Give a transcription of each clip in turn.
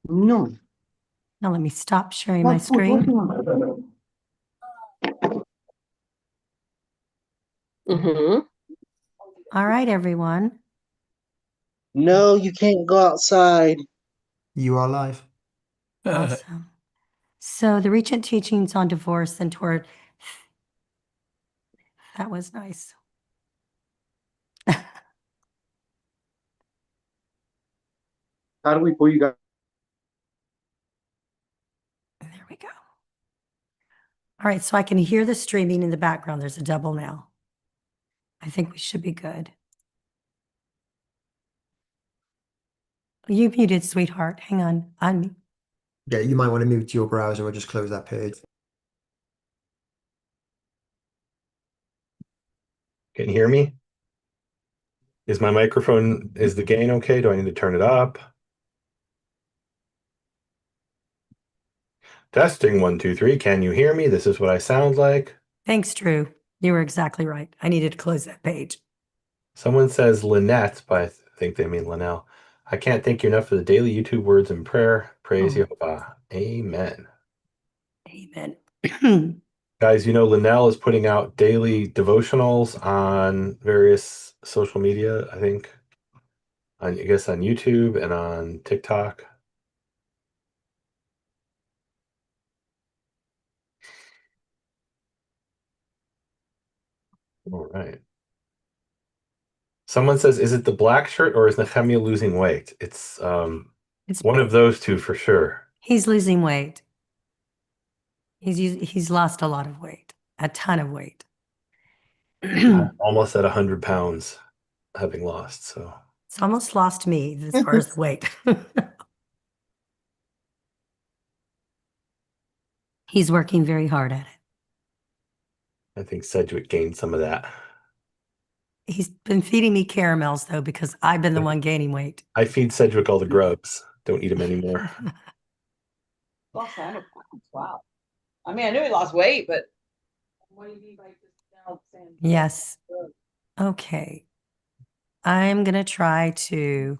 No. Now let me stop sharing my What food? What do screen. you want? Mm-hmm. All right, everyone. No, you can't go outside. You are live. Awesome. So the Regent teachings on divorce and toward that was nice. How do we pull you guys? There we go. All right, so I can hear the streaming in the background. There's a double now. I think we should be good. You muted, sweetheart. Hang on. Yeah, you might want to move to your browser or just close that page. Can you hear me? Is my microphone, is the gain okay? Do I need to turn it up? Testing 1, 2, 3. Can you hear me? This is what I sound like. Thanks, Drew. You were exactly right. I needed to close that page. Someone says Lynette, but I think they mean Linnell. I can't thank you enough for the daily YouTube words and prayer. Praise Oh. Yehovah. Amen. Amen. Guys, Linnell is putting out daily devotionals on various social media, I think, I guess on YouTube and on TikTok. All right. Someone says, is it the black shirt or is Nehemia losing weight? It's It's one of those two for sure. He's losing weight. He's lost a lot of weight, a ton of weight. Almost at 100 pounds having lost. So It's almost lost me as far as the weight. He's working very hard at it. I think Sedgwick gained some of that. He's been feeding me caramels though, because I've been the one gaining weight. I feed Sedgwick all the grubs. Don't eat him anymore. Lost 100 pounds. Wow. I mean, I knew he lost weight, but what do you mean by just now saying? Yes. Okay. I'm going to try to,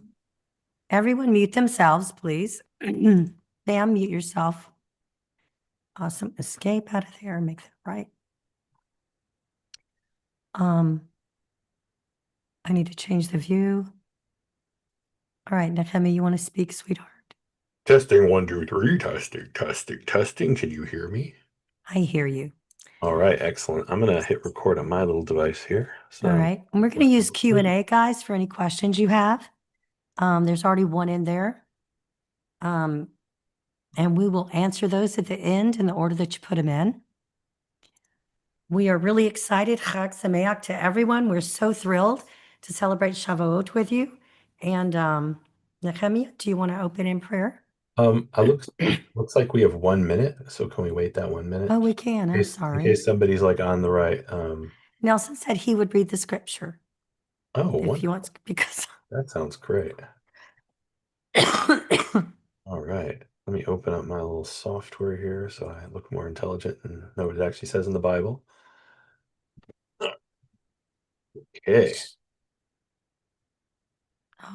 everyone mute themselves, please. Bam, mute yourself. Awesome. Escape out of there. Make that right. I need to change the view. All right, Nehemia, you want to speak, sweetheart? Testing 1, 2, 3. Testing. Can you hear me? I hear you. All right, excellent. I'm gonna hit record on my little device here. So All right, and we're going to use Q&A, guys, for any questions you have. There's already one in there. And we will answer those at the end in the order that you put them in. We are really excited. Chag Sameach to everyone. We're so thrilled to celebrate Shavuot with you. And Nehemia, do you want to open in prayer? looks like we have 1 minute. So can we wait that 1 minute? Oh, we can. I'm In sorry. case somebody's like on the right. Nelson said he would read the scripture Oh, if he wants, because that sounds great. All right. Let me open up my little software here so I look more intelligent and know what it actually says in the Bible. Okay.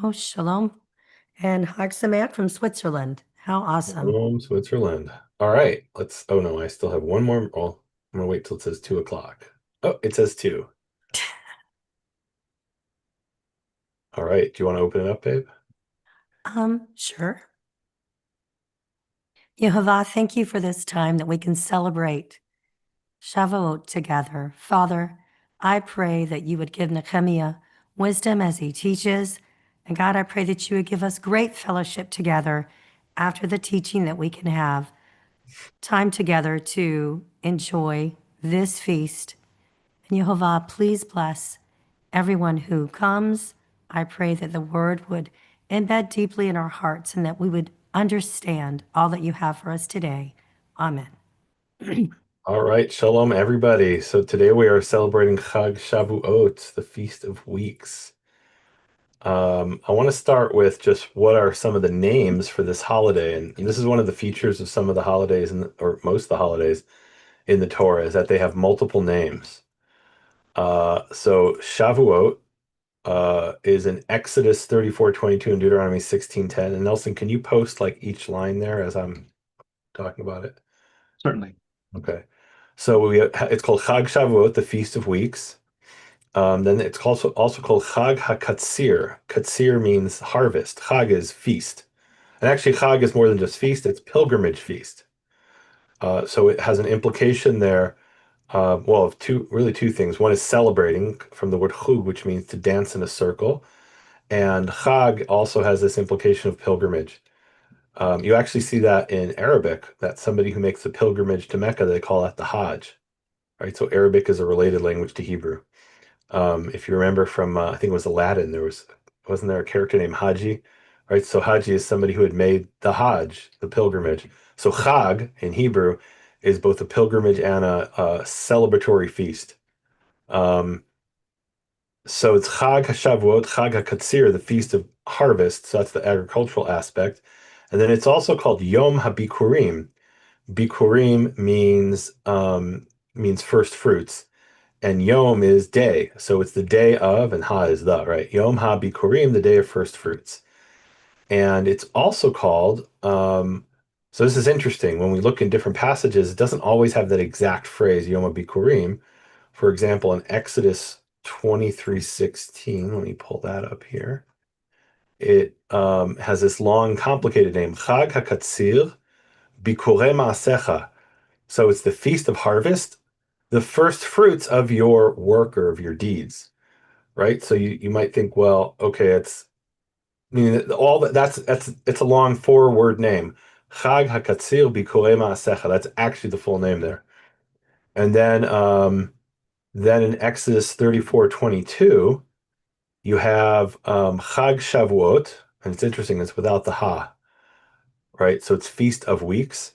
oh, shalom. And Chag Sameach from Switzerland. How awesome. Home, Switzerland. All right. Oh no, I still have one more. Well, I'm gonna wait till it says 2 o'clock. Oh, it says 2. All right. Do you want to open it up, babe? Sure. Yehovah, thank you for this time that we can celebrate Shavuot together. Father, I pray that you would give Nehemiah wisdom as he teaches. And God, I pray that you would give us great fellowship together after the teaching, that we can have time together to enjoy this feast. And Yehovah, please bless everyone who comes. I pray that the word would embed deeply in our hearts and that we would understand all that you have for us today. Amen. All right. Shalom, everybody. So today we are celebrating Chag Shavuot, the Feast of Weeks. I want to start with just what are some of the names for this holiday, and this is one of the features of some of the holidays, or most of the holidays in the Torah, is that they have multiple names. So Shavuot is in Exodus 34:22 and Deuteronomy 16:10. And Nelson, can you post like each line there as I'm talking about it? Certainly. Okay. So it's called Chag Shavuot, the Feast of Weeks. Then it's also called Chag HaKatsir. Katsir means harvest. Chag is feast. And actually, Chag is more than just feast, it's pilgrimage feast. So it has an implication there, well, of two things. One is celebrating from the word chug, which means to dance in a circle. And Chag also has this implication of pilgrimage. You actually see that in Arabic, that somebody who makes a pilgrimage to Mecca, they call that the Hajj, right? So Arabic is a related language to Hebrew. If you remember from, I think it was Aladdin, wasn't there a character named Haji, right? So Haji is somebody who had made the Hajj, the pilgrimage. So Chag in Hebrew is both a pilgrimage and a celebratory feast. So it's Chag HaShavuot, Chag HaKatsir, the Feast of Harvest. So that's the agricultural aspect. And then it's also called Yom HaBikurim. Bikurim means first fruits. And Yom is day. So it's the day of, and Ha is the, right? Yom HaBikurim, the day of first fruits. And it's also called, so this is interesting. When we look in different passages, it doesn't always have that exact phrase, Yom HaBikurim. For example, in Exodus 23:16, let me pull that up here. It has this long, complicated name, Chag HaKatsir Bikurei Ma'asecha. So it's the feast of harvest, the first fruits of your work or of your deeds, right? So you might think, well, okay, I mean, all that's it's a long four-word name. Chag HaKatsir Bikurei Ma'asecha. That's actually the full name there. And then in Exodus 34:22, you have Chag Shavuot, and it's interesting, it's without the Ha, right? So it's Feast of Weeks.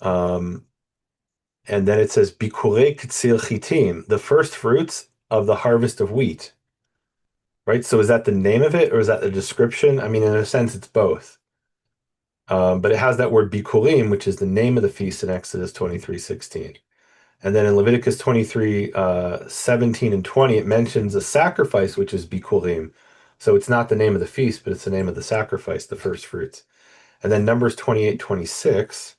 And then it says Bikurei Katsir Chitim, the first fruits of the harvest of wheat, right? So is that the name of it or is that the description? I mean, in a sense, it's both. But it has that word Bikurim, which is the name of the feast in Exodus 23:16. And then in Leviticus 23, 17 and 20, it mentions a sacrifice, which is Bikurim. So it's not the name of the feast, but it's the name of the sacrifice, the first fruits. And then Numbers 28:26.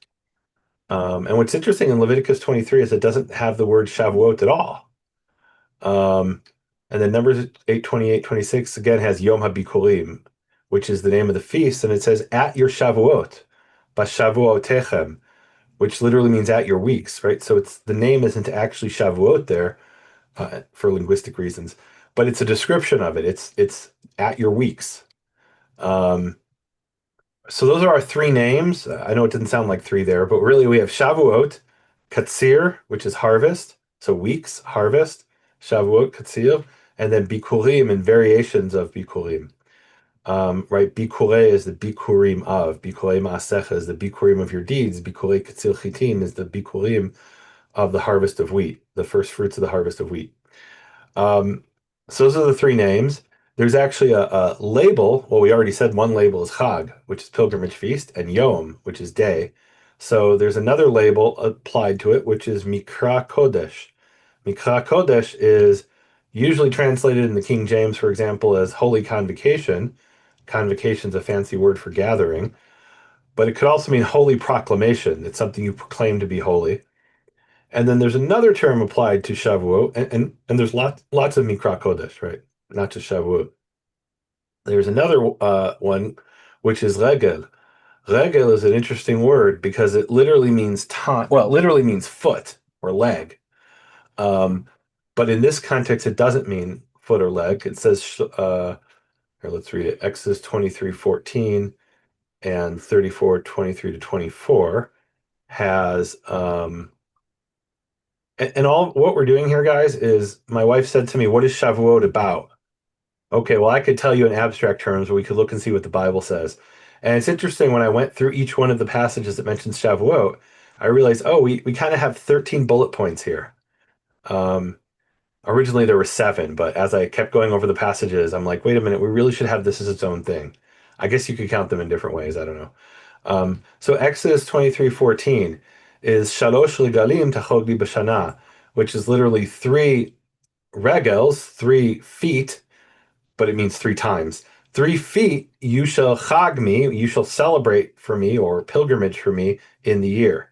And what's interesting in Leviticus 23 is it doesn't have the word Shavuot at all. And then Numbers 8:28-26 again has Yom HaBikurim, which is the name of the feast. And it says, at your Shavuot, Bashavuotechem, which literally means at your weeks, right? So the name isn't actually Shavuot there for linguistic reasons, but it's a description of it. It's at your weeks. So those are our three names. I know it didn't sound like three there, but really we have Shavuot, Katsir, which is harvest, so weeks, harvest, Shavuot, Katsir, and then Bikurim and variations of Bikurim. Right, Bikurei is the Bikurim of, Bikurei Ma'asecha is the Bikurim of your deeds, Bikurei Katsir Chitim is the Bikurim of the harvest of wheat, the first fruits of the harvest of wheat. So those are the three names. There's actually a label. Well, we already said one label is Chag, which is pilgrimage feast, and Yom, which is day. So there's another label applied to it, which is Mikra Kodesh. Mikra Kodesh is usually translated in the King James, for example, as Holy Convocation. Convocation is a fancy word for gathering, but it could also mean holy proclamation. It's something you proclaim to be holy. And then there's another term applied to Shavuot, and there's lots of Mikra Kodesh, right? Not just Shavuot. There's another one, which is Regel. Regel is an interesting word because it literally means time. Well, it literally means foot or leg. But in this context, it doesn't mean foot or leg. It says, here, let's read it. Exodus 23:14 and 34:23-24 has and all what we're doing here, guys, is my wife said to me, what is Shavuot about? Okay, well, I could tell you in abstract terms, or we could look and see what the Bible says. And it's interesting when I went through each one of the passages that mentions Shavuot, I realized, oh, we kind of have 13 bullet points here. Originally there were 7, but as I kept going over the passages, I'm like, wait a minute, we really should have this as its own thing. I guess you could count them in different ways. I don't know. So Exodus 23:14 is Shalosh Regalim Tachog Li B'Shana, which is literally 3 regels, 3 feet but it means 3 times. 3 feet, you shall chag me, you shall celebrate for me or pilgrimage for me in the year.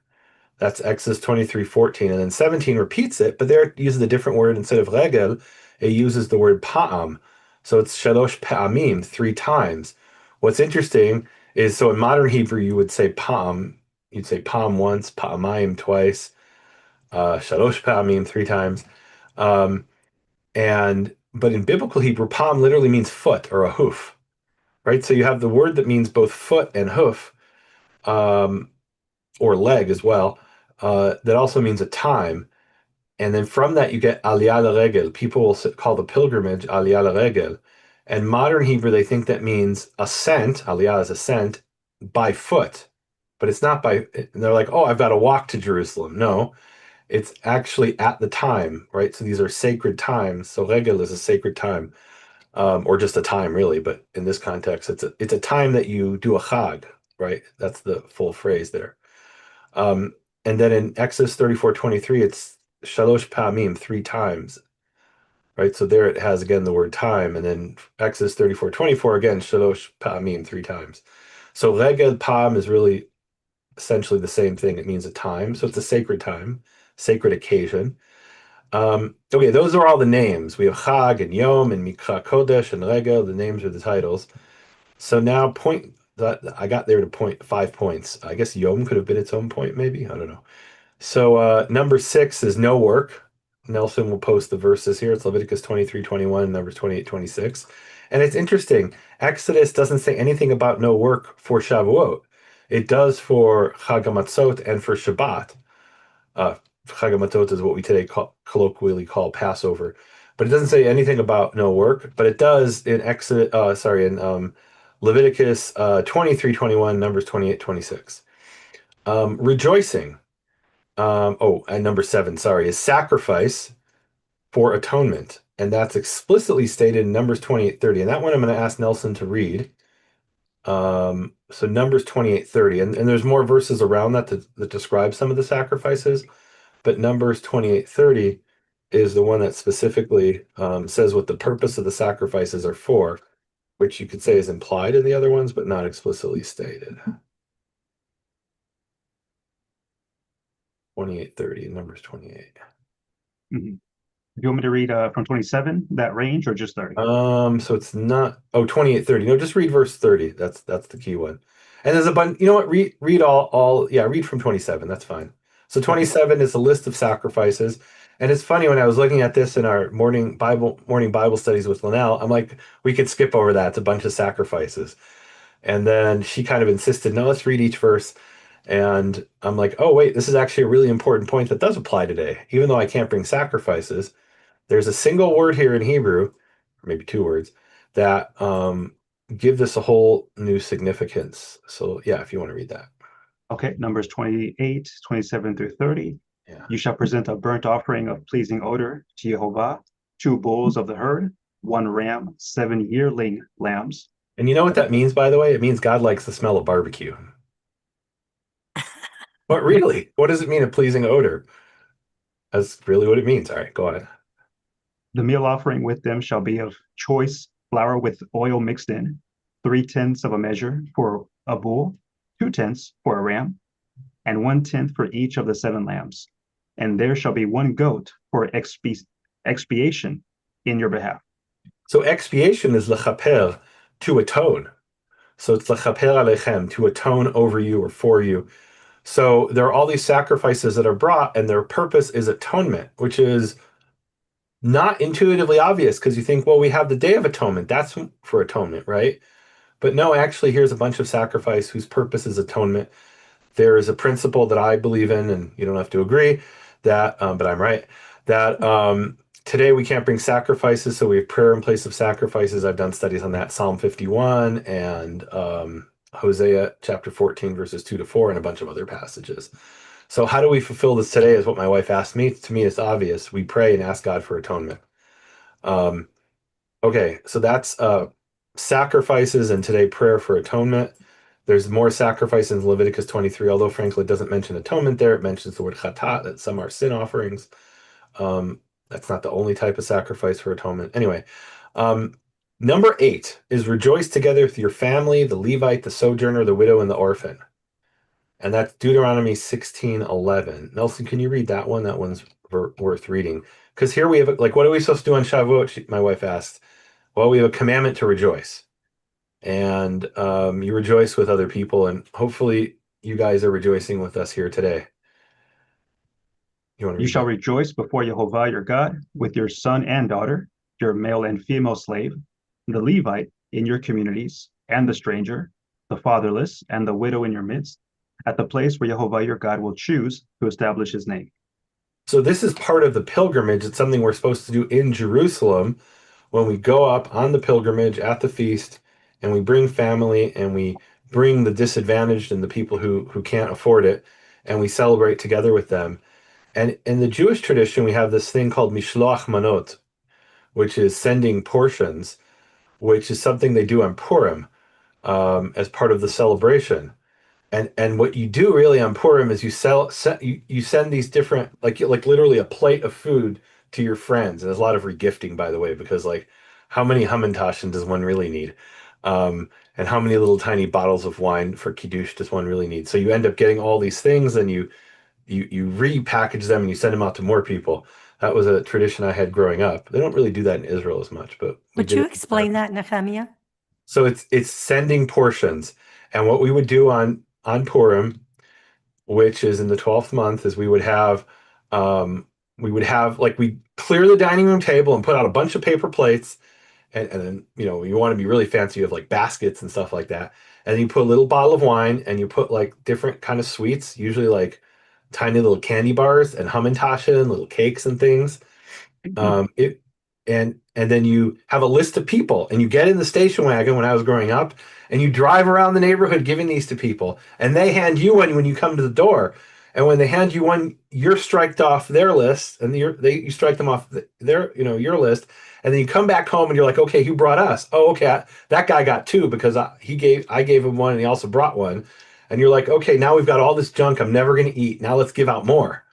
That's Exodus 23:14. And then 17 repeats it, but there it uses a different word instead of regel. It uses the word pa'am. So it's shalosh pa'amim, 3 times. What's interesting is, so in modern Hebrew, you would say pa'am. You'd say pa'am once, pa'amayim twice, shalosh pa'amim 3 times. Um, but in biblical Hebrew, pa'am literally means foot or a hoof, right? So you have the word that means both foot and hoof, um, or leg as well. That also means a time. And then from that, you get aliyah regel. People will call the pilgrimage aliyah regel. And modern Hebrew, they think that means ascent. Aliyah is ascent by foot, but it's not by. And they're like, oh, I've got to walk to Jerusalem. No, it's actually at the time, right? So these are sacred times. So regel is a sacred time, or just a time, really. But in this context, it's a time that you do a chag, right? That's the full phrase there. Um, and then in Exodus 34:23, it's shalosh pa'amim, 3 times, right? So there it has again the word time, and then Exodus 34:24 again, shalosh pa'amim, 3 times. So regel pa'am is really essentially the same thing. It means a time, so it's a sacred time, sacred occasion. Okay, those are all the names. We have Chag and Yom and Mikra Kodesh and Regel. The names are the titles. So now point that I got there to 5 points. I guess Yom could have been its own point, maybe. I don't know. So number 6 is no work. Nelson will post the verses here. It's Leviticus 23:21, Numbers 28:26. And it's interesting. Exodus doesn't say anything about no work for Shavuot. It does for Chag HaMatzot and for Shabbat. Chag HaMatzot is what we today colloquially call Passover. But it doesn't say anything about no work. But it does in Leviticus 23:21, Numbers 28:26. Rejoicing. And number 7, sorry, is sacrifice for atonement. And that's explicitly stated in Numbers 28:30. And that one I'm going to ask Nelson to read. So Numbers 28:30. And there's more verses around that describe some of the sacrifices. But Numbers 28:30 is the one that specifically says what the purpose of the sacrifices are for, which you could say is implied in the other ones, but not explicitly stated. 28:30, Numbers 28. Mhm. Do you want me to read from 27, that range, or just 30? So it's not 28:30. No, just read verse 30. That's the key one. And there's a bunch, you know what? Read all yeah, read from 27. That's fine. So 27 is a list of sacrifices. And it's funny when I was looking at this in our morning Bible studies with Linnell, I'm like, we could skip over that. It's a bunch of sacrifices. And then she kind of insisted, no, let's read each verse. And I'm like, oh, wait, this is actually a really important point that does apply today. Even though I can't bring sacrifices, there's a single word here in Hebrew, or maybe 2 words, that give this a whole new significance. So, yeah, if you want to read that. Okay, Numbers 28, 27 through 30. Yeah. You shall present a burnt offering of pleasing odor to Jehovah, 2 bulls of the herd, 1 ram, 7 yearling lambs. And you know what that means, by the way? It means God likes the smell of barbecue. But really, what does it mean, a pleasing odor? That's really what it means. All right, go on. The meal offering with them shall be of choice flour with oil mixed in, 3/10 of a measure for a bull, 2/10 for a ram, and 1/10 for each of the 7 lambs. And there shall be 1 goat for expiation in your behalf. So expiation is lechaper, to atone. So it's lechaper alechem, to atone over you or for you. So there are all these sacrifices that are brought, and their purpose is atonement, which is not intuitively obvious because you think, well, we have the Day of Atonement. That's for atonement, right? But no, actually, here's a bunch of sacrifice whose purpose is atonement. There is a principle that I believe in, and you don't have to agree, that, but I'm right, that today we can't bring sacrifices, so we have prayer in place of sacrifices. I've done studies on that, Psalm 51 and Hosea chapter 14, verses 2-4, and a bunch of other passages. So how do we fulfill this today is what my wife asked me. To me, it's obvious. We pray and ask God for atonement. Okay, so that's sacrifices and today prayer for atonement. There's more sacrifice in Leviticus 23, although frankly it doesn't mention atonement there. It mentions the word chatat, that some are sin offerings. That's not the only type of sacrifice for atonement. Anyway, Number 8 is rejoice together with your family, the Levite, the sojourner, the widow, and the orphan. And that's Deuteronomy 16:11. Nelson, can you read that one? That one's worth reading. Because here we have, like, what are we supposed to do on Shavuot? My wife asked. Well, we have a commandment to rejoice. And you rejoice with other people. And hopefully you guys are rejoicing with us here today. You want to You read shall that? rejoice before Jehovah your God with your son and daughter, your male and female slave, the Levite in your communities, and the stranger, the fatherless, and the widow in your midst, at the place where Jehovah your God will choose to establish his name. So this is part of the pilgrimage. It's something we're supposed to do in Jerusalem when we go up on the pilgrimage at the feast, and we bring family and we bring the disadvantaged and the people who can't afford it, and we celebrate together with them. And in the Jewish tradition, we have this thing called mishloach manot, which is sending portions, which is something they do on Purim as part of the celebration. And what you do really on Purim is you send these different, like literally a plate of food to your friends. And there's a lot of regifting, by the way, because like how many Hamantaschen does one really need? And how many little tiny bottles of wine for Kiddush does one really need? So you end up getting all these things, and you repackage them and you send them out to more people. That was a tradition I had growing up. They don't really do that in Israel as much, but we Would did you it. explain that, Nehemia? So it's sending portions. And what we would do on Purim, which is in the 12th month, is we would have like we clear the dining room table and put out a bunch of paper plates, and then you want to be really fancy, you have like baskets and stuff like that. And then you put a little bottle of wine and you put like different kind of sweets, usually like tiny little candy bars and Hamantaschen, little cakes and things. It and then you have a list of people, and you get in the station wagon when I was growing up, and you drive around the neighborhood giving these to people, and they hand you one when you come to the door. And when they hand you one, you're striked off their list, and you strike them off their your list, and then you come back home and you're like, okay, who brought us? Oh, okay, that guy got two because I gave him one and he also brought one, and you're like, okay, now we've got all this junk I'm never going to eat. Now let's give out more,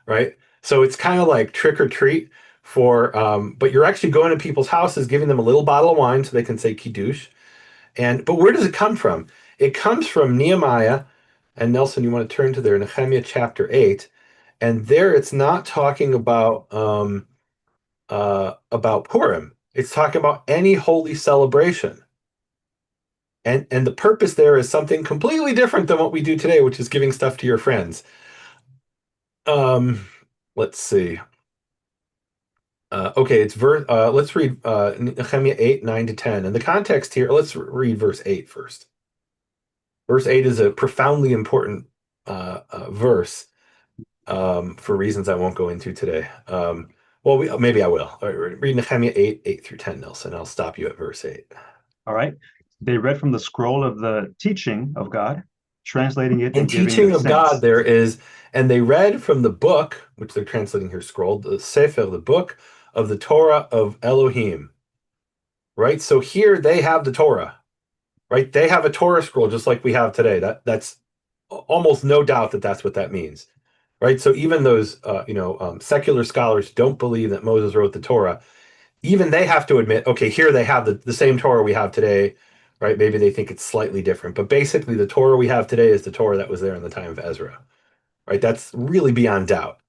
right? So it's kind of like trick or treat but you're actually going to people's houses, giving them a little bottle of wine so they can say kiddush. But where does it come from? It comes from Nehemiah, and Nelson, you want to turn to there, Nehemiah chapter 8, and there it's not talking about Purim. It's talking about any holy celebration. And the purpose there is something completely different than what we do today, which is giving stuff to your friends. Let's see. Okay, let's read Nehemiah 8, 9 to 10. And the context here, let's read verse 8 first. Verse 8 is a profoundly important verse for reasons I won't go into today. Maybe I will. All right, read Nehemiah 8, 8 through 10, Nelson. I'll stop you at verse 8. All right. They read from the scroll of the teaching of God, translating it And and giving teaching the of God sense. there is, and they read from the book, which they're translating here, scroll, the Sefer, the book of the Torah of Elohim. Right? So here they have the Torah. Right? They have a Torah scroll just like we have today. That's almost no doubt that that's what that means. Right? So even those secular scholars don't believe that Moses wrote the Torah. Even they have to admit, okay, here they have the same Torah we have today. Right? Maybe they think it's slightly different, but basically the Torah we have today is the Torah that was there in the time of Ezra. Right? That's really beyond doubt.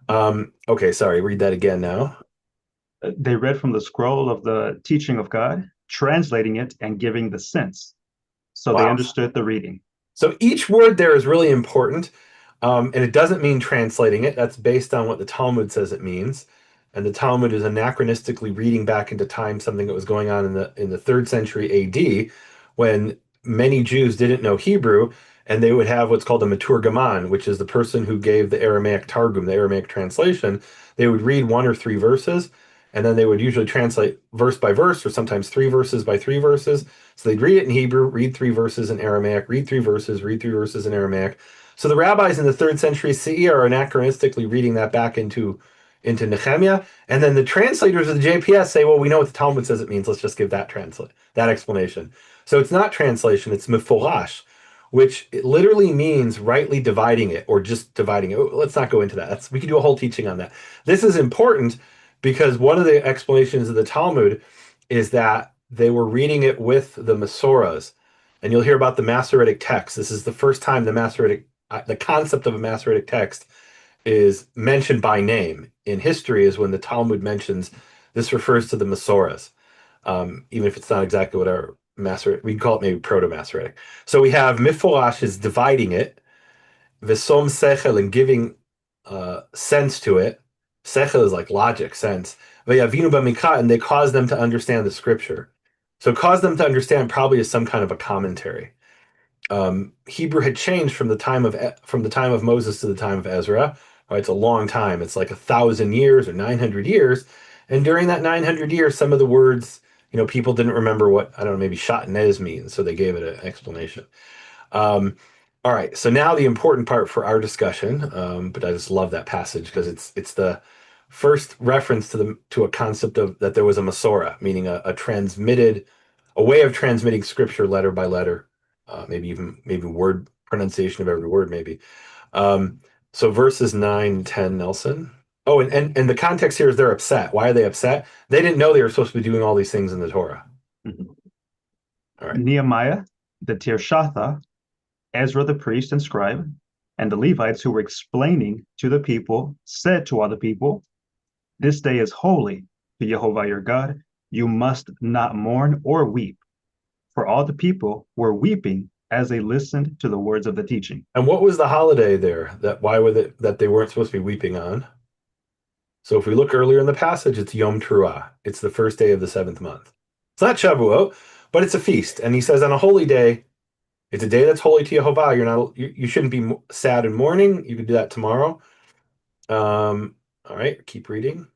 Okay, sorry, read that again now. They read from the scroll of the teaching of God, translating it and giving the sense. So they Wow. understood the reading. So each word there is really important, and it doesn't mean translating it. That's based on what the Talmud says it means, and the Talmud is anachronistically reading back into time something that was going on in the 3rd century A.D. when many Jews didn't know Hebrew, and they would have what's called a maturgaman, which is the person who gave the Aramaic Targum, the Aramaic translation. They would read 1 or 3 verses, and then they would usually translate verse by verse, or sometimes 3 verses by 3 verses. So they'd read it in Hebrew, read 3 verses in Aramaic, read 3 verses, read 3 verses in Aramaic. So the rabbis in the 3rd century CE are anachronistically reading that back into Nehemiah, and then the translators of the JPS say, well, we know what the Talmud says it means. Let's just give that explanation. So it's not translation, it's meforash, which it literally means rightly dividing it or just dividing it. Let's not go into that. We could do a whole teaching on that. This is important because one of the explanations of the Talmud is that they were reading it with the Masoras. And you'll hear about the Masoretic text. This is the first time the concept of a Masoretic text is mentioned by name in history, is when the Talmud mentions this refers to the Masoras, even if it's not exactly what our Masoretic, we can call it maybe Proto-Masoretic. So we have Mifolash is dividing it, Visom Sechel and giving sense to it. Sechel is like logic, sense. Veyavinu b'mikra, and they cause them to understand the scripture. So cause them to understand probably is some kind of a commentary. Hebrew had changed from the time of Moses to the time of Ezra. Right, it's a long time. It's like 1,000 years or 900 years. And during that 900 years, some of the words, people didn't remember what, I don't know, maybe shatnez means. So they gave it an explanation. All right, so now the important part for our discussion, but I just love that passage because it's the first reference to a concept of that there was a Masorah, meaning a way of transmitting scripture letter by letter, maybe word pronunciation of every word, maybe. So verses 9 and 10, Nelson. Oh, and the context here is they're upset. Why are they upset? They didn't know they were supposed to be doing all these things in the Torah. Mhm. All right. Nehemiah, the Tirshatha, Ezra the priest and scribe, and the Levites who were explaining to the people said to all the people, "This day is holy to Jehovah your God. You must not mourn or weep." For all the people were weeping as they listened to the words of the teaching. And what was the holiday there that they weren't supposed to be weeping on? So if we look earlier in the passage, it's Yom Teruah. It's the first day of the 7th month. It's not Shavuot, but it's a feast. And he says on a holy day, it's a day that's holy to Yehovah. You shouldn't be sad and mourning. You can do that tomorrow. All right, keep reading.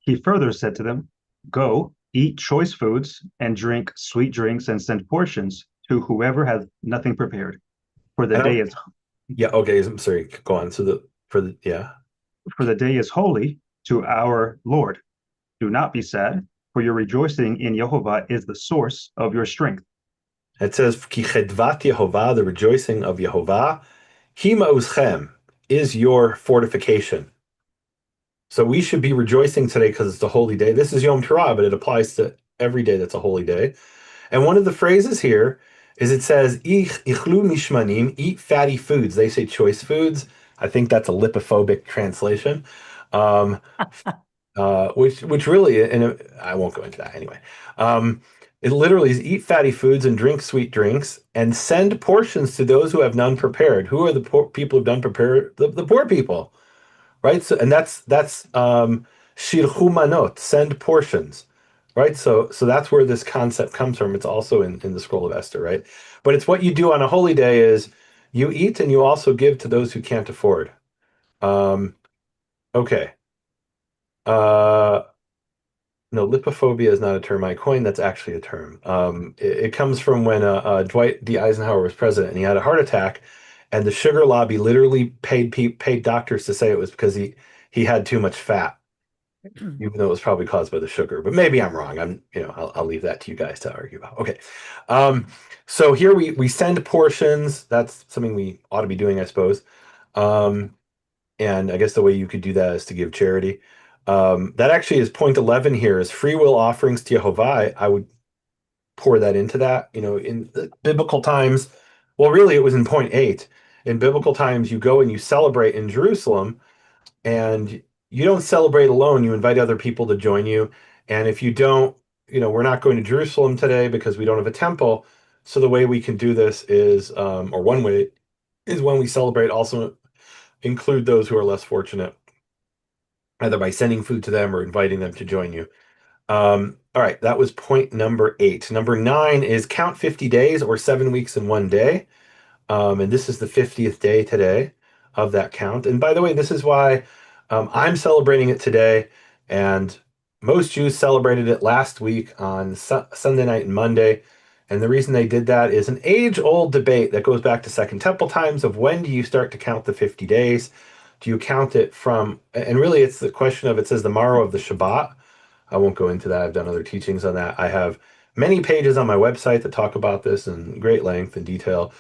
He further said to them, "Go, eat choice foods and drink sweet drinks and send portions to whoever has nothing prepared. For the day is Yeah, okay, I'm sorry. Go on. Yeah. for the day is holy to our Lord. Do not be sad, for your rejoicing in Jehovah is the source of your strength." It says, Ki chedvat Yehovah, the rejoicing of Yehovah, Hi ma'uzchem, is your fortification. So we should be rejoicing today because it's a holy day. This is Yom Teruah, but it applies to every day that's a holy day. And one of the phrases here is it says, ichlu mishmanim, eat fatty foods. They say choice foods. I think that's a lipophobic translation. Which really, and I won't go into that anyway. It literally is eat fatty foods and drink sweet drinks and send portions to those who have none prepared. Who are the poor people who've none prepared? The poor people, right? So, and that's shilchu manot, send portions, right? So that's where this concept comes from. It's also in the scroll of Esther, right? But it's what you do on a holy day is you eat and you also give to those who can't afford. Okay. No, lipophobia is not a term I coined. That's actually a term. It comes from when Dwight D. Eisenhower was president, and he had a heart attack, and the sugar lobby literally paid doctors to say it was because he had too much fat, even though it was probably caused by the sugar. But maybe I'm wrong. I'll leave that to you guys to argue about. Okay, so here we send portions. That's something we ought to be doing, I suppose. And I guess the way you could do that is to give charity. That actually is point 11 here is free will offerings to Yehovah. I would pour that into that. In the biblical times, well, really, it was in point 8. In biblical times, you go and you celebrate in Jerusalem, and you don't celebrate alone. You invite other people to join you. And if you don't, we're not going to Jerusalem today because we don't have a temple. So the way we can do this is, or one way, is when we celebrate, also include those who are less fortunate, either by sending food to them or inviting them to join you. All right, that was point number 8. Number 9 is count 50 days or 7 weeks in one day. And this is the 50th day today of that count. And by the way, this is why I'm celebrating it today. And most Jews celebrated it last week on Sunday night and Monday. And the reason they did that is an age-old debate that goes back to Second Temple times of when do you start to count the 50 days? Do you count it from, and really it's the question of, it says the morrow of the Shabbat. I won't go into that. I've done other teachings on that. I have many pages on my website that talk about this in great length and detail.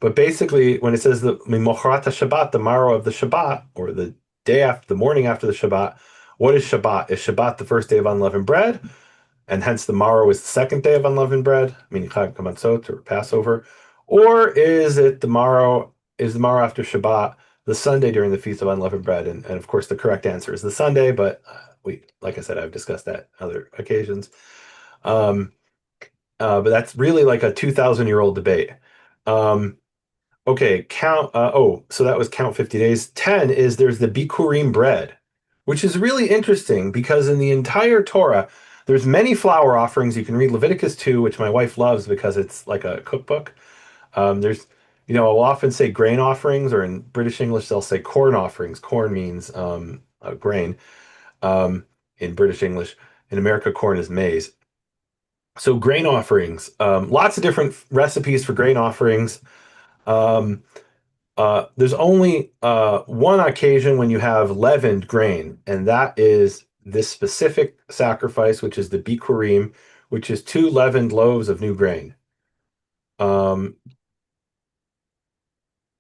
But basically, when it says the Mimocharat Shabbat, the morrow of the Shabbat, or the day after, the morning after the Shabbat, what is Shabbat? Is Shabbat the first day of unleavened bread? and hence the morrow is the second day of unleavened bread, meaning Chag Hamatzot or Passover, or is the morrow after Shabbat, the Sunday during the Feast of Unleavened Bread? And of course, the correct answer is the Sunday, but like I said, I've discussed that other occasions. But that's really like a 2,000-year-old debate. Okay, count. So that was count 50 days. 10 is there's the Bikurim bread, which is really interesting because in the entire Torah, there's many flour offerings. You can read Leviticus 2, which my wife loves because it's like a cookbook. There's, I'll often say grain offerings, or in British English, they'll say corn offerings. Corn means grain in British English. In America, corn is maize. So grain offerings, lots of different recipes for grain offerings. Um, there's only one occasion when you have leavened grain, and that is this specific sacrifice, which is the Bikurim, which is 2 leavened loaves of new grain.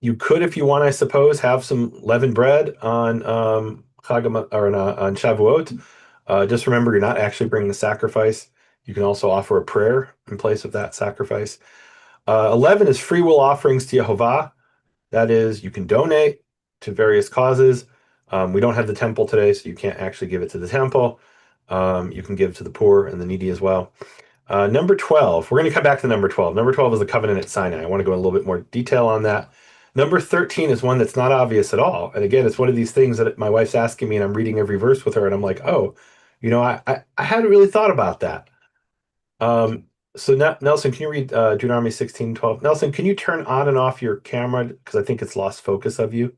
You could, if you want, I suppose, have some leavened bread on on Shavuot. Just remember, you're not actually bringing a sacrifice. You can also offer a prayer in place of that sacrifice. 11 is free will offerings to Yehovah. That is, you can donate to various causes. We don't have the temple today, so you can't actually give it to the temple. You can give to the poor and the needy as well. Number 12, we're going to come back to number 12. Number 12 is the covenant at Sinai. I want to go in a little bit more detail on that. Number 13 is one that's not obvious at all. And again, it's one of these things that my wife's asking me, and I'm reading every verse with her, and I'm like, oh, I hadn't really thought about that. So Nelson, can you read Deuteronomy 16:12? Nelson, can you turn on and off your camera? Because I think it's lost focus of you.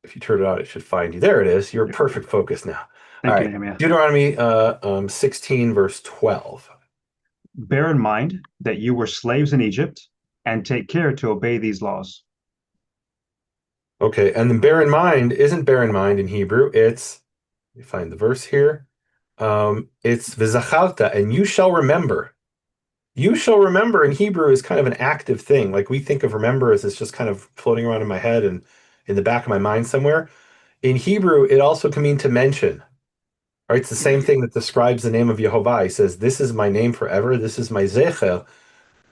If you turn it on, it should find you. There it is. You're perfect focus now. Thank All you, right. Nehemia. Deuteronomy 16, verse 12. Bear in mind that you were slaves in Egypt, and take care to obey these laws. Okay, and then bear in mind isn't bear in mind in Hebrew. Let me find the verse here. It's v'zacharta, and you shall remember. You shall remember in Hebrew is kind of an active thing. Like we think of remember as it's just kind of floating around in my head and in the back of my mind somewhere. In Hebrew, it also can mean to mention. Right? It's the same thing that describes the name of Yehovah. He says, "This is my name forever. This is my zecher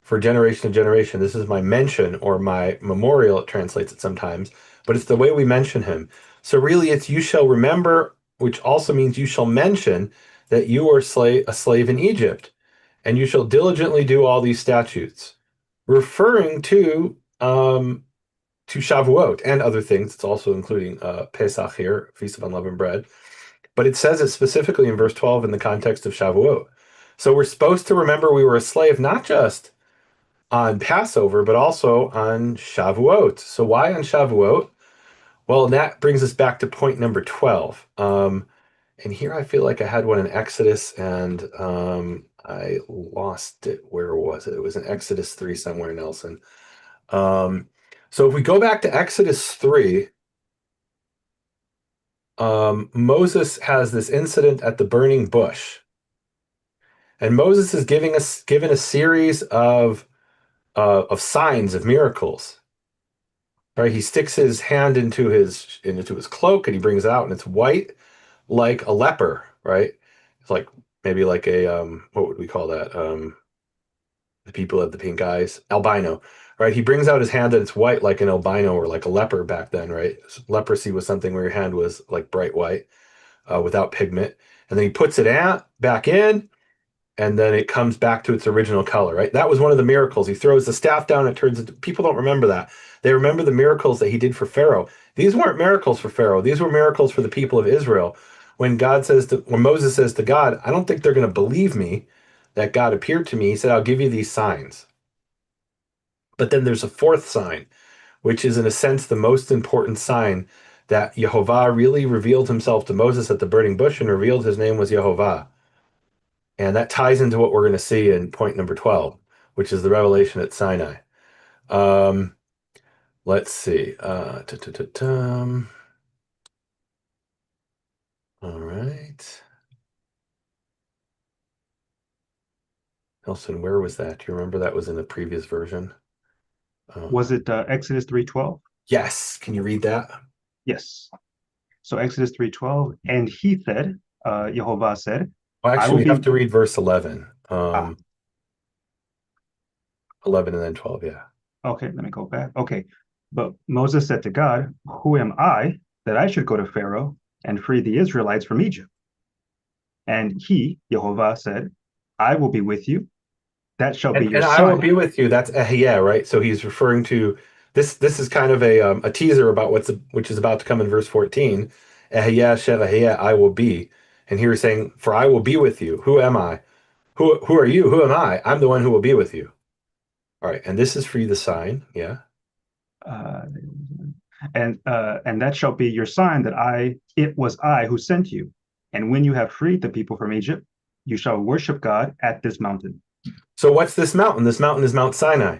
for generation to generation. This is my mention or my memorial," it translates it sometimes, but it's the way we mention him. So really it's you shall remember, which also means you shall mention that you were a slave in Egypt, and you shall diligently do all these statutes, referring to Shavuot and other things. It's also including Pesach here, Feast of Unleavened Bread. But it says it specifically in verse 12 in the context of Shavuot. So we're supposed to remember we were a slave, not just on Passover, but also on Shavuot. So why on Shavuot? Well, and that brings us back to point number 12. And here I feel like I had one in Exodus, and I lost it. Where was it? It was in Exodus 3 somewhere, Nelson. So if we go back to Exodus 3, Moses has this incident at the burning bush. And Moses is given a series of signs, of miracles. Right? He sticks his hand into his cloak, and he brings it out, and it's white like a leper, right? It's like maybe like a what would we call that? The people have the pink eyes, albino, right? He brings out his hand and it's white like an albino or like a leper back then, right? So leprosy was something where your hand was like bright white without pigment, and then he puts it back in, and then it comes back to its original color, right? That was one of the miracles. He throws the staff down, it turns into, people don't remember that. They remember the miracles that he did for Pharaoh. These weren't miracles for Pharaoh. These were miracles for the people of Israel. When Moses says to God, I don't think they're going to believe me that God appeared to me. He said, I'll give you these signs. But then there's a fourth sign, which is in a sense the most important sign, that Yehovah really revealed himself to Moses at the burning bush and revealed his name was Yehovah. And that ties into what we're going to see in point number 12, which is the revelation at Sinai. Let's see. All right. Nelson, where was that? Do you remember that was in the previous version? Was it Exodus 3:12? Yes. Can you read that? Yes. So Exodus 3:12, and he said, Jehovah said, Well, I will actually, we be. have to read verse 11. Ah, 11 and then 12, yeah. okay, let me go back. Okay. But Moses said to God, who am I that I should go to Pharaoh and free the Israelites from Egypt? And he, Jehovah, said, I will be with you. That shall be your And I will sign. be with you. That's yeah, right? So he's referring to this. This is kind of a teaser about which is about to come in verse 14. I will be. And here he's saying, for I will be with you. Who am I? Who are you? Who am I? I'm the one who will be with you. All right. And this is for you the sign. Yeah. Uh, and that shall be your sign that it was I who sent you. And when you have freed the people from Egypt, you shall worship God at this mountain. So what's this mountain? This mountain is Mount Sinai.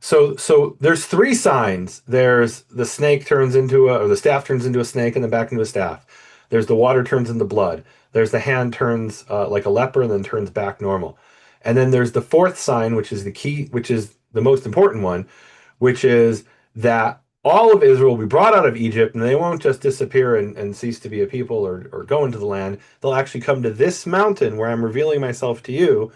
So there's three signs. There's the snake turns into or the staff turns into a snake and then back into a staff. There's the water turns into blood. There's the hand turns like a leper and then turns back normal. And then there's the fourth sign, which is the key, which is the most important one, which is that all of Israel will be brought out of Egypt and they won't just disappear and cease to be a people or go into the land. They'll actually come to this mountain where I'm revealing myself to you,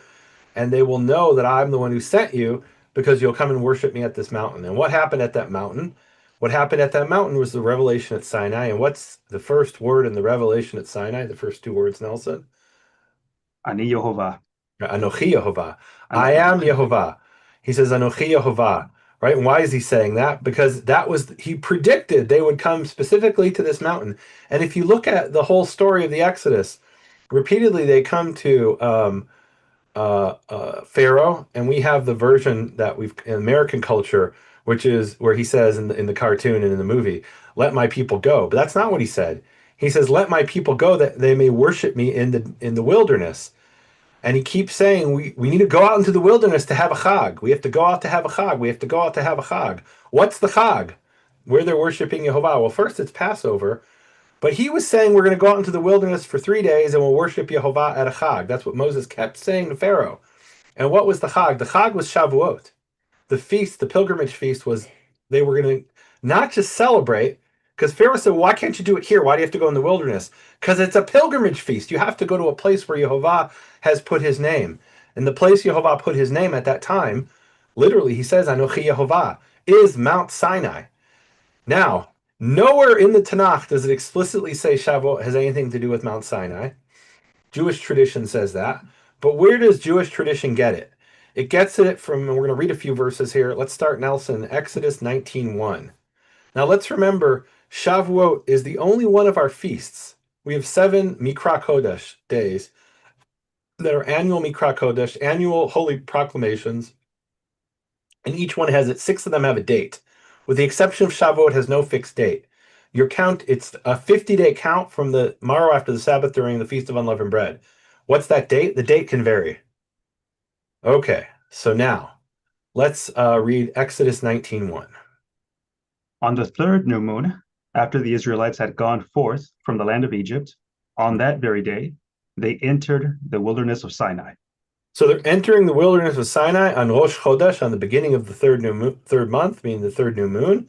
and they will know that I'm the one who sent you because you'll come and worship me at this mountain. And what happened at that mountain? What happened at that mountain was the revelation at Sinai. And what's the first word in the revelation at Sinai? The first two words, Nelson? Ani Jehovah. Anochi Yehovah. I am Anochi. Yehovah. He says Anochi Yehovah. Right? And why is he saying that? Because he predicted they would come specifically to this mountain. And if you look at the whole story of the Exodus, repeatedly they come to Pharaoh, and we have the version that we've in American culture, which is where he says in the cartoon and in the movie, "Let my people go." But that's not what he said. He says, "Let my people go, that they may worship me in the wilderness." And he keeps saying, we need to go out into the wilderness to have a chag. We have to go out to have a chag. We have to go out to have a chag. What's the chag? Where they're worshiping Yehovah. Well, first it's Passover, but he was saying we're going to go out into the wilderness for 3 days and we'll worship Yehovah at a chag. That's what Moses kept saying to Pharaoh. And what was the Chag? The Chag was Shavuot. The feast, the pilgrimage feast, was they were going to not just celebrate, because Pharaoh said, why can't you do it here? Why do you have to go in the wilderness? Because it's a pilgrimage feast. You have to go to a place where Yehovah has put his name. And the place Yehovah put his name at that time, literally, he says, Anochi Yehovah, is Mount Sinai. Now, nowhere in the Tanakh does it explicitly say Shavuot has anything to do with Mount Sinai. Jewish tradition says that. But where does Jewish tradition get it? It gets it from, and we're going to read a few verses here. Let's start, Nelson, Exodus 19:1. Now let's remember, Shavuot is the only one of our feasts. We have 7 Mikra Kodesh days that are annual Mikra Kodesh, annual holy proclamations, and each one has it. 6 of them have a date. With the exception of Shavuot, has no fixed date. Your count, it's a 50-day count from the morrow after the Sabbath during the Feast of Unleavened Bread. What's that date? The date can vary. Okay, so now let's read Exodus 19:1. On the third new moon, after the Israelites had gone forth from the land of Egypt, on that very day, they entered the wilderness of Sinai. So they're entering the wilderness of Sinai on Rosh Chodesh, on the beginning of the third month, meaning the third new moon.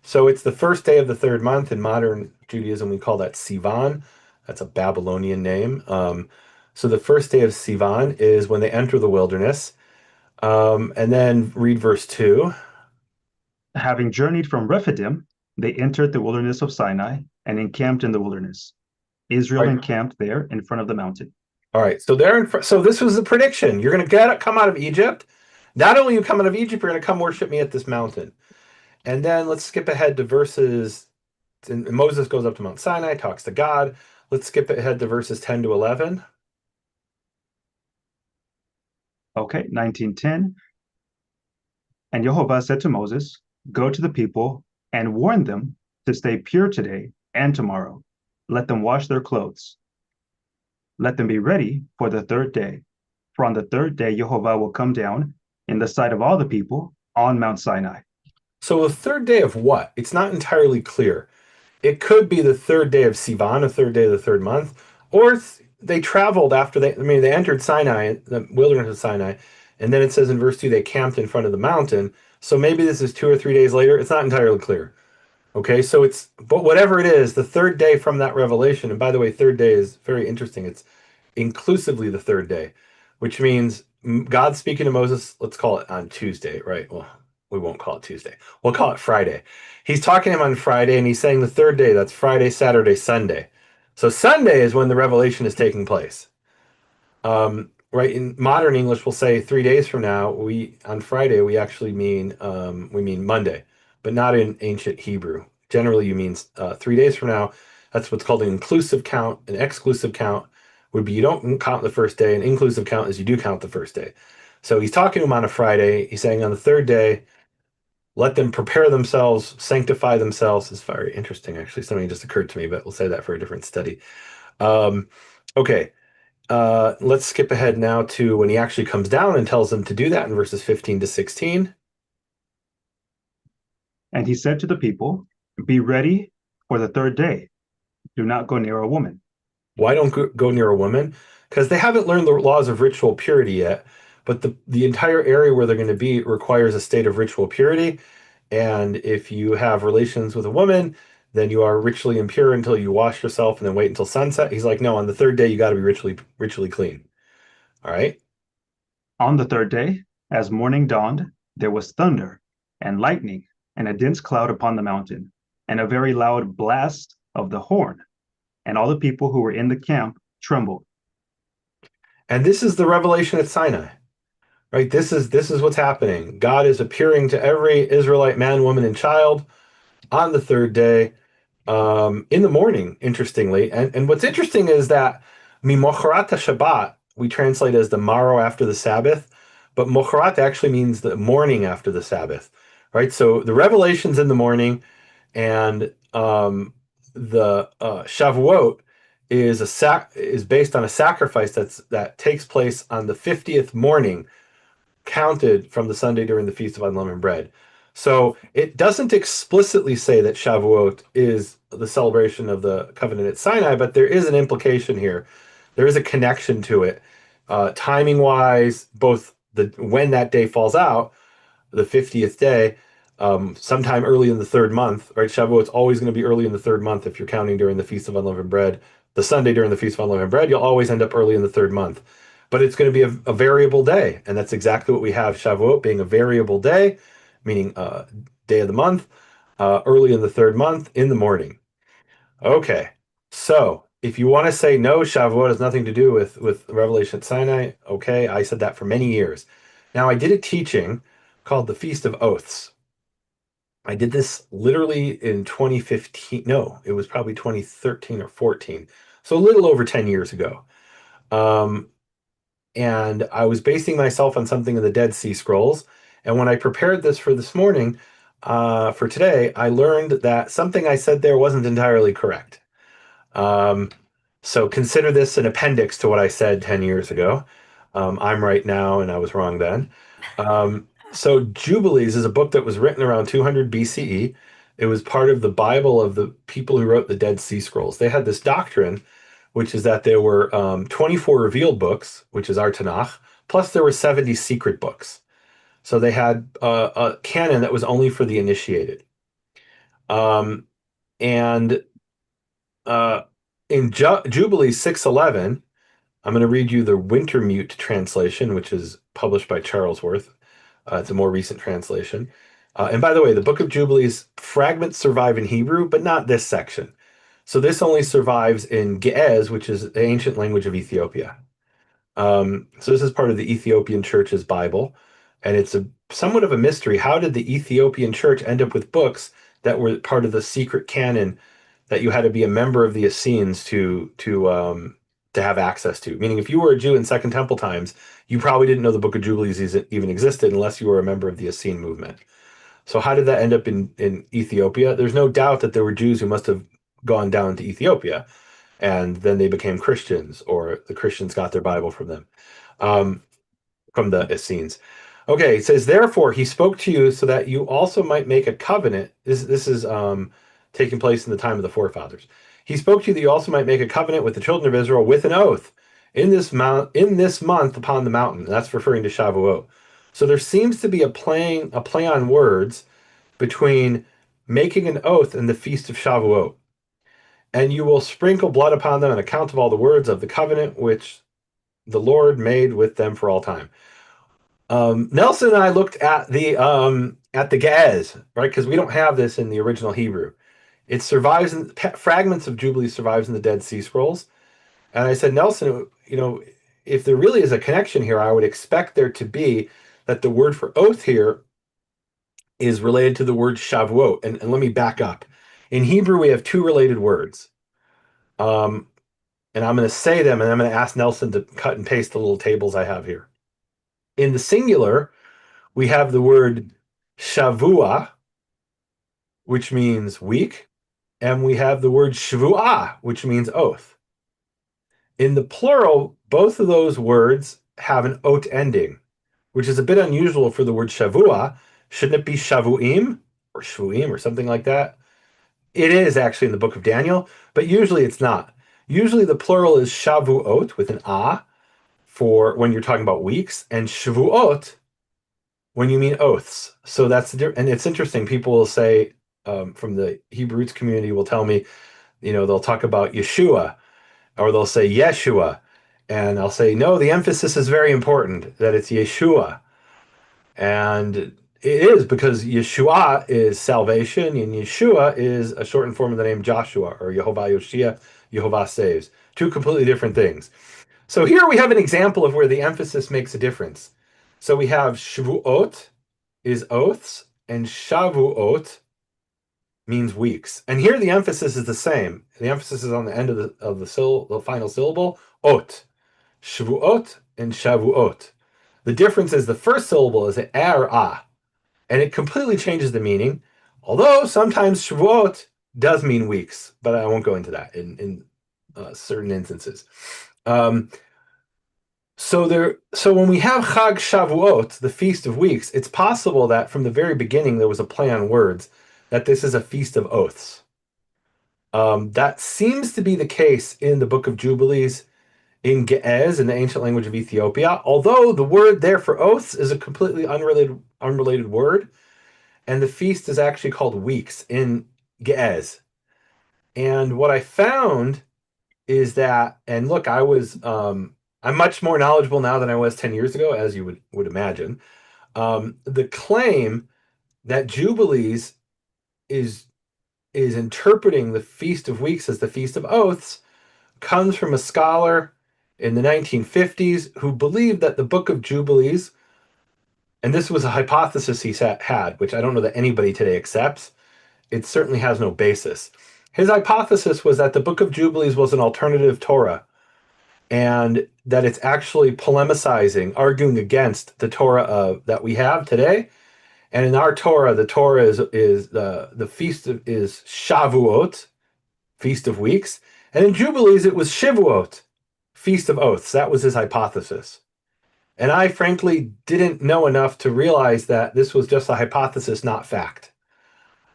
So it's the first day of the third month. In modern Judaism, we call that Sivan. That's a Babylonian name. So the first day of Sivan is when they enter the wilderness. And then read verse 2. Having journeyed from Rephidim, they entered the wilderness of Sinai and encamped in the wilderness. Israel Right. encamped there in front of the mountain. All right, so so this was the prediction. You're going to come out of Egypt. Not only you come out of Egypt, you're going to come worship me at this mountain. And then let's skip ahead to verses. And Moses goes up to Mount Sinai, talks to God. Let's skip ahead to verses 10 to 11. Okay, 19:10. And Jehovah said to Moses, go to the people and warn them to stay pure today and tomorrow. Let them wash their clothes. Let them be ready for the third day. For on the third day, Jehovah will come down in the sight of all the people on Mount Sinai. So the third day of what? It's not entirely clear. It could be the third day of Sivan, the third day of the third month, or they traveled after they entered Sinai, the wilderness of Sinai, and then it says in verse 2 they camped in front of the mountain. So maybe this is 2 or 3 days later. It's not entirely clear. Okay, so but whatever it is, the third day from that revelation, and by the way, third day is very interesting. It's inclusively the third day, which means God speaking to Moses, let's call it on Tuesday, right? Well, we won't call it Tuesday. We'll call it Friday. He's talking to him on Friday, and he's saying the third day, that's Friday, Saturday, Sunday. So Sunday is when the revelation is taking place. Right, in modern English, we'll say 3 days from now. We on Friday we actually mean we mean Monday, but not in ancient Hebrew. Generally, you mean 3 days from now. That's what's called an inclusive count. An exclusive count would be you don't count the first day. An inclusive count is you do count the first day. So he's talking to him on a Friday. He's saying on the third day, let them prepare themselves, sanctify themselves. It's very interesting, actually. Something just occurred to me, but we'll say that for a different study. Okay. Let's skip ahead now to when he actually comes down and tells them to do that in verses 15 to 16. And he said to the people, "Be ready for the third day. Do not go near a woman." Why don't go near a woman? Because they haven't learned the laws of ritual purity yet, but the entire area where they're going to be requires a state of ritual purity. And if you have relations with a woman, then you are ritually impure until you wash yourself and then wait until sunset. He's like, no, on the third day, you got to be ritually clean. All right. On the third day, as morning dawned, there was thunder and lightning and a dense cloud upon the mountain, and a very loud blast of the horn. And all the people who were in the camp trembled. And this is the revelation at Sinai. Right, this is what's happening. God is appearing to every Israelite man, woman, and child on the third day, in the morning. Interestingly, and what's interesting is that Mimocharat Shabbat we translate as the morrow after the Sabbath, but Mocharat actually means the morning after the Sabbath. Right, so the revelation's in the morning, and the Shavuot is based on a sacrifice that takes place on the 50th morning counted from the Sunday during the Feast of Unleavened Bread. So it doesn't explicitly say that Shavuot is the celebration of the covenant at Sinai, but there is an implication here. There is a connection to it, timing wise, both when that day falls out, the 50th day, sometime early in the third month, right? Shavuot's always going to be early in the third month if you're counting during the Feast of Unleavened Bread. The Sunday during the Feast of Unleavened Bread, you'll always end up early in the third month. But it's going to be a variable day, and that's exactly what we have, Shavuot being a variable day, meaning day of the month, early in the third month, in the morning. Okay, so if you want to say no, Shavuot has nothing to do with Revelation at Sinai, okay, I said that for many years. Now, I did a teaching called the Feast of Oaths. I did this literally in 2015. No, it was probably 2013 or 14. So a little over 10 years ago. And I was basing myself on something in the Dead Sea Scrolls. And when I prepared this for this morning, for today, I learned that something I said there wasn't entirely correct. So consider this an appendix to what I said 10 years ago. I'm right now, and I was wrong then. So Jubilees is a book that was written around 200 BCE. It was part of the Bible of the people who wrote the Dead Sea Scrolls. They had this doctrine, which is that there were 24 revealed books, which is our Tanakh, plus there were 70 secret books. So they had a canon that was only for the initiated. And in Jubilee 611, I'm going to read you the Wintermute translation, which is published by Charles Worth. It's a more recent translation. And by the way, the Book of Jubilees fragments survive in Hebrew, but not this section. So this only survives in Ge'ez, which is the ancient language of Ethiopia. So this is part of the Ethiopian Church's Bible, and it's somewhat of a mystery. How did the Ethiopian Church end up with books that were part of the secret canon that you had to be a member of the Essenes to have access to? Meaning, if you were a Jew in Second Temple times, you probably didn't know the Book of Jubilees even existed unless you were a member of the Essene movement. So how did that end up in Ethiopia? There's no doubt that there were Jews who must have gone down to Ethiopia, and then they became Christians, or the Christians got their Bible from them, from the Essenes. Okay, it says, therefore, he spoke to you so that you also might make a covenant. This is taking place in the time of the forefathers. He spoke to you that you also might make a covenant with the children of Israel with an oath in this month upon the mountain. That's referring to Shavuot. So there seems to be a play on words between making an oath in the feast of Shavuot. And you will sprinkle blood upon them on account of all the words of the covenant which the Lord made with them for all time. Nelson and I looked at the Ge'ez, right? Because we don't have this in the original Hebrew. It survives in fragments of Jubilee survives in the Dead Sea Scrolls. And I said, Nelson, if there really is a connection here, I would expect there to be that the word for oath here is related to the word Shavuot. And let me back up. In Hebrew, we have two related words. And I'm going to say them, and I'm going to ask Nelson to cut and paste the little tables I have here. In the singular, we have the word Shavua, which means week, and we have the word Shvuah, which means oath. In the plural, both of those words have an ot ending, which is a bit unusual for the word Shavua. Shouldn't it be Shavuim or Shvuim or something like that? It is actually in the book of Daniel, but usually it's not. Usually the plural is Shavuot with an ah for when you're talking about weeks, and Shavuot when you mean oaths. So that's and it's interesting. People will say from the Hebrew roots community will tell me, they'll talk about Yeshua, or they'll say Yeshua, and I'll say no. The emphasis is very important that it's Yeshua, and it is because Yeshua is salvation, and Yeshua is a shortened form of the name Joshua or Yehovah Yoshia, Yehovah saves. Two completely different things. So here we have an example of where the emphasis makes a difference. So we have Shavuot is oaths, and Shavuot means weeks. And here the emphasis is the same. The emphasis is on the end of the final syllable, ot. Shavuot and Shavuot. The difference is the first syllable is an ah, and it completely changes the meaning. Although sometimes Shavuot does mean weeks, but I won't go into that in certain instances. So when we have Chag Shavuot, the Feast of Weeks, it's possible that from the very beginning there was a play on words that this is a feast of oaths. That seems to be the case in the Book of Jubilees in Ge'ez, in the ancient language of Ethiopia, although the word there for oaths is a completely unrelated word, and the feast is actually called weeks in Ge'ez. And what I found is that, and look, I'm much more knowledgeable now than I was 10 years ago, as you would imagine. The claim that Jubilees is interpreting the Feast of Weeks as the Feast of Oaths comes from a scholar in the 1950s who believed that the Book of Jubilees, and this was a hypothesis he had, which I don't know that anybody today accepts. It certainly has no basis. His hypothesis was that the Book of Jubilees was an alternative Torah, and that it's actually polemicizing, arguing against the Torah that we have today. And in our Torah, the Torah is the feast is Shavuot, Feast of Weeks, and in Jubilees it was Shavuot, Feast of Oaths. That was his hypothesis. And I frankly didn't know enough to realize that this was just a hypothesis, not fact.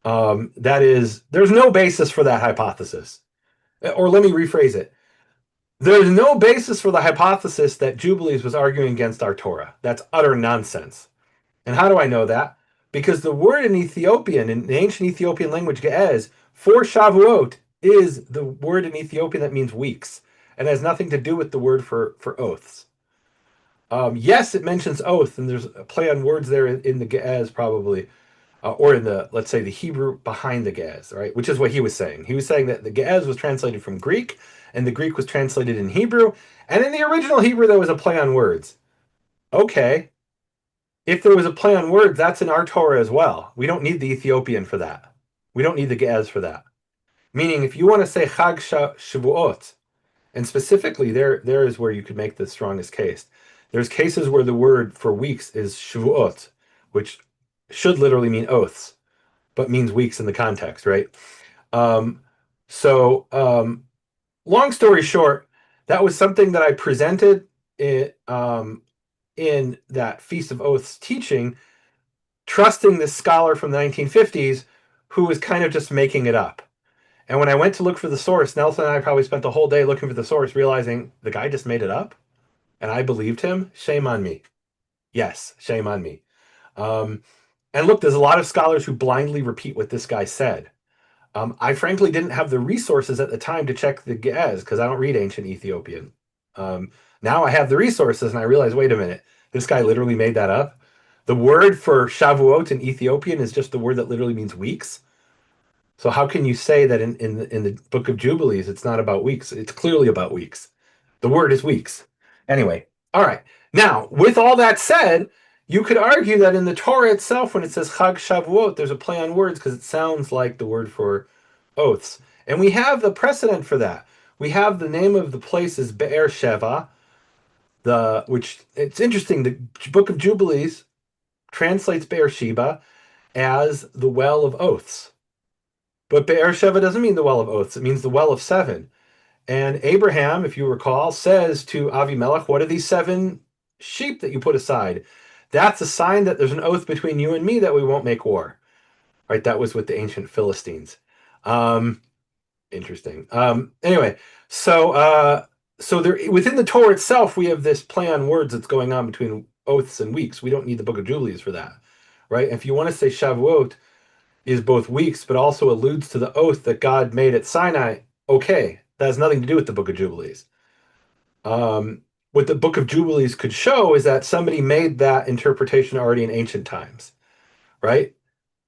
That is, there's no basis for that hypothesis. Or let me rephrase it. There's no basis for the hypothesis that Jubilees was arguing against our Torah. That's utter nonsense. And how do I know that? Because the word in Ethiopian, in the ancient Ethiopian language, Ge'ez, for Shavuot is the word in Ethiopian that means weeks, and has nothing to do with the word for oaths. Yes, it mentions oath, and there's a play on words there in the Ge'ez probably, or in the, let's say, the Hebrew behind the Ge'ez, right? Which is what he was saying. He was saying that the Ge'ez was translated from Greek, and the Greek was translated in Hebrew, and in the original Hebrew there was a play on words. Okay. If there was a play on words, that's in our Torah as well. We don't need the Ethiopian for that. We don't need the Ge'ez for that. Meaning, if you want to say Chag Shavuot, and specifically there is where you could make the strongest case. There's cases where the word for weeks is Shavuot, which should literally mean oaths, but means weeks in the context, right? Long story short, that was something that I presented in that Feast of Oaths teaching, trusting this scholar from the 1950s who was kind of just making it up. And when I went to look for the source, Nelson and I probably spent the whole day looking for the source, realizing the guy just made it up. And I believed him. Shame on me. Yes, shame on me. And And look, there's a lot of scholars who blindly repeat what this guy said. I frankly didn't have the resources at the time to check the Ge'ez because I don't read ancient Ethiopian. Now I have the resources and I realize, wait a minute, this guy literally made that up. The word for Shavuot in Ethiopian is just the word that literally means weeks. So how can you say that in the Book of Jubilees it's not about weeks? It's clearly about weeks. The word is weeks. Anyway, all right. Now, with all that said, you could argue that in the Torah itself, when it says Chag Shavuot, there's a play on words because it sounds like the word for oaths. And we have the precedent for that. We have the name of the place is Be'er Sheva, which it's interesting. The Book of Jubilees translates Be'er Sheba as the well of oaths. But Be'er Sheva doesn't mean the well of oaths. It means the well of seven. And Abraham, if you recall, says to Avimelech, what are these 7 sheep that you put aside? That's a sign that there's an oath between you and me that we won't make war. Right? That was with the ancient Philistines. Interesting. Anyway, so there within the Torah itself, we have this play on words that's going on between oaths and weeks. We don't need the Book of Jubilees for that. Right? If you want to say Shavuot is both weeks, but also alludes to the oath that God made at Sinai, okay, that has nothing to do with the Book of Jubilees. What the Book of Jubilees could show is that somebody made that interpretation already in ancient times, right?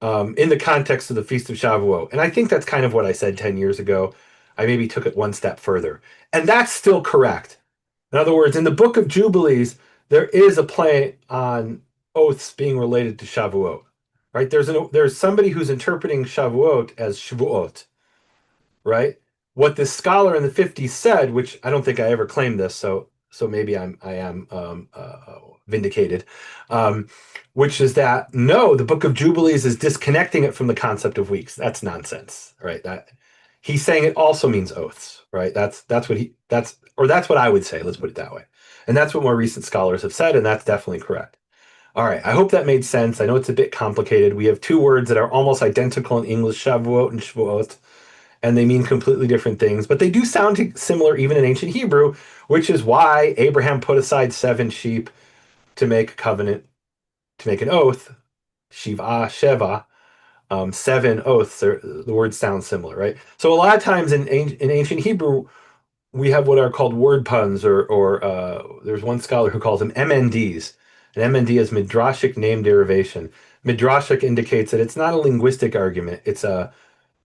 In the context of the Feast of Shavuot. And I think that's kind of what I said 10 years ago. I maybe took it one step further. And that's still correct. In other words, in the Book of Jubilees, there is a play on oaths being related to Shavuot, right? There's somebody who's interpreting Shavuot as Shavuot, right? What this scholar in the 50s said, which I don't think I ever claimed this, so maybe I am vindicated, which is that no, the Book of Jubilees is disconnecting it from the concept of weeks. That's nonsense, right? That he's saying it also means oaths, right? That's what I would say. Let's put it that way, and that's what more recent scholars have said, and that's definitely correct. All right, I hope that made sense. I know it's a bit complicated. We have 2 words that are almost identical in English, Shavuot and Shavuot, and they mean completely different things, but they do sound similar even in ancient Hebrew, which is why Abraham put aside 7 sheep to make a covenant, to make an oath, Shiva, Sheva, 7 oaths. The words sound similar, right? So a lot of times in ancient Hebrew, we have what are called word puns, or there's one scholar who calls them MNDs. An MND is midrashic name derivation. Midrashic indicates that it's not a linguistic argument.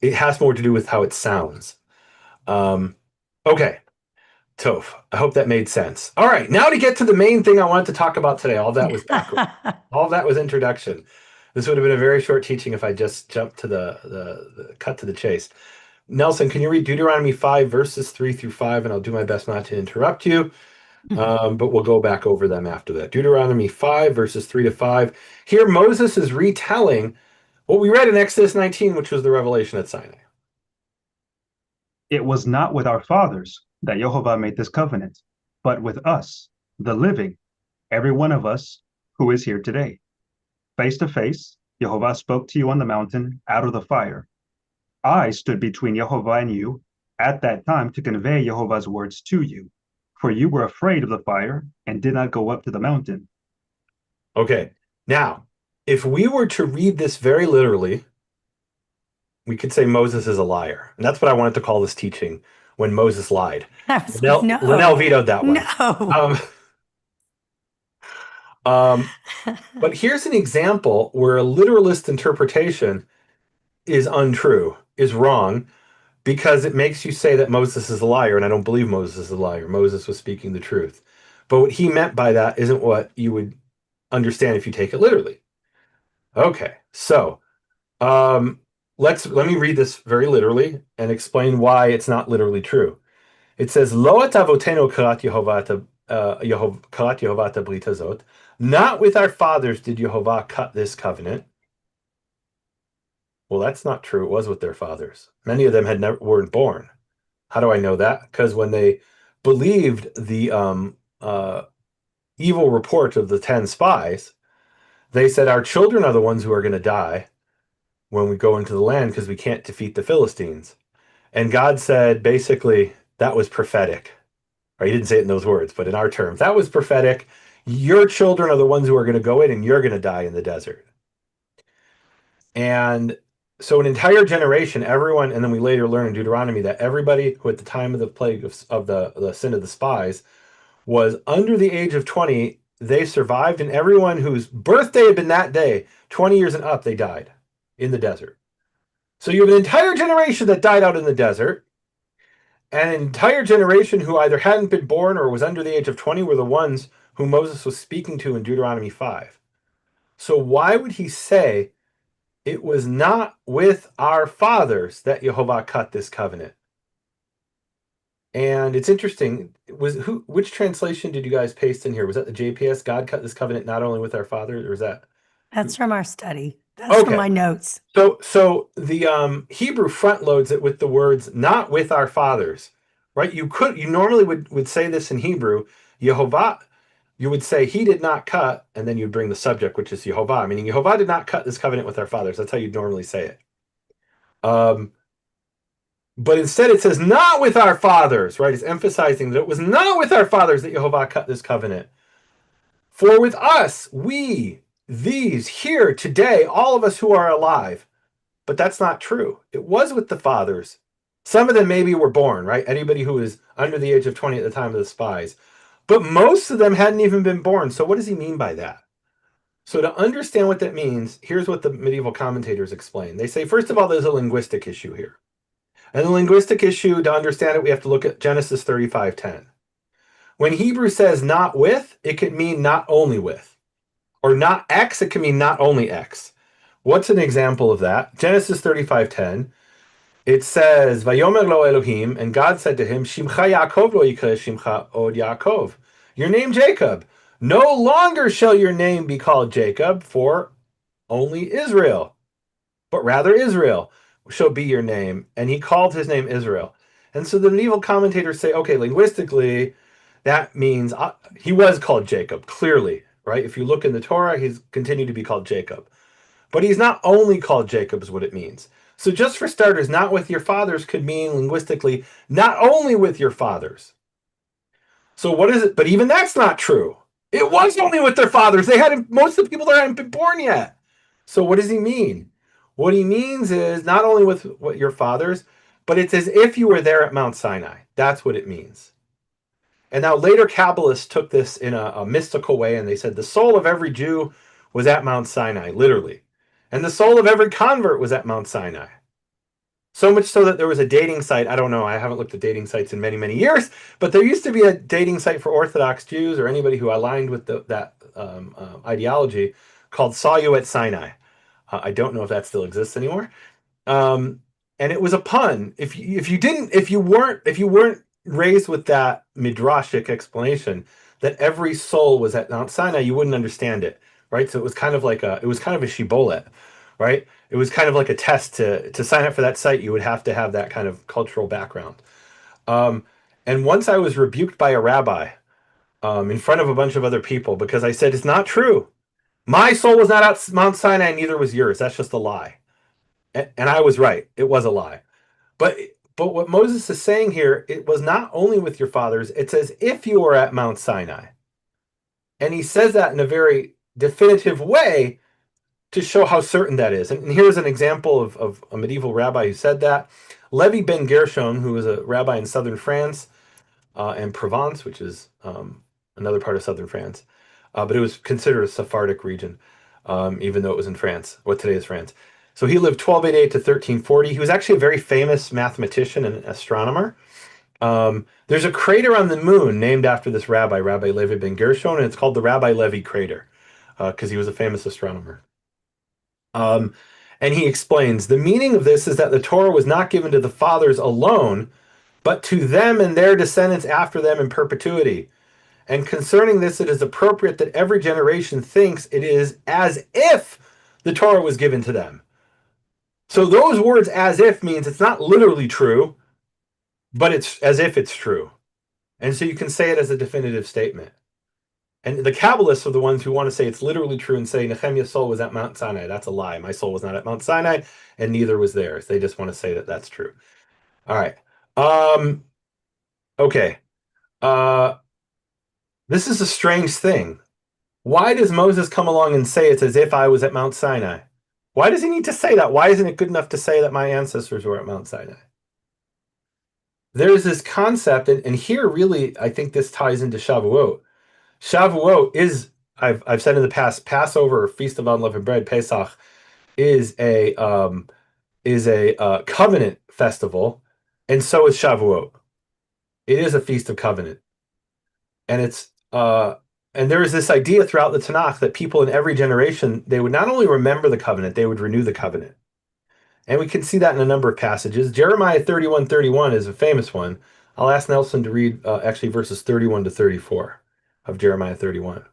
It has more to do with how it sounds. Okay, Toph. I hope that made sense. All right, now to get to the main thing I wanted to talk about today. All that was background. All that was introduction. This would have been a very short teaching if I just jumped to the cut to the chase. Nelson, can you read Deuteronomy 5, verses 3 through 5? And I'll do my best not to interrupt you. But we'll go back over them after that. Deuteronomy 5, verses 3 to 5. Here, Moses is retelling what we read in Exodus 19, which was the revelation at Sinai. It was not with our fathers that Jehovah made this covenant, but with us, the living, every one of us who is here today. Face to face, Jehovah spoke to you on the mountain out of the fire. I stood between Jehovah and you at that time to convey Jehovah's words to you, for you were afraid of the fire and did not go up to the mountain. Okay, now, if we were to read this very literally, we could say Moses is a liar. And that's what I wanted to call this teaching, when Moses lied. Linnell vetoed that one. No. But here's an example where a literalist interpretation is untrue, is wrong, because it makes you say that Moses is a liar, and I don't believe Moses is a liar. Moses was speaking the truth. But what he meant by that isn't what you would understand if you take it literally. Okay, so let me read this very literally and explain why it's not literally true. It says, Lo et avotenu karat Yehovah brit hazot. Not with our fathers did Yehovah cut this covenant. Well, that's not true. It was with their fathers. Many of them weren't born. How do I know that? Because when they believed the evil report of the 10 spies, they said, our children are the ones who are going to die when we go into the land because we can't defeat the Philistines. And God said, basically, that was prophetic. Right? He didn't say it in those words, but in our terms, that was prophetic. Your children are the ones who are going to go in and you're going to die in the desert. And so an entire generation, everyone, and then we later learn in Deuteronomy that everybody who at the time of the plague of the sin of the spies was under the age of 20, they survived, and everyone whose birthday had been that day, 20 years and up, they died in the desert. So you have an entire generation that died out in the desert, and an entire generation who either hadn't been born or was under the age of 20 were the ones who Moses was speaking to in Deuteronomy 5. So why would he say it was not with our fathers that Jehovah cut this covenant? And it's interesting. Which translation did you guys paste in here? Was that the JPS? God cut this covenant not only with our fathers, or is that? That's from our study. That's from my notes. So the Hebrew front loads it with the words "not with our fathers," right? You normally would say this in Hebrew, Yehovah. You would say he did not cut, and then you'd bring the subject, which is Yehovah, meaning Yehovah did not cut this covenant with our fathers. That's how you'd normally say it. But instead it says not with our fathers, right? It's emphasizing that it was not with our fathers that Yehovah cut this covenant. For with us, we, these, here, today, all of us who are alive. But that's not true. It was with the fathers. Some of them maybe were born, right? Anybody who was under the age of 20 at the time of the spies. But most of them hadn't even been born. So what does he mean by that? So to understand what that means, here's what the medieval commentators explain. They say, first of all, there's a linguistic issue here. And the linguistic issue, to understand it, we have to look at Genesis 35:10. When Hebrew says not with, it could mean not only with. Or not X, it can mean not only X. What's an example of that? Genesis 35:10. It says, Vayomer lo Elohim, and God said to him, Shimcha Yaakov lo yikra Shimcha od Yaakov. Your name Jacob. No longer shall your name be called Jacob, for only Israel, but rather Israel shall be your name. And he called his name Israel. And so the medieval commentators say, okay, linguistically, that means he was called Jacob, clearly, right? If you look in the Torah, he's continued to be called Jacob. But he's not only called Jacob is what it means. So just for starters, not with your fathers could mean linguistically, not only with your fathers. So what is it? But even that's not true. It was only with their fathers. Most of the people there hadn't been born yet. So what does he mean? What he means is not only with what your fathers, but it's as if you were there at Mount Sinai. That's what it means. And now later Kabbalists took this in a mystical way, and they said the soul of every Jew was at Mount Sinai, literally. And the soul of every convert was at Mount Sinai. So much so that there was a dating site. I don't know. I haven't looked at dating sites in many, many years. But there used to be a dating site for Orthodox Jews or anybody who aligned with that ideology called Saw You at Sinai. I don't know if that still exists anymore. And it was a pun. If you weren't raised with that midrashic explanation that every soul was at Mount Sinai, you wouldn't understand it, right? So it was kind of like a shibolet, right? It was kind of like a test to sign up for that site. You would have to have that kind of cultural background. And once I was rebuked by a rabbi in front of a bunch of other people because I said it's not true. My soul was not at Mount Sinai, neither was yours. That's just a lie. And I was right. It was a lie. But what Moses is saying here, it was not only with your fathers, it's as if you were at Mount Sinai. And he says that in a very definitive way to show how certain that is. And here's an example of a medieval rabbi who said that. Levi ben Gershon, who was a rabbi in southern France and Provence, which is another part of southern France, but it was considered a Sephardic region, even though it was in France, what today is France. So he lived 1288 to 1340. He was actually a very famous mathematician and astronomer. There's a crater on the moon named after this rabbi, Rabbi Levi ben Gershon, and it's called the Rabbi Levi crater because he was a famous astronomer. And he explains, the meaning of this is that the Torah was not given to the fathers alone, but to them and their descendants after them in perpetuity. And concerning this, it is appropriate that every generation thinks it is as if the Torah was given to them. So those words as if means it's not literally true, but it's as if it's true. And so you can say it as a definitive statement. And the Kabbalists are the ones who want to say it's literally true and say Nehemia's soul was at Mount Sinai. That's a lie. My soul was not at Mount Sinai, and neither was theirs. They just want to say that that's true. All right. Okay. This is a strange thing. Why does Moses come along and say it's as if I was at Mount Sinai? Why does he need to say that? Why isn't it good enough to say that my ancestors were at Mount Sinai? There's this concept, and here really, I think this ties into Shavuot. Shavuot is, I've said in the past, Passover, Feast of Unleavened Bread, Pesach, is a covenant festival, and so is Shavuot. It is a feast of covenant, and and there is this idea throughout the Tanakh that people in every generation, they would not only remember the covenant, they would renew the covenant. And we can see that in a number of passages. Jeremiah 31:31 is a famous one. I'll ask Nelson to read actually verses 31 to 34 of Jeremiah 31.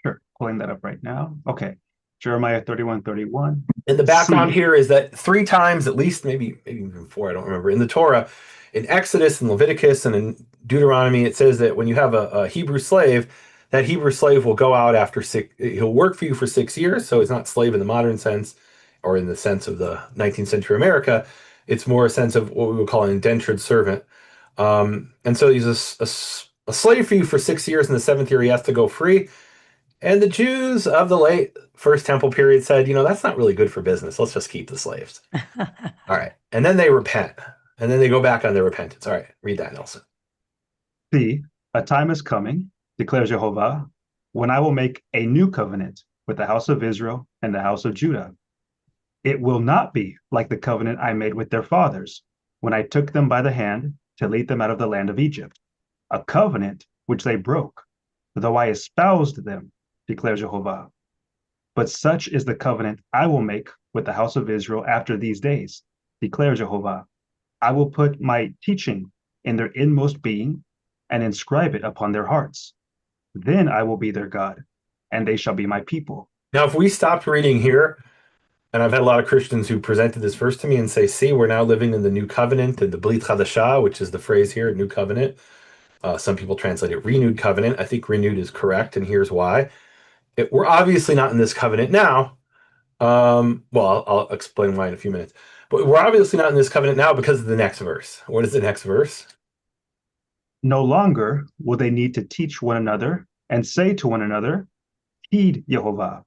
Sure. Pulling that up right now. Okay. Jeremiah 31:31. And the background See, here is that 3 times, at least, maybe even 4, I don't remember, in the Torah, in Exodus and Leviticus and in Deuteronomy, it says that when you have a Hebrew slave, that Hebrew slave will go out after he'll work for you for 6 years. So it's not slave in the modern sense or in the sense of the 19th century America. It's more a sense of what we would call an indentured servant. And so he's a slave for you for 6 years. In the 7th year, he has to go free. And the Jews of the late First Temple period said, that's not really good for business. Let's just keep the slaves. All right. And then they repent. And then they go back on their repentance. All right. Read that, Nelson. see, a time is coming, declares Jehovah, when I will make a new covenant with the house of Israel and the house of Judah. It will not be like the covenant I made with their fathers when I took them by the hand to lead them out of the land of Egypt, a covenant which they broke, though I espoused them, declares Jehovah. But such is the covenant I will make with the house of Israel after these days, declares Jehovah. I will put my teaching in their inmost being and inscribe it upon their hearts. Then I will be their God, and they shall be my people. Now, if we stopped reading here, and I've had a lot of Christians who presented this verse to me and say, see, we're now living in the new covenant, and the Brit Chadashah, which is the phrase here, new covenant. Some people translate it renewed covenant. I think renewed is correct, and here's why. We're obviously not in this covenant now. Well, I'll explain why in a few minutes. But we're obviously not in this covenant now because of the next verse. What is the next verse? No longer will they need to teach one another and say to one another, Heed Jehovah.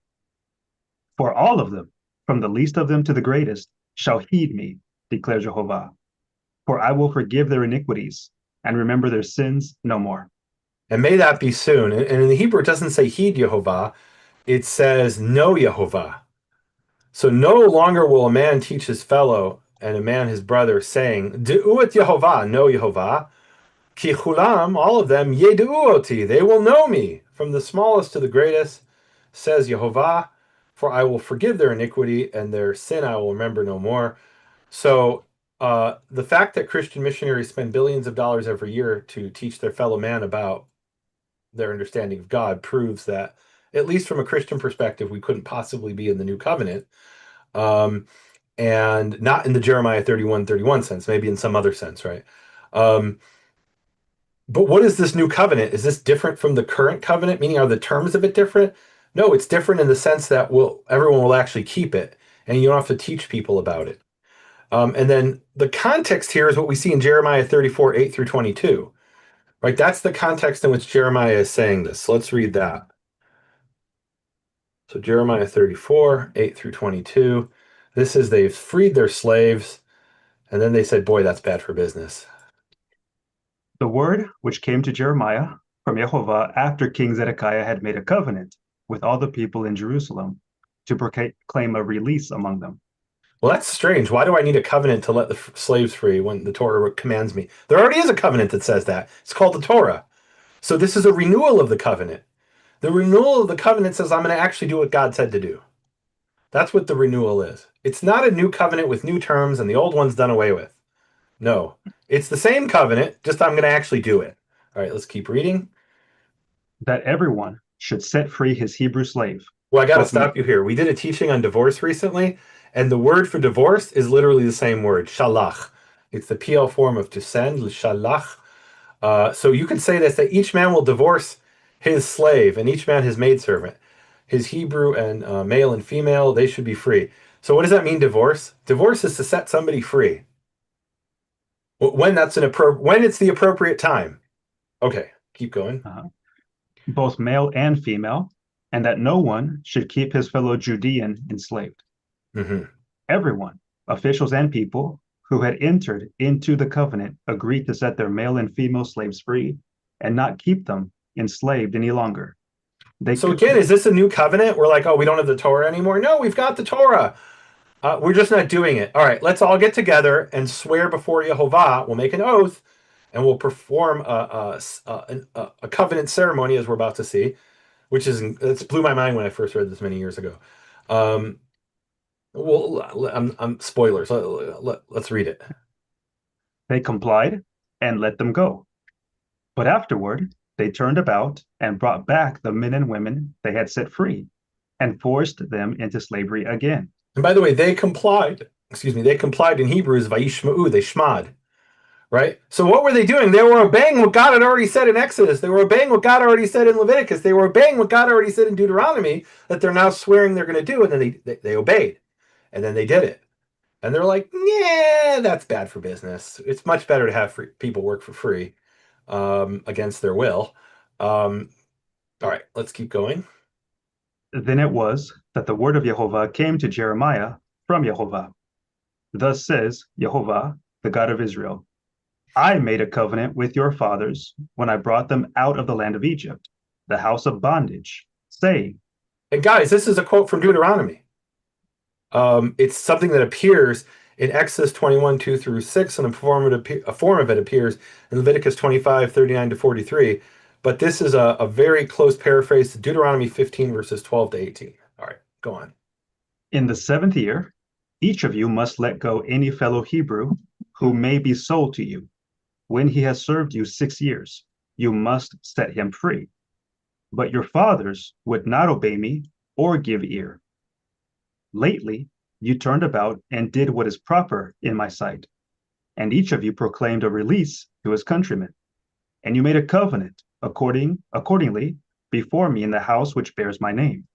For all of them, from the least of them to the greatest, shall heed me, declares Jehovah. For I will forgive their iniquities and remember their sins no more. And may that be soon. And in the Hebrew, it doesn't say heed Jehovah. It says know Jehovah. So no longer will a man teach his fellow and a man his brother, saying, De'uot Yehovah, know Yehovah. Ki chulam, all of them, yedu'oti, they will know me, from the smallest to the greatest, says Yehovah, for I will forgive their iniquity and their sin I will remember no more. So the fact that Christian missionaries spend billions of dollars every year to teach their fellow man about their understanding of God proves that, at least from a Christian perspective, we couldn't possibly be in the new covenant. And not in the Jeremiah 31:31 sense, maybe in some other sense, right? But what is this new covenant? Is this different from the current covenant? Meaning, are the terms of it different? No, it's different in the sense that everyone will actually keep it, and you don't have to teach people about it. And then the context here is what we see in Jeremiah 34:8-22, right? That's the context in which Jeremiah is saying this. Let's read that. So Jeremiah 34:8-22. This is they've freed their slaves, and then they said, boy, that's bad for business. The word which came to Jeremiah from Jehovah after King Zedekiah had made a covenant with all the people in Jerusalem to proclaim a release among them. Well, that's strange. Why do I need a covenant to let the slaves free when the Torah commands me? There already is a covenant that says that. It's called the Torah. So this is a renewal of the covenant. The renewal of the covenant says I'm going to actually do what God said to do. That's what the renewal is. It's not a new covenant with new terms and the old one's done away with. No, it's the same covenant, just I'm going to actually do it. All right, let's keep reading. That everyone should set free his Hebrew slave. Well, I got to both stop you here. We did a teaching on divorce recently, and the word for divorce is literally the same word, shalach. It's the PL form of to send, shalach. So you could say this, that each man will divorce his slave and each man his maidservant. His Hebrew and male and female, they should be free. So what does that mean, divorce? Divorce is to set somebody free. When it's the appropriate time. Okay, keep going. both male and female, and that no one should keep his fellow Judean enslaved. Hmm. Everyone, officials and people, who had entered into the covenant agreed to set their male and female slaves free and not keep them enslaved any longer. So again, is this a new covenant? We're like, oh, we don't have the Torah anymore. No, we've got the Torah. We're just not doing it. All right, let's all get together and swear before Yehovah. We'll make an oath, and we'll perform a covenant ceremony, as we're about to see, which it's blew my mind when I first read this many years ago. Well, I'm spoilers. Let's read it. They complied and let them go. But afterward, they turned about and brought back the men and women they had set free and forced them into slavery again. And by the way, they complied. Excuse me. They complied in Hebrew is vayishma'u. They shmad. Right? So what were they doing? They were obeying what God had already said in Exodus. They were obeying what God already said in Leviticus. They were obeying what God already said in Deuteronomy that they're now swearing they're going to do. And then they obeyed. And then they did it. And they're like, yeah, that's bad for business. It's much better to have people work for free against their will. All right, let's keep going. Then it was that the word of Yehovah came to Jeremiah from Yehovah. Thus says Yehovah, the God of Israel, I made a covenant with your fathers when I brought them out of the land of Egypt, the house of bondage, saying, And guys, this is a quote from Deuteronomy. It's something that appears in Exodus 21, 2 through 6, and a form of it appears in Leviticus 25, 39 to 43. But this is a very close paraphrase to Deuteronomy 15, verses 12 to 18. All right, go on. In the 7th year, each of you must let go any fellow Hebrew who may be sold to you. When he has served you 6 years, you must set him free. But your fathers would not obey me or give ear. Lately, you turned about and did what is proper in my sight, and each of you proclaimed a release to his countrymen. And you made a covenant accordingly before me in the house which bears my name.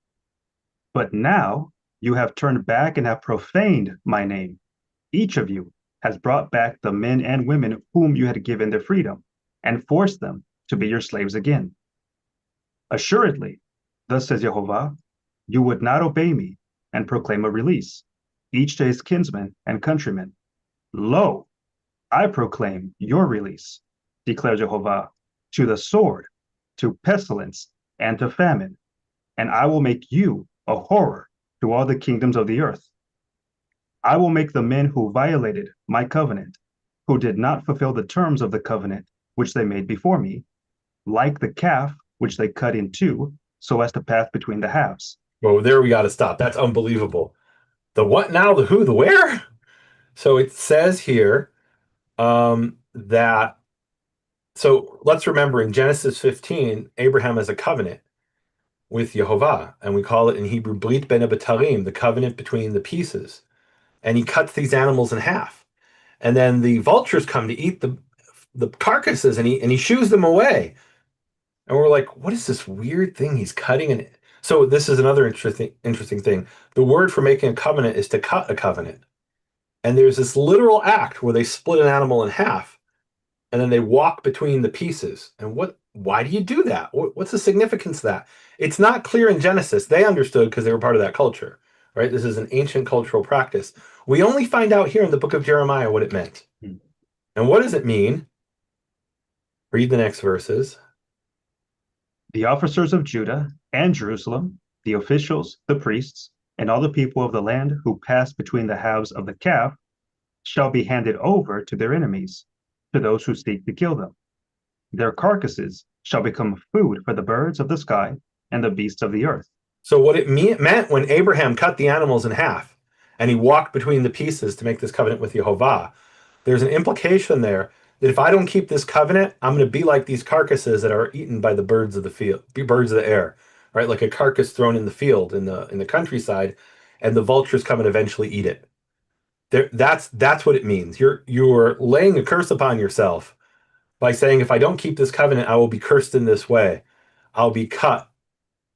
But now you have turned back and have profaned my name. Each of you has brought back the men and women whom you had given their freedom, and forced them to be your slaves again. Assuredly, thus says Yehovah, you would not obey me and proclaim a release, each to his kinsmen and countrymen. Lo, I proclaim your release, declares Jehovah, to the sword, to pestilence, and to famine, and I will make you a horror to all the kingdoms of the earth. I will make the men who violated my covenant, who did not fulfill the terms of the covenant which they made before me, like the calf which they cut in two, so as to pass between the halves. Well, there we got to stop. That's unbelievable. The what now, the who, the where? So it says here that, so let's remember in Genesis 15, Abraham has a covenant with Yehovah, and we call it in Hebrew Brit ben Abetarim, the covenant between the pieces. And he cuts these animals in half. And then the vultures come to eat the carcasses, and he shoos them away. And we're like, what is this weird thing he's cutting? And so this is another interesting thing. The word for making a covenant is to cut a covenant. And there's this literal act where they split an animal in half, and then they walk between the pieces. And why do you do that? What's the significance of that? It's not clear in Genesis. They understood because they were part of that culture, right? This is an ancient cultural practice. We only find out here in the book of Jeremiah what it meant. And what does it mean? Read the next verses. The officers of Judah and Jerusalem, the officials, the priests, and all the people of the land who pass between the halves of the calf shall be handed over to their enemies, to those who seek to kill them. Their carcasses shall become food for the birds of the sky and the beasts of the earth. So what it meant when Abraham cut the animals in half and he walked between the pieces to make this covenant with Yehovah, there's an implication there that if I don't keep this covenant, I'm going to be like these carcasses that are eaten by the birds of the field, birds of the air, right? Like a carcass thrown in the field in the countryside, and the vultures come and eventually eat it. That's what it means. You're laying a curse upon yourself by saying, if I don't keep this covenant, I will be cursed in this way. I'll be cut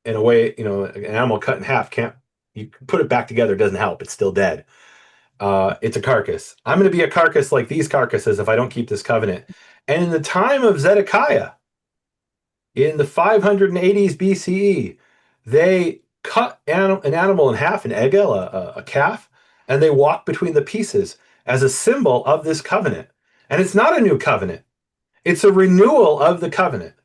in a way, an animal cut in half you put it back together, it doesn't help. It's still dead. It's a carcass. I'm going to be a carcass like these carcasses if I don't keep this covenant. And in the time of Zedekiah, in the 580s BCE, they cut an animal in half, an egel, a calf, and they walk between the pieces as a symbol of this covenant. And it's not a new covenant. It's a renewal of the covenant.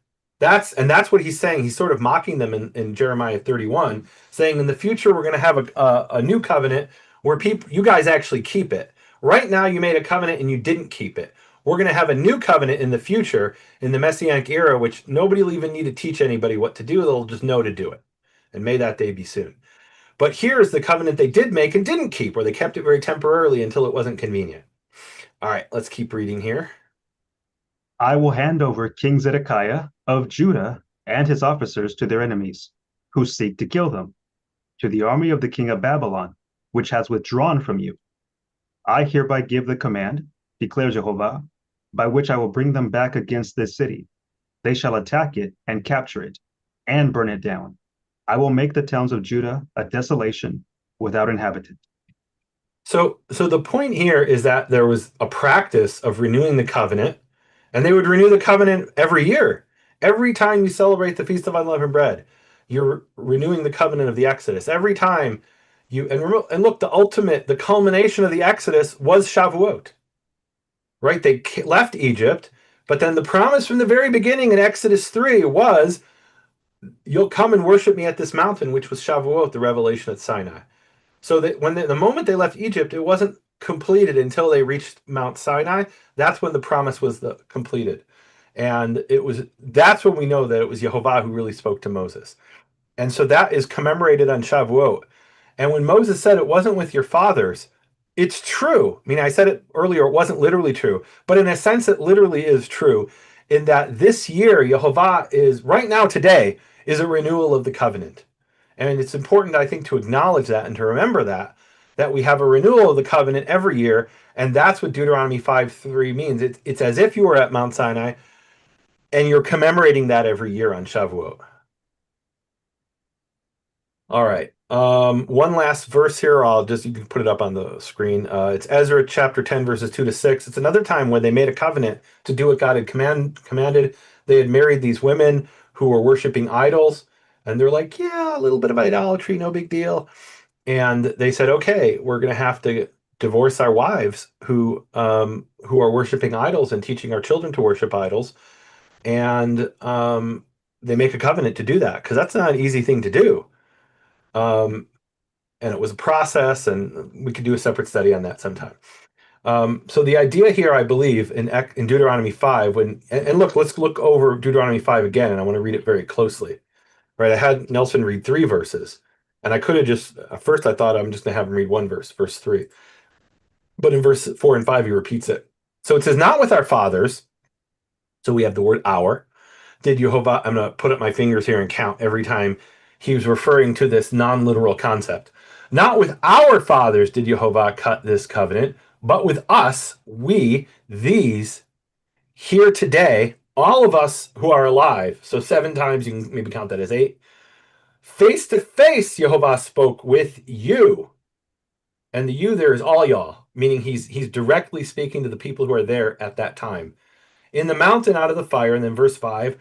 That's what he's saying. He's sort of mocking them in Jeremiah 31, saying in the future we're going to have a new covenant where you guys actually keep it. Right now you made a covenant and you didn't keep it. We're going to have a new covenant in the future in the Messianic era, which nobody will even need to teach anybody what to do. They'll just know to do it. And may that day be soon. But here's the covenant they did make and didn't keep, or they kept it very temporarily until it wasn't convenient. All right, let's keep reading here. I will hand over King Zedekiah of Judah and his officers to their enemies, who seek to kill them, to the army of the king of Babylon, which has withdrawn from you. I hereby give the command, declares Jehovah, by which I will bring them back against this city. They shall attack it and capture it, and burn it down. I will make the towns of Judah a desolation without inhabitant. So the point here is that there was a practice of renewing the covenant, and they would renew the covenant every year. Every time you celebrate the Feast of Unleavened Bread, you're renewing the covenant of the Exodus. Every time and look, the culmination of the Exodus was Shavuot, right? They left Egypt, but then the promise from the very beginning in Exodus 3 was, you'll come and worship me at this mountain, which was Shavuot, the revelation at Sinai. So that when the moment they left Egypt, it wasn't completed until they reached Mount Sinai. That's when the promise was completed. And that's when we know that it was Yehovah who really spoke to Moses. And so that is commemorated on Shavuot. And when Moses said it wasn't with your fathers, it's true. I mean, I said it earlier, it wasn't literally true, but in a sense, it literally is true in that this year, Yehovah is, right now, today, is a renewal of the covenant. And it's important, I think, to acknowledge that and to remember that we have a renewal of the covenant every year. And that's what Deuteronomy 5:3 means. It's as if you were at Mount Sinai and you're commemorating that every year on Shavuot. All right. One last verse here. You can put it up on the screen. It's Ezra chapter 10, verses 2-6. It's another time when they made a covenant to do what God had commanded. They had married these women who were worshiping idols. And they're like, yeah, a little bit of idolatry, no big deal. And they said, okay, we're going to have to divorce our wives who are worshiping idols and teaching our children to worship idols. And they make a covenant to do that, because that's not an easy thing to do. And it was a process, and we could do a separate study on that sometime. So the idea here, I believe, in Deuteronomy 5, and look, let's look over Deuteronomy 5 again, and I want to read it very closely. Right, I had Nelson read 3 verses, and I could have just, at first I thought I'm just going to have him read one verse 3. But in verse 4 and 5, he repeats it. So it says, not with our fathers, so we have the word our, did Jehovah, I'm going to put up my fingers here and count every time he was referring to this non-literal concept. Not with our fathers did Jehovah cut this covenant, but with us, these, here today, all of us who are alive. So 7 times, you can maybe count that as 8. Face to face, Jehovah spoke with you. And the you there is all y'all, meaning he's directly speaking to the people who are there at that time. In the mountain out of the fire, and then verse 5,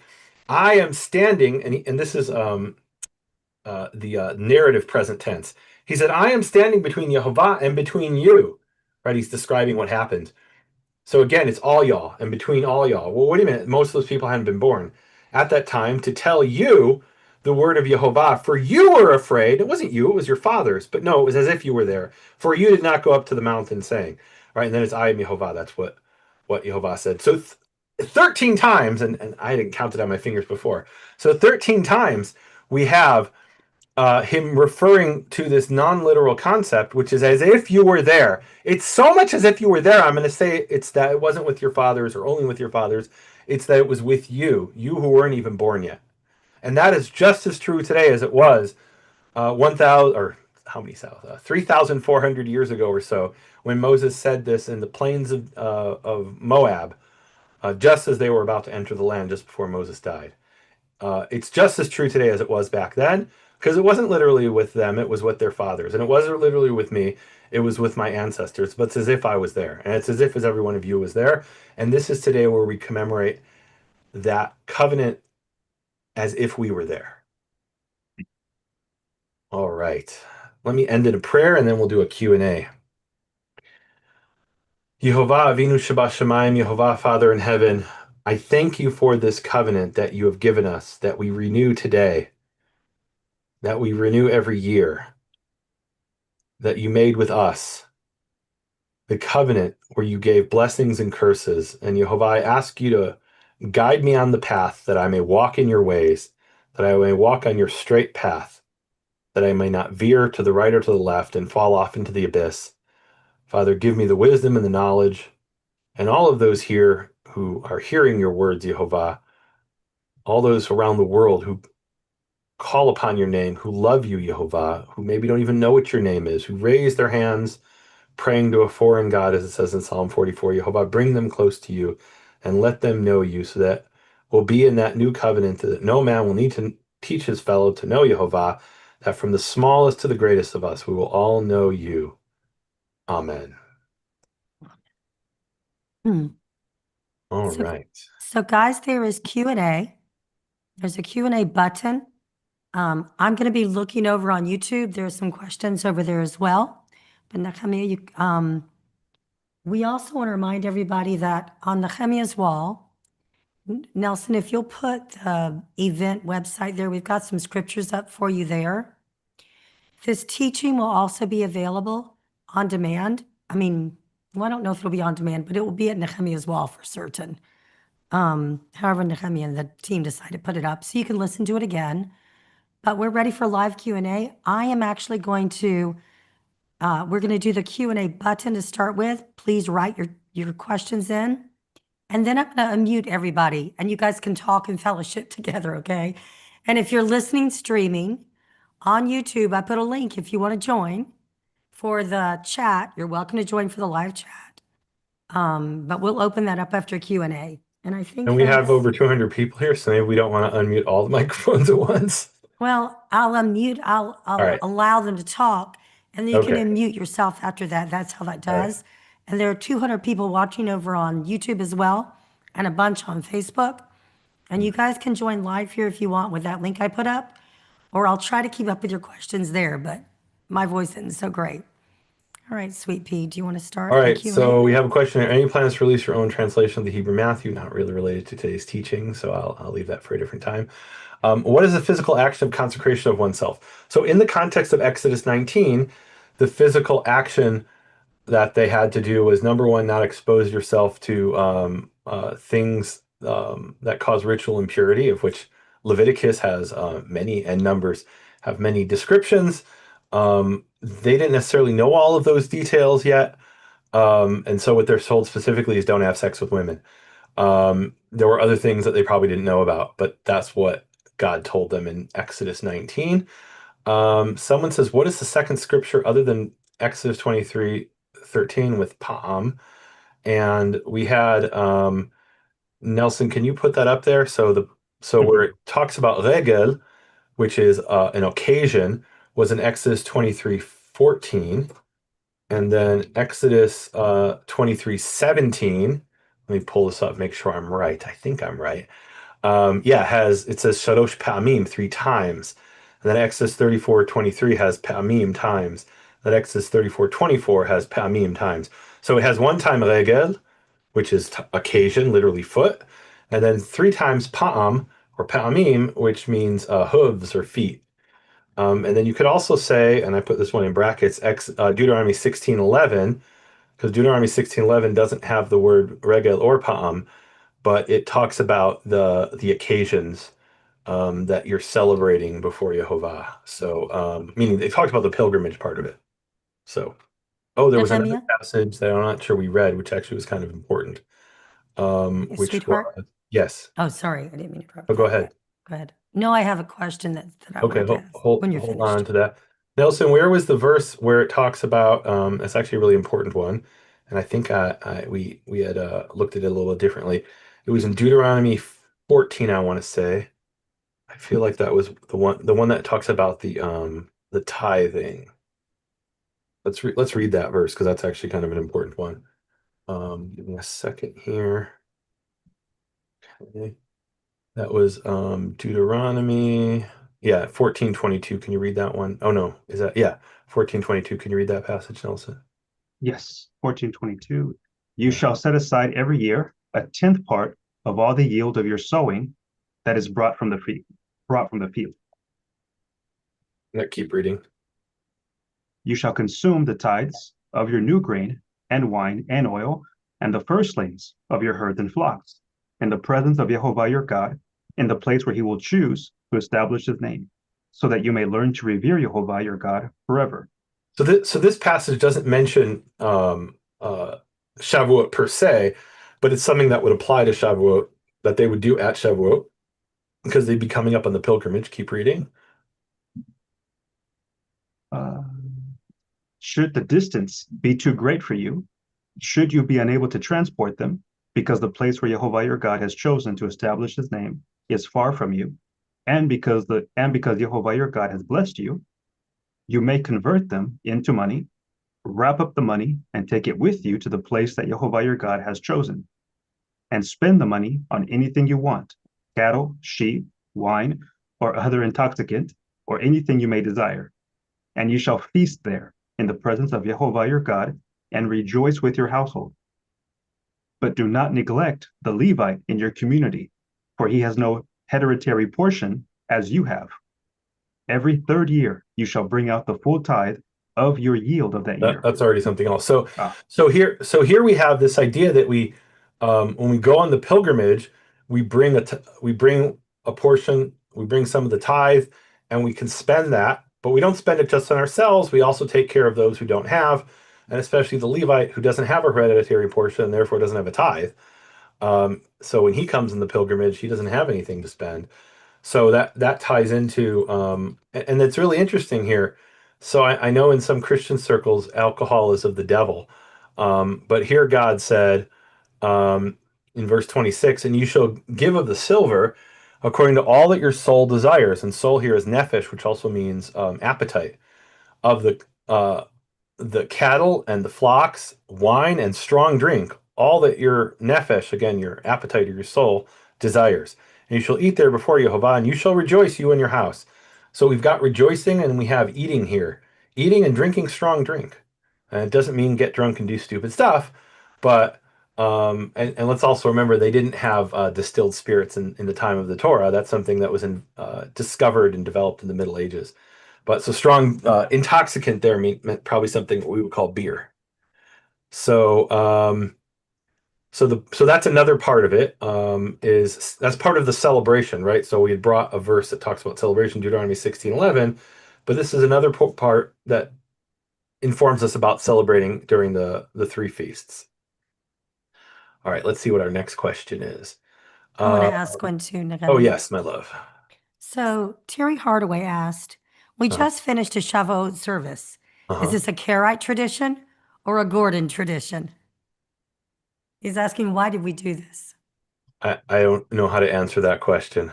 I am standing, and this is the narrative present tense. He said, I am standing between Yehovah and between you. Right? He's describing what happened. So again, it's all y'all and between all y'all. Well, wait a minute. Most of those people hadn't been born at that time to tell you the word of Yehovah. For you were afraid. It wasn't you, it was your fathers. But no, it was as if you were there. For you did not go up to the mountain saying. Right? And then it's I am Yehovah. That's what Yehovah said. So 13 times, and I hadn't counted on my fingers before. So 13 times we have him referring to this non-literal concept, which is as if you were there. It's so much as if you were there. I'm going to say it's that it wasn't with your fathers or only with your fathers. It's that it was with you who weren't even born yet. And that is just as true today as it was 1,000 or how many 3,400 years ago or so, when Moses said this in the plains of Moab, just as they were about to enter the land, just before Moses died. It's just as true today as it was back then, because it wasn't literally with them, it was with their fathers. And it wasn't literally with me, it was with my ancestors. But it's as if I was there. And it's as if every one of you was there. And this is today where we commemorate that covenant as if we were there. All right. Let me end in a prayer and then we'll do a Q&A. Yehovah Avinu Shabbat Yehovah Father in heaven, I thank you for this covenant that you have given us, that we renew today, that we renew every year, that you made with us. The covenant where you gave blessings and curses. And Yehovah, I ask you to guide me on the path that I may walk in your ways, that I may walk on your straight path, that I may not veer to the right or to the left and fall off into the abyss. Father, give me the wisdom and the knowledge, and all of those here who are hearing your words, Yehovah, all those around the world who call upon your name, who love you, Yehovah, who maybe don't even know what your name is, who raise their hands praying to a foreign God, as it says in Psalm 44, Yehovah, bring them close to you and let them know you so that we'll be in that new covenant that no man will need to teach his fellow to know Yehovah, that from the smallest to the greatest of us, we will all know you. Amen. Hmm. All So, right. so guys, there is Q&A. There's a Q&A button. I'm going to be looking over on YouTube. There's some questions over there as well. But Nehemia, we also want to remind everybody that on Nehemia's wall, Nelson, if you'll put the event website there, we've got some scriptures up for you there. This teaching will also be available on demand. I mean, well, I don't know if it'll be on demand, but it will be at Nehemia's wall for certain. However, Nehemia and the team decided to put it up so you can listen to it again. But we're ready for live Q&A. I am actually going to, we're going to do the Q&A button to start with. Please write your questions in. And then I'm going to unmute everybody and you guys can talk and fellowship together, okay? And if you're listening streaming on YouTube, I put a link if you want to join for the chat. You're welcome to join for the live chat. But we'll open that up after Q&A. And I think And we have that's, over 200 people here, so maybe we don't want to unmute all the microphones at once. well, I'll unmute, I'll All right. allow them to talk and then you can Okay. unmute yourself after that. That's how that All right. does. And there are 200 people watching over on YouTube as well and a bunch on Facebook. And you guys can join live here if you want with that link I put up, or I'll try to keep up with your questions there, but my voice isn't so great. All right, Sweet Pea, do you want to start All the right, Q&A? so we have a question. Any plans to release your own translation of the Hebrew Matthew? Not really related to today's teaching, so I'll leave that for a different time. What is the physical action of consecration of oneself? So in the context of Exodus 19, the physical action that they had to do was, number one, not expose yourself to things that cause ritual impurity, of which Leviticus has many, and Numbers have many descriptions. They didn't necessarily know all of those details yet. And so what they're told specifically is don't have sex with women. There were other things that they probably didn't know about, but that's what God told them in Exodus 19. Someone says, what is the second scripture other than Exodus 23:13 with Pa'am? And we had Nelson, can you put that up there? So where it talks about regel, which is an occasion, was in Exodus 23:14. And then Exodus 23:17. Let me pull this up, make sure I'm right. I think I'm right. It says Shalosh Pa'amim 3 times. And then Exodus 34:23 has Pa'amim times. Then Exodus 34:24 has Pa'amim times. So it has one time regel, which is occasion, literally foot, and then 3 times Pa'am or Pa'amim, which means hooves or feet. And then you could also say, and I put this one in brackets, Deuteronomy 16:11, because Deuteronomy 16:11 doesn't have the word regel or pa'am, but it talks about the occasions that you're celebrating before Yehovah. So, meaning they talked about the pilgrimage part of it. So, there was another Nehemia, passage that I'm not sure we read, which actually was kind of important. Which sweetheart. was, yes. Oh, sorry, I didn't mean to interrupt. Oh, go ahead. Go ahead. No, I have a question that I Okay, wanted to ask when you're hold on finished. to that. Nelson, where was the verse where it talks about, it's actually a really important one, and I think we had looked at it a little differently. It was in Deuteronomy 14, I want to say. I feel like that was the one that talks about the tithing. Let's read that verse because that's actually kind of an important one. Give me a second here. Okay. That was Deuteronomy. Yeah, 14:22. Can you read that one? Oh no, is that, yeah, 14:22. Can you read that passage, Nelson? Yes, 14:22. You Yeah. shall set aside every year a tenth part of all the yield of your sowing that is brought from the field. Yeah, keep reading. You shall consume the tithes of your new grain and wine and oil and the firstlings of your herds and flocks in the presence of Jehovah your God in the place where he will choose to establish his name, so that you may learn to revere Jehovah your God forever. So this passage doesn't mention Shavuot per se, but it's something that would apply to Shavuot, that they would do at Shavuot because they'd be coming up on the pilgrimage. Keep reading. Uh, should the distance be too great for you, should you be unable to transport them, because the place where Jehovah your God has chosen to establish his name is far from you, and because Jehovah your God has blessed you, you may convert them into money, wrap up the money, and take it with you to the place that Jehovah your God has chosen, and spend the money on anything you want, cattle, sheep, wine, or other intoxicant, or anything you may desire. And you shall feast there in the presence of Jehovah your God, and rejoice with your household. But do not neglect the Levite in your community, for he has no hereditary portion as you have. Every third year you shall bring out the full tithe of your yield of that year. That's already something else. So, Ah. so here we have this idea that when we go on the pilgrimage, we bring a portion, we bring some of the tithe, and we can spend that, but we don't spend it just on ourselves. We also take care of those who don't have, and especially the Levite who doesn't have a hereditary portion and therefore doesn't have a tithe. So when he comes in the pilgrimage, he doesn't have anything to spend. So that ties into, and it's really interesting here. So I know in some Christian circles, alcohol is of the devil, but here God said um, in verse 26, "And you shall give of the silver according to all that your soul desires." And soul here is nephesh, which also means appetite of the cattle and the flocks, wine and strong drink, all that your nephesh, again, your appetite or your soul, desires. And you shall eat there before Jehovah, and you shall rejoice, you and your house. So we've got rejoicing and we have eating here. Eating and drinking strong drink. And it doesn't mean get drunk and do stupid stuff, but and let's also remember they didn't have distilled spirits in the time of the Torah. That's something that was discovered and developed in the Middle Ages. But so strong intoxicant there meant probably something we would call beer. So so that's another part of it. Is that's part of the celebration, right? So we had brought a verse that talks about celebration, Deuteronomy 16:11, but this is another part that informs us about celebrating during the three feasts. All right, let's see what our next question is. I want to ask one too, Oh Nehemia. yes, my love. So Terry Hardaway asked, we Uh-huh. just finished a Shavuot service. Uh-huh. Is this a Karaite tradition or a Gordon tradition? He's asking, why did we do this? I don't know how to answer that question.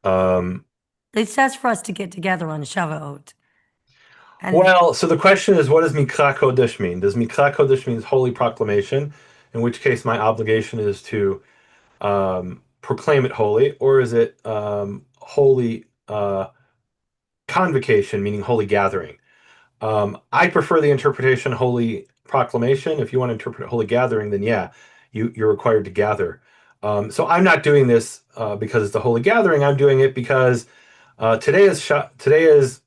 It says for us to get together on Shavuot. And Well, so the question is, what does Mikra Kodesh mean? Does Mikra Kodesh mean holy proclamation, in which case my obligation is to proclaim it holy, or is it holy convocation, meaning holy gathering? I prefer the interpretation holy proclamation. If you want to interpret holy gathering, then yeah, you're required to gather. So I'm not doing this because it's a holy gathering. I'm doing it because today is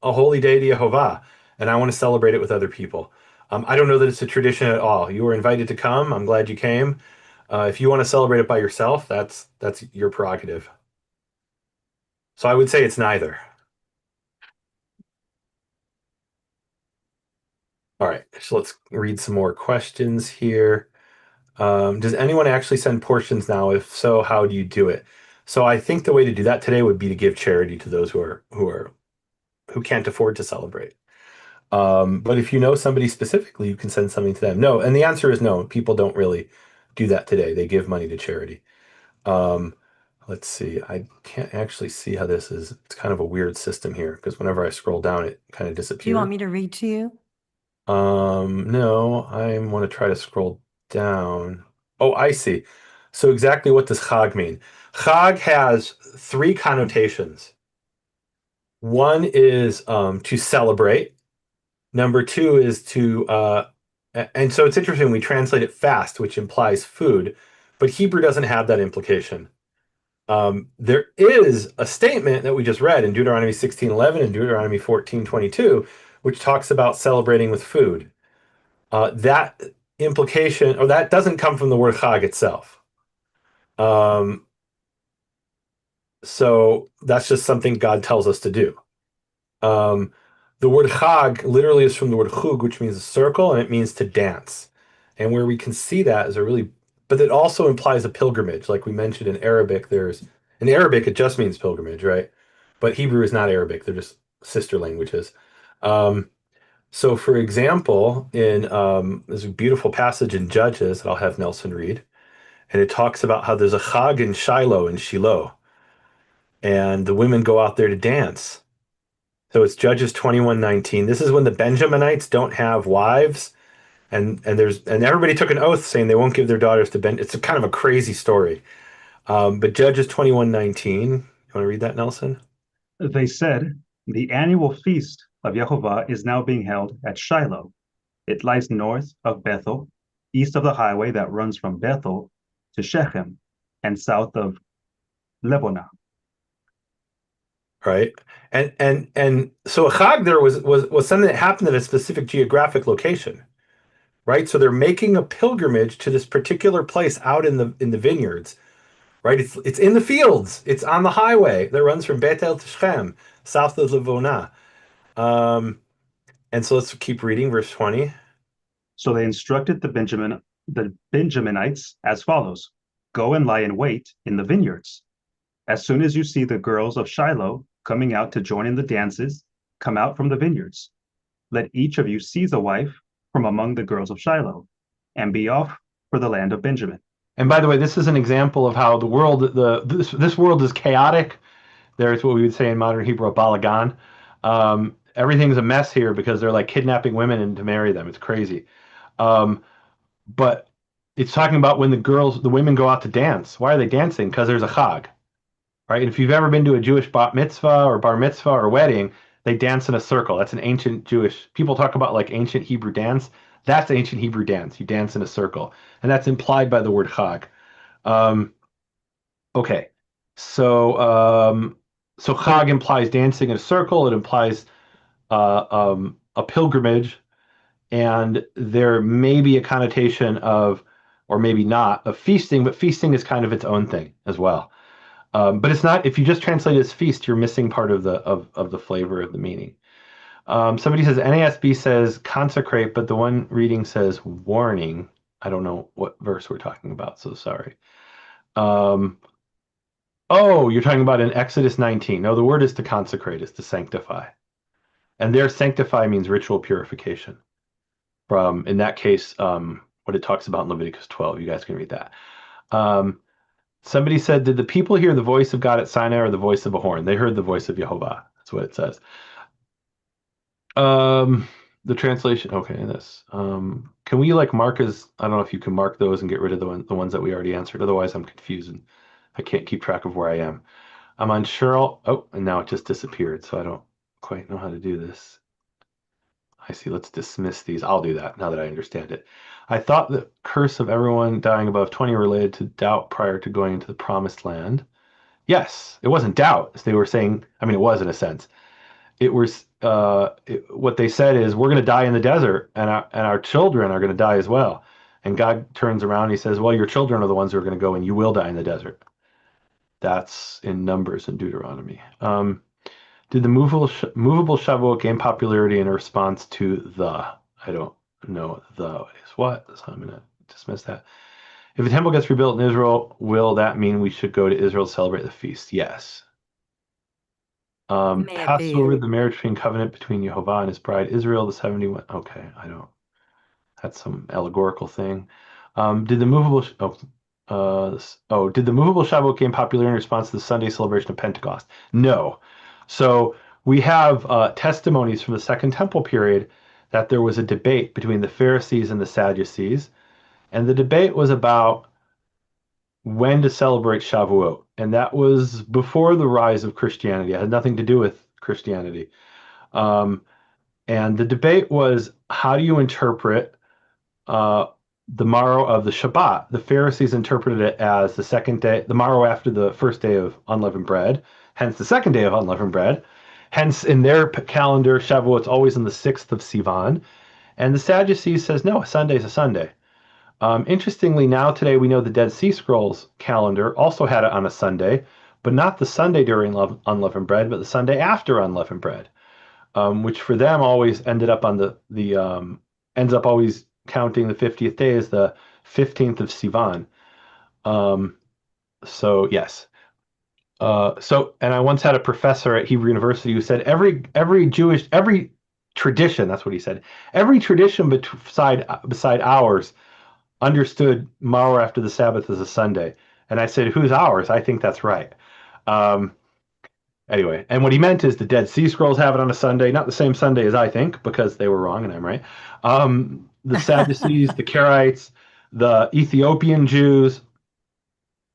a holy day to Yehovah, and I want to celebrate it with other people. I don't know that it's a tradition at all. You were invited to come. I'm glad you came. If you want to celebrate it by yourself, that's your prerogative. So I would say it's neither. All right, so let's read some more questions here. Does anyone actually send portions now? If so, how do you do it? So I think the way to do that today would be to give charity to those who can't afford to celebrate. But if you know somebody specifically, you can send something to them. No, and the answer is no. People don't really do that today. They give money to charity. Um, let's see. I can't actually see how this is. It's kind of a weird system here because whenever I scroll down, it kind of do you disappears. want me to read to you? No, I want to try to scroll down. Oh, I see. So exactly what does Chag mean? Chag has three connotations. One is to celebrate. Number two is to, and so it's interesting, we translate it fast, which implies food, but Hebrew doesn't have that implication. There is a statement that we just read in Deuteronomy 16:11 and Deuteronomy 14:22, which talks about celebrating with food. That implication, or that doesn't come from the word chag itself. So that's just something God tells us to do. The word chag literally is from the word chug, which means a circle, and it means to dance. And where we can see that is a really, but it also implies a pilgrimage. Like we mentioned in Arabic, in Arabic, it just means pilgrimage, right? But Hebrew is not Arabic, they're just sister languages. So, for example, there's a beautiful passage in Judges that I'll have Nelson read, and it talks about how there's a chag in Shiloh, and the women go out there to dance. So it's Judges 21:19. This is when the Benjaminites don't have wives, and everybody took an oath saying they won't give their daughters to Ben. It's a kind of a crazy story. But Judges 21:19. You want to read that, Nelson? They said, "The annual feast of Yehovah is now being held at Shiloh. It lies north of Bethel, east of the highway that runs from Bethel to Shechem, and south of Lebonah." Right. And so a chag there was something that happened at a specific geographic location. Right. So they're making a pilgrimage to this particular place out in the vineyards. Right. It's in the fields. It's on the highway that runs from Bethel to Shechem, south of Livonah. And so let's keep reading verse 20. So they instructed the Benjaminites as follows: "Go and lie in wait in the vineyards. As soon as you see the girls of Shiloh coming out to join in the dances, come out from the vineyards. Let each of you seize a wife from among the girls of Shiloh, and be off for the land of Benjamin." And by the way, this is an example of how this world is chaotic. There's what we would say in modern Hebrew, a balagan. Everything's a mess here because they're like kidnapping women and to marry them. It's crazy. But it's talking about when the women go out to dance. Why are they dancing? Because there's a chag, right? And if you've ever been to a Jewish bat mitzvah or bar mitzvah or wedding, they dance in a circle. That's an ancient Jewish. People talk about like ancient Hebrew dance. That's ancient Hebrew dance. You dance in a circle, and that's implied by the word chag. Okay, so chag implies dancing in a circle. It implies a pilgrimage, and there may be a connotation of, or maybe not, of feasting, but feasting is kind of its own thing as well. But it's not. If you just translate it as feast, you're missing part of the flavor of the meaning. Somebody says NASB says consecrate, but the one reading says warning. I don't know what verse we're talking about, so sorry. Oh, you're talking about in Exodus 19. No, the word is to consecrate, is to sanctify. And there, sanctify means ritual purification. From, in that case, what it talks about in Leviticus 12. You guys can read that. Somebody said, did the people hear the voice of God at Sinai or the voice of a horn? They heard the voice of Yehovah. That's what it says. The translation, okay, this. Can we like mark as, I don't know if you can mark those and get rid of the ones that we already answered. Otherwise, I'm confused and I can't keep track of where I am. I'm on Cheryl. Oh, and now it just disappeared, so I don't quite know how to do this. I see. Let's dismiss these. I'll do that now that I understand it. I thought the curse of everyone dying above 20 related to doubt prior to going into the promised land. Yes, it wasn't doubt. They were saying, I mean, it was in a sense. It was what they said is we're going to die in the desert, and our children are going to die as well. And God turns around and he says, well, your children are the ones who are going to go, and you will die in the desert. That's in Numbers and Deuteronomy. Did the movable Shavuot gain popularity in response to the? I don't know the is what, so I'm going to dismiss that. If a temple gets rebuilt in Israel, will that mean we should go to Israel to celebrate the feast? Yes. May it be. Passover, the marriage between covenant between Yehovah and his bride Israel, the 71. Okay, I don't. That's some allegorical thing. Did the movable did the movable Shavuot gain popularity in response to the Sunday celebration of Pentecost? No. So we have testimonies from the Second Temple period that there was a debate between the Pharisees and the Sadducees, and the debate was about when to celebrate Shavuot, and that was before the rise of Christianity. It had nothing to do with Christianity. And the debate was, how do you interpret the morrow of the Shabbat? The Pharisees interpreted it as the second day, the morrow after the first day of unleavened bread, hence the second day of unleavened bread. Hence, in their calendar, Shavuot's always on the 6th of Sivan. And the Sadducees says, no, a Sunday is a Sunday. Interestingly, now today we know the Dead Sea Scrolls calendar also had it on a Sunday, but not the Sunday during unleavened bread, but the Sunday after unleavened bread, which for them always ended up on the ends up always counting the 50th day as the 15th of Sivan. So yes. And I once had a professor at Hebrew University who said every tradition, that's what he said, every tradition beside ours understood morrow after the Sabbath as a Sunday. And I said, who's ours? I think that's right. Anyway, and what he meant is the Dead Sea Scrolls have it on a Sunday, not the same Sunday as I think, because they were wrong and I'm right. The Sadducees, the Karaites, the Ethiopian Jews,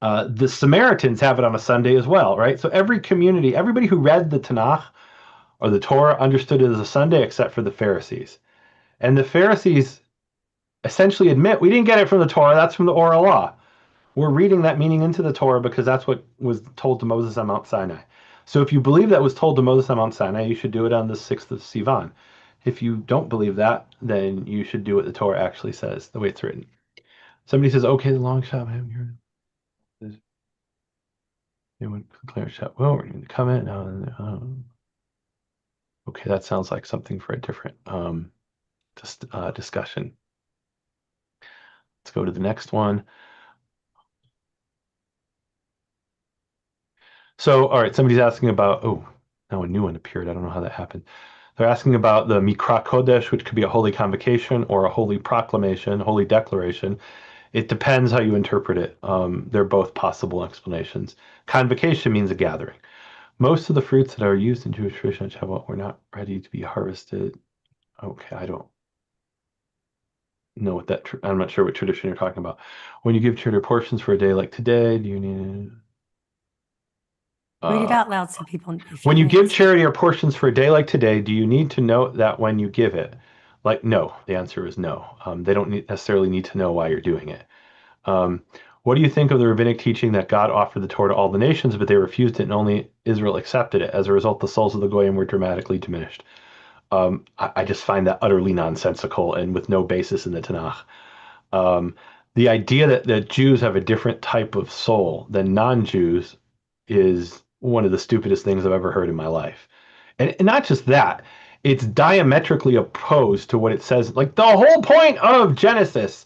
the Samaritans have it on a Sunday as well, right? So every community, everybody who read the Tanakh or the Torah understood it as a Sunday except for the Pharisees. And the Pharisees essentially admit, we didn't get it from the Torah, that's from the oral law. We're reading that meaning into the Torah because that's what was told to Moses on Mount Sinai. So if you believe that was told to Moses on Mount Sinai, you should do it on the 6th of Sivan. If you don't believe that, then you should do what the Torah actually says, the way it's written. Somebody says, okay, the long shot, I haven't heard this. Anyone clear shot? Well, we're going to come in now. Okay, that sounds like something for a different discussion. Let's go to the next one. So, all right, somebody's asking about, oh, now a new one appeared. I don't know how that happened. They're asking about the Mikra Kodesh, which could be a holy convocation or a holy proclamation, holy declaration. It depends how you interpret it. They're both possible explanations. Convocation means a gathering. Most of the fruits that are used in Jewish tradition at Shavuot were not ready to be harvested. Okay, I don't know what that, I'm not sure what tradition you're talking about. When you give charity portions for a day like today, do you need Read it out loud so people. when you give charity or portions for a day like today, do you need to note that when you give it? Like, no. The answer is no. They don't necessarily need to know why you're doing it. What do you think of the rabbinic teaching that God offered the Torah to all the nations, but they refused it and only Israel accepted it? As a result, the souls of the Goyim were dramatically diminished. I just find that utterly nonsensical and with no basis in the Tanakh. The idea that Jews have a different type of soul than non-Jews is one of the stupidest things I've ever heard in my life. And not just that, it's diametrically opposed to what it says. Like the whole point of Genesis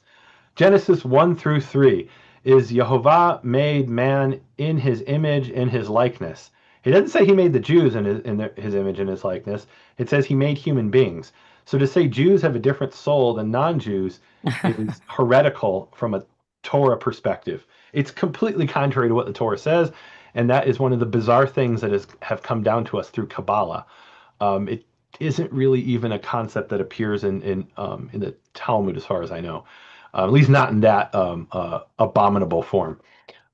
1 through 3 is Yehovah made man in his image, in his likeness. He doesn't say he made the Jews in his image and his likeness. It says he made human beings. So to say Jews have a different soul than non-Jews is heretical from a Torah perspective. It's completely contrary to what the Torah says, and that is one of the bizarre things that have come down to us through Kabbalah. It isn't really even a concept that appears in the Talmud, as far as I know. At least not in that abominable form.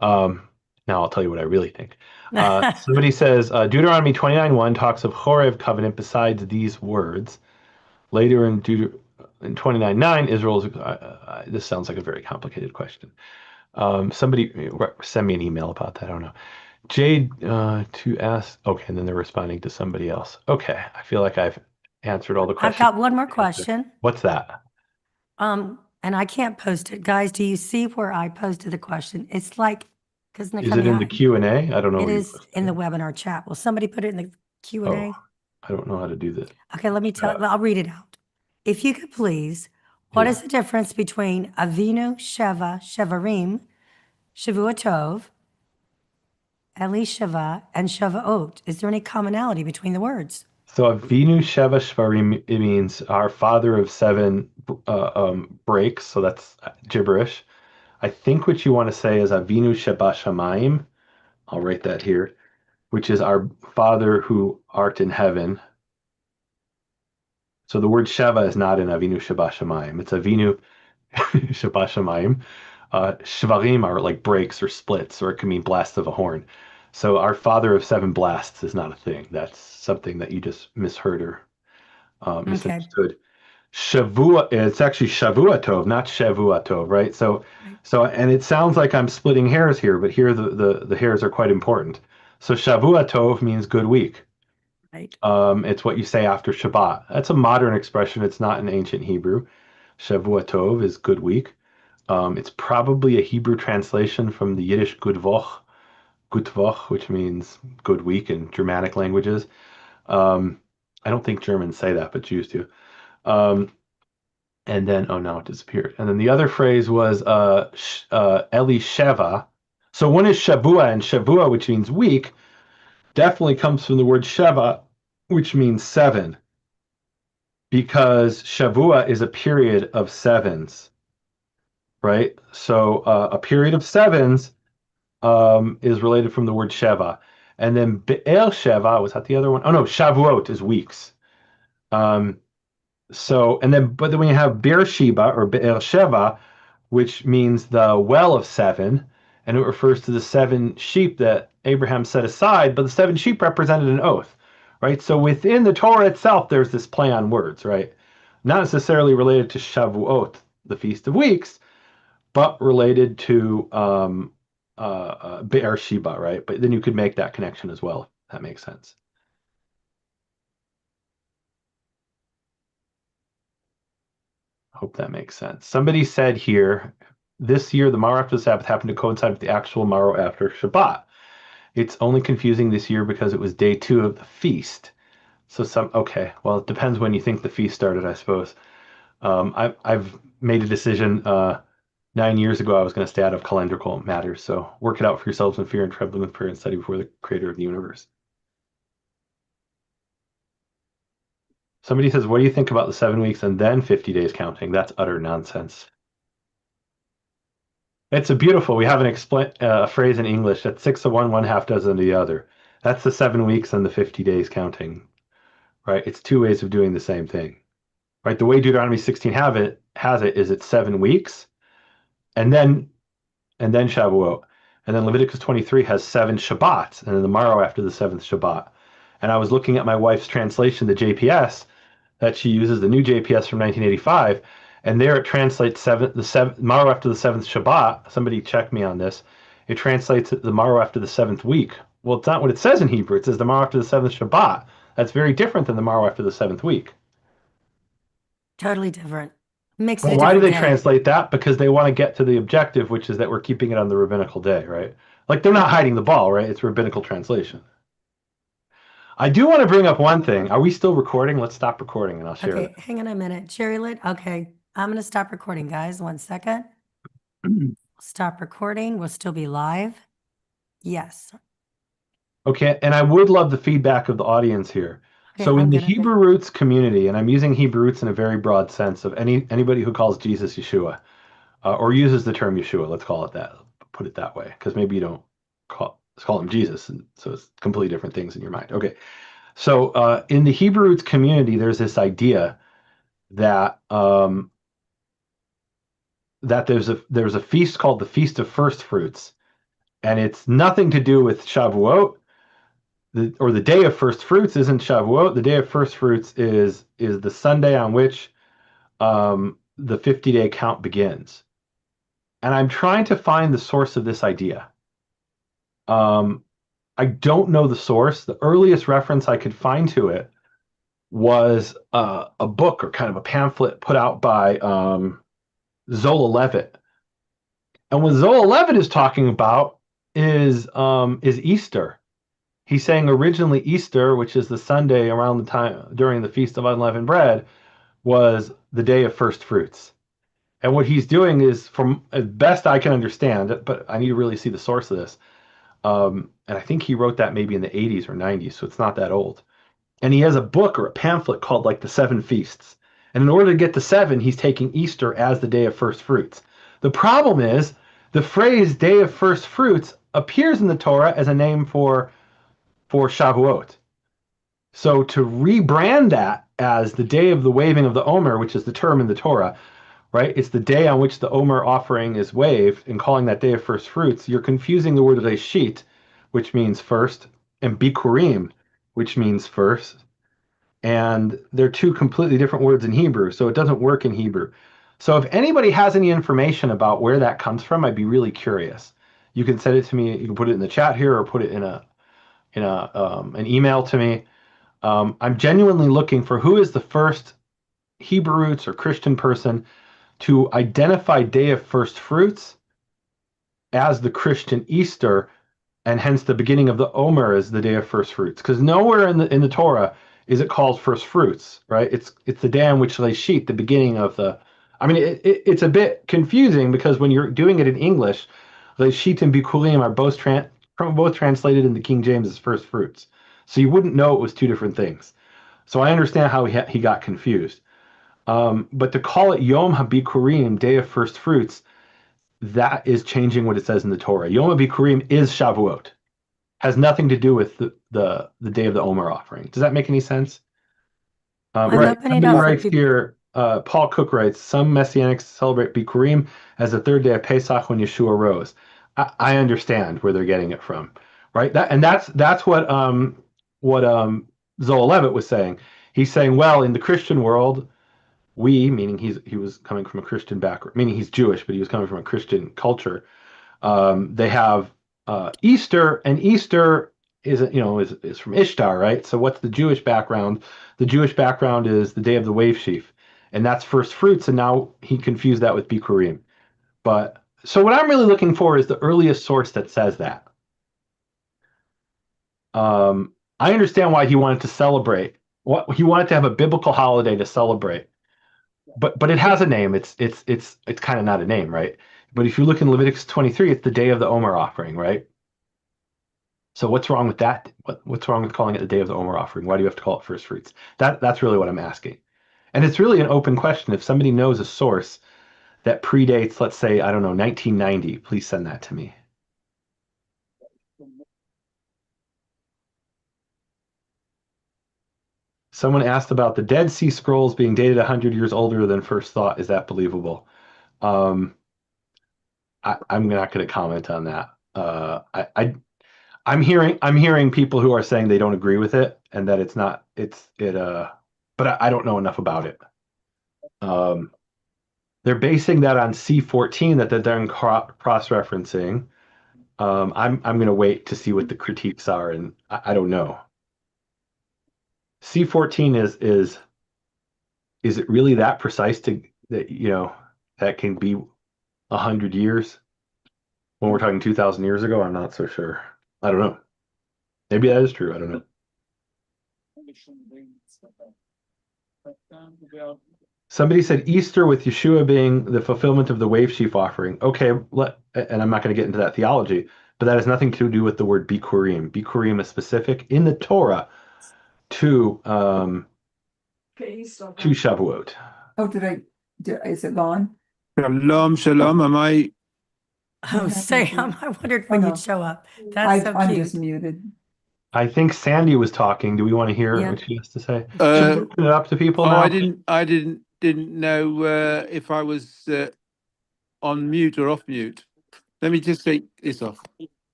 Now I'll tell you what I really think. Somebody says Deuteronomy 29:1 talks of Chorev covenant besides these words. Later in 29:9, Israel's. This sounds like a very complicated question. Somebody send me an email about that. I don't know. Jade to ask. Okay, and then they're responding to somebody else. Okay, I feel like I've answered all the questions. I've got one more question. What's that? And I can't post it. Guys, do you see where I posted the question? It's like, because Is it in the Q&A? I don't know. It where you is posted in the it. webinar chat. Will somebody put it in the Q&A? Oh, I don't know how to do this. Okay, let me tell. I'll read it out. If you could please, what is the difference between Avinu Sheva, Shevarim, Shavuotov, Elisheva, and Shavuot? Is there any commonality between the words? So Avinu Sheva Shvarim, it means our father of seven breaks. So that's gibberish. I think what you want to say is Avinu Sheba Shamayim. I'll write that here, which is our Father who art in heaven. So the word Sheva is not in Avinu Sheba Shamayim. It's Avinu Sheba Shamayim. Shvarim are like breaks or splits, or it can mean blast of a horn. So our father of seven blasts is not a thing. That's something that you just misheard or Okay. misunderstood. Shavua, it's actually Shavuatov, not Shavuatov, right? Right. And it sounds like I'm splitting hairs here, but here the hairs are quite important. So Shavuatov means good week. Right. It's what you say after Shabbat. That's a modern expression. It's not in ancient Hebrew. Shavuatov is good week. It's probably a Hebrew translation from the Yiddish Gutwoch, which means good week in Germanic languages. I don't think Germans say that, but Jews do. Um, and then, oh no, it disappeared. And then the other phrase was Eli Sheva. So one is Shavua, and Shavua, which means week, definitely comes from the word Sheva, which means seven, because Shavua is a period of sevens, right? So a period of sevens is related from the word Sheva. And then Be'er Sheva, was that the other one? Oh no, Shavuot is weeks. Um, but then when you have Beersheba or Beersheba, which means the well of seven, and it refers to the seven sheep that Abraham set aside, but the seven sheep represented an oath, right? So within the Torah itself, there's this play on words, right? Not necessarily related to Shavuot, the Feast of Weeks, but related to Beersheba, right? But then you could make that connection as well. If that makes sense. Hope that makes sense. Somebody said here, this year the morrow after the Sabbath happened to coincide with the actual morrow after Shabbat. It's only confusing this year because it was day 2 of the feast. So okay, well, it depends when you think the feast started, I suppose. I've made a decision 9 years ago I was going to stay out of calendrical matters. So work it out for yourselves in fear and trembling with prayer and study before the creator of the universe. Somebody says, what do you think about the 7 weeks and then 50 days counting? That's utter nonsense. It's a beautiful. We have a phrase in English that's 6 of one, one half dozen of the other. That's the 7 weeks and the 50 days counting, right? It's two ways of doing the same thing, right? The way Deuteronomy 16 has it is it's 7 weeks, and then Shavuot, and then Leviticus 23 has 7 Shabbats, and then the morrow after the seventh Shabbat. And I was looking at my wife's translation, the JPS, that she uses, the new JPS from 1985, and there it translates the morrow after the seventh Shabbat. Somebody check me on this. It translates it the morrow after the seventh week. Well, it's not what it says in Hebrew. It says the morrow after the seventh Shabbat. That's very different than the morrow after the seventh week. Totally different. Makes it Well, a why do different they day. translate that? Because they want to get to the objective, which is that we're keeping it on the rabbinical day, right? Like they're not hiding the ball, right? It's rabbinical translation. I do want to bring up one thing. Are we still recording? Let's stop recording and I'll share Okay, it. hang on a minute. Cherry lit. Okay, I'm gonna stop recording, guys. 1 second. Stop recording. We'll still be live. Yes. Okay, and I would love the feedback of the audience here. Okay, So in I'm the gonna. Hebrew roots community, and I'm using Hebrew roots in a very broad sense of anybody who calls Jesus Yeshua, or uses the term Yeshua, let's call it that, put it that way, because maybe you don't call him Jesus, and so it's completely different things in your mind. Okay, so in the Hebrew roots community, there's this idea that that there's a feast called the Feast of First Fruits, and it's nothing to do with Shavuot. The day of first fruits isn't Shavuot. The day of first fruits is the Sunday on which the 50-day count begins. And I'm trying to find the source of this idea. I don't know the source. The earliest reference I could find to it was a book or kind of a pamphlet put out by Zola Levitt. And what Zola Levitt is talking about is Easter. He's saying originally Easter, which is the Sunday around the time during the Feast of Unleavened Bread, was the day of first fruits. And what he's doing is, from as best I can understand, but I need to really see the source of this. And I think he wrote that maybe in the 80s or 90s, so it's not that old. And he has a book or a pamphlet called like the Seven Feasts. And in order to get to 7, he's taking Easter as the day of first fruits. The problem is the phrase day of first fruits appears in the Torah as a name for Shavuot. So to rebrand that as the day of the waving of the Omer, which is the term in the Torah, right? It's the day on which the Omer offering is waved, and calling that day of first fruits. You're confusing the word reshit which means first, and Bikurim, which means first. And they're two completely different words in Hebrew, so it doesn't work in Hebrew. So if anybody has any information about where that comes from, I'd be really curious. You can send it to me. You can put it in the chat here or put it in an email to me. I'm genuinely looking for who is the first Hebrew roots or Christian person to identify Day of First Fruits as the Christian Easter, and hence the beginning of the Omer is the Day of First Fruits. Because nowhere in the Torah is it called first fruits, right? It's the day on which they sheet, the beginning of the. I mean, it's a bit confusing because when you're doing it in English, the sheet and bikurim are both translated into King James as first fruits, so you wouldn't know it was two different things. So I understand how he got confused. But to call it Yom HaBikurim, Day of First Fruits, that is changing what it says in the Torah. Yom HaBikurim is Shavuot. Has nothing to do with the day of the Omer offering. Does that make any sense? I'm Right. opening Somebody up for writes people. here, Paul Cook writes, some Messianics celebrate Bikurim as the third day of Pesach when Yeshua rose. I understand where they're getting it from, right? That's what Zoe Levitt was saying. He's saying, well, in the Christian world, meaning he was coming from a Christian background, meaning he's Jewish, but he was coming from a Christian culture. They have Easter, and Easter is from Ishtar, right? So what's the Jewish background? The Jewish background is the day of the wave sheaf, and that's first fruits. And now he confused that with Bikurim. But so what I'm really looking for is the earliest source that says that. I understand why he wanted to celebrate. What he wanted to have a biblical holiday to celebrate, but it has a name. It's kind of not a name, right? But if you look in Leviticus 23, it's the day of the Omer offering, right? So what's wrong with that? What's wrong with calling it the day of the Omer offering? Why do you have to call it first fruits? That's really what I'm asking. And it's really an open question. If somebody knows a source that predates, let's say, I don't know, 1990, please send that to me. Someone asked about the Dead Sea Scrolls being dated 100 years older than first thought. Is that believable? I'm not going to comment on that. I'm hearing people who are saying they don't agree with it and that it's not but I don't know enough about it. They're basing that on C14 that they're then cross-referencing. I'm going to wait to see what the critiques are, and I don't know. C14 is it really that precise to that that can be 100 years when we're talking 2,000 years ago? I'm not so sure. I don't know. Maybe that is true. I don't know. Somebody said Easter with Yeshua being the fulfillment of the wave sheaf offering. Okay, and I'm not going to get into that theology, but that has nothing to do with the word Bikurim. Bikurim is specific in the Torah to Shavuot. Oh, is it gone? Shalom, shalom. Am I? Oh, Sam, I wondered when no. you'd show up. That's so I'm cute. just muted. I think Sandy was talking. Do we want to hear Yeah. what she has to say? Should we open it up to people now? I didn't know if I was on mute or off mute. Let me just take this off.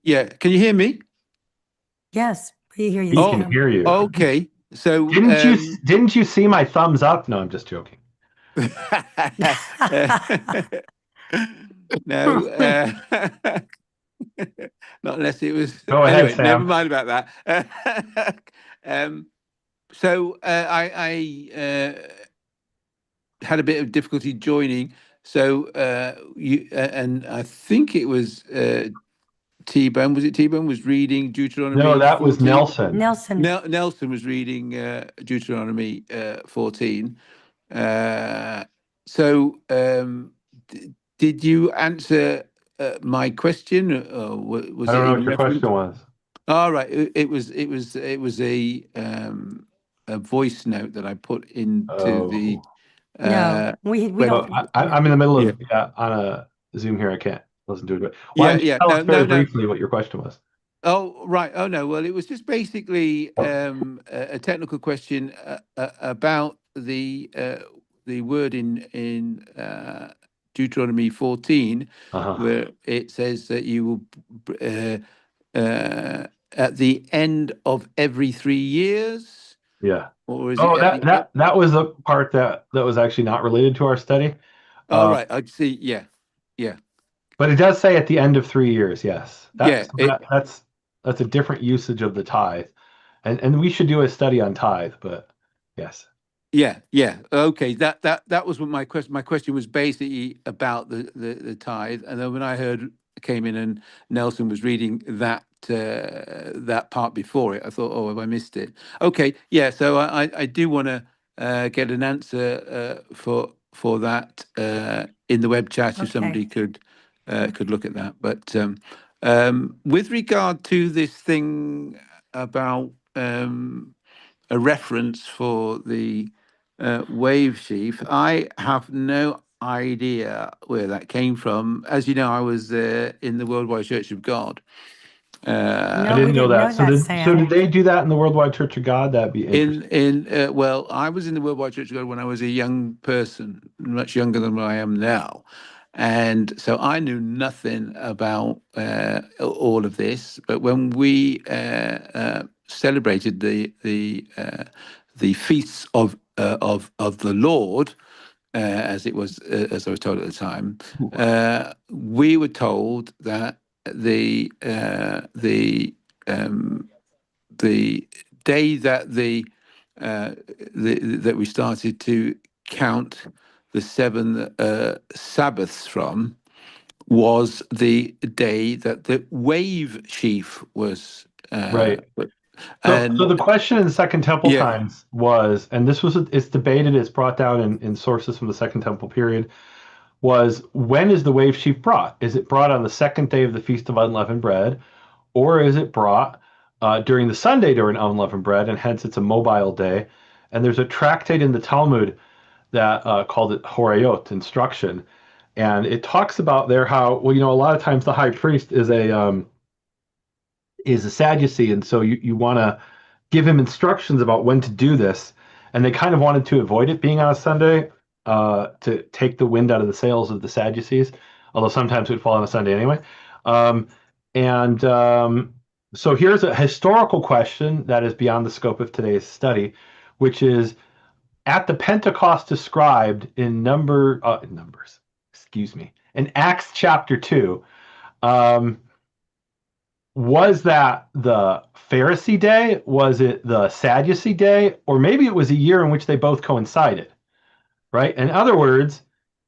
Yeah, can you hear me? Yes, we hear you. We Sam. can hear you. Okay, so Didn't you see my thumbs up? No, I'm just joking. No, not unless it was. Go ahead, Anyway, Sam. never mind about that. So I had a bit of difficulty joining. So and I think it was T-Bone. Was it T-Bone was reading Deuteronomy? No, that was 14? Nelson. Nelson was reading Deuteronomy 14. So did you answer my question? Or was I don't it know in what your reference? question was. All right, it was a voice note that I put into the. No, we don't. I'm in the middle Yeah. of on a Zoom here. I can't listen to it. But why don't you Yeah. tell us very No. briefly what your question was? Oh, right. Oh, no. Well, it was just basically a technical question about the word in Deuteronomy 14, Uh-huh. where it says that you will, at the end of every 3 years, Yeah. or is it Oh, at that the end? that that was the part that was actually not related to our study. Oh, Uh, right. I see. Yeah. Yeah. but it does say at the end of 3 years, yes. Yeah. That's a different usage of the tithe. And we should do a study on tithe, but yes. Yeah, yeah. Okay, that was what my question. My question was basically about the tithe, and then when I heard came in and Nelson was reading that part before it, I thought, oh, have I missed it? Okay, yeah. So I do want to get an answer for that in the web chat if Okay. somebody could look at that. But with regard to this thing about a reference for the wave sheaf. I have no idea where that came from. As you know, I was in the Worldwide Church of God. I No, we didn't know didn't that. know So that, did Sam. they do that in the Worldwide Church of God? That'd be interesting. Well, I was in the Worldwide Church of God when I was a young person, much younger than I am now. And so I knew nothing about all of this. But when we celebrated the feasts of the Lord, as it was, as I was told at the time, we were told that um, the day that that we started to count the seven Sabbaths from was the day that the wave sheaf was. Right. So And the question in Second Temple yeah, times was, and this was it's debated, it's brought down in sources from the Second Temple period, was when is the wave sheaf brought? Is it brought on the second day of the Feast of Unleavened Bread, or is it brought during the Sunday during unleavened bread, and hence it's a mobile day? And there's a tractate in the Talmud that called it Horayot, instruction, and it talks about there how, well, a lot of times the high priest is a Sadducee, and so you want to give him instructions about when to do this, and they kind of wanted to avoid it being on a Sunday to take the wind out of the sails of the Sadducees, although sometimes it would fall on a Sunday anyway. Um, and so here's a historical question that is beyond the scope of today's study, which is at the Pentecost described in Numbers, excuse me, in Acts chapter 2. Um, was that the Pharisee day? Was it the Sadducee day? Or maybe it was a year in which they both coincided, right? In other words,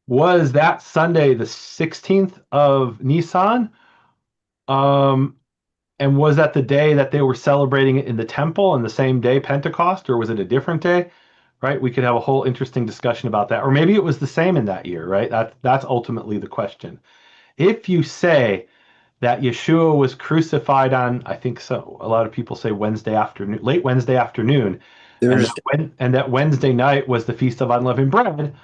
was that Sunday the 16th of Nisan? Um, and was that the day that they were celebrating it in the temple and the same day, Pentecost, or was it a different day? Right? We could have a whole interesting discussion about that. Or maybe it was the same in that year, right? That's ultimately the question. If you say that Yeshua was crucified on, I think so. A lot of people say Wednesday afternoon, late Wednesday afternoon, Thursday. and that Wednesday night was the Feast of Unleavened Bread.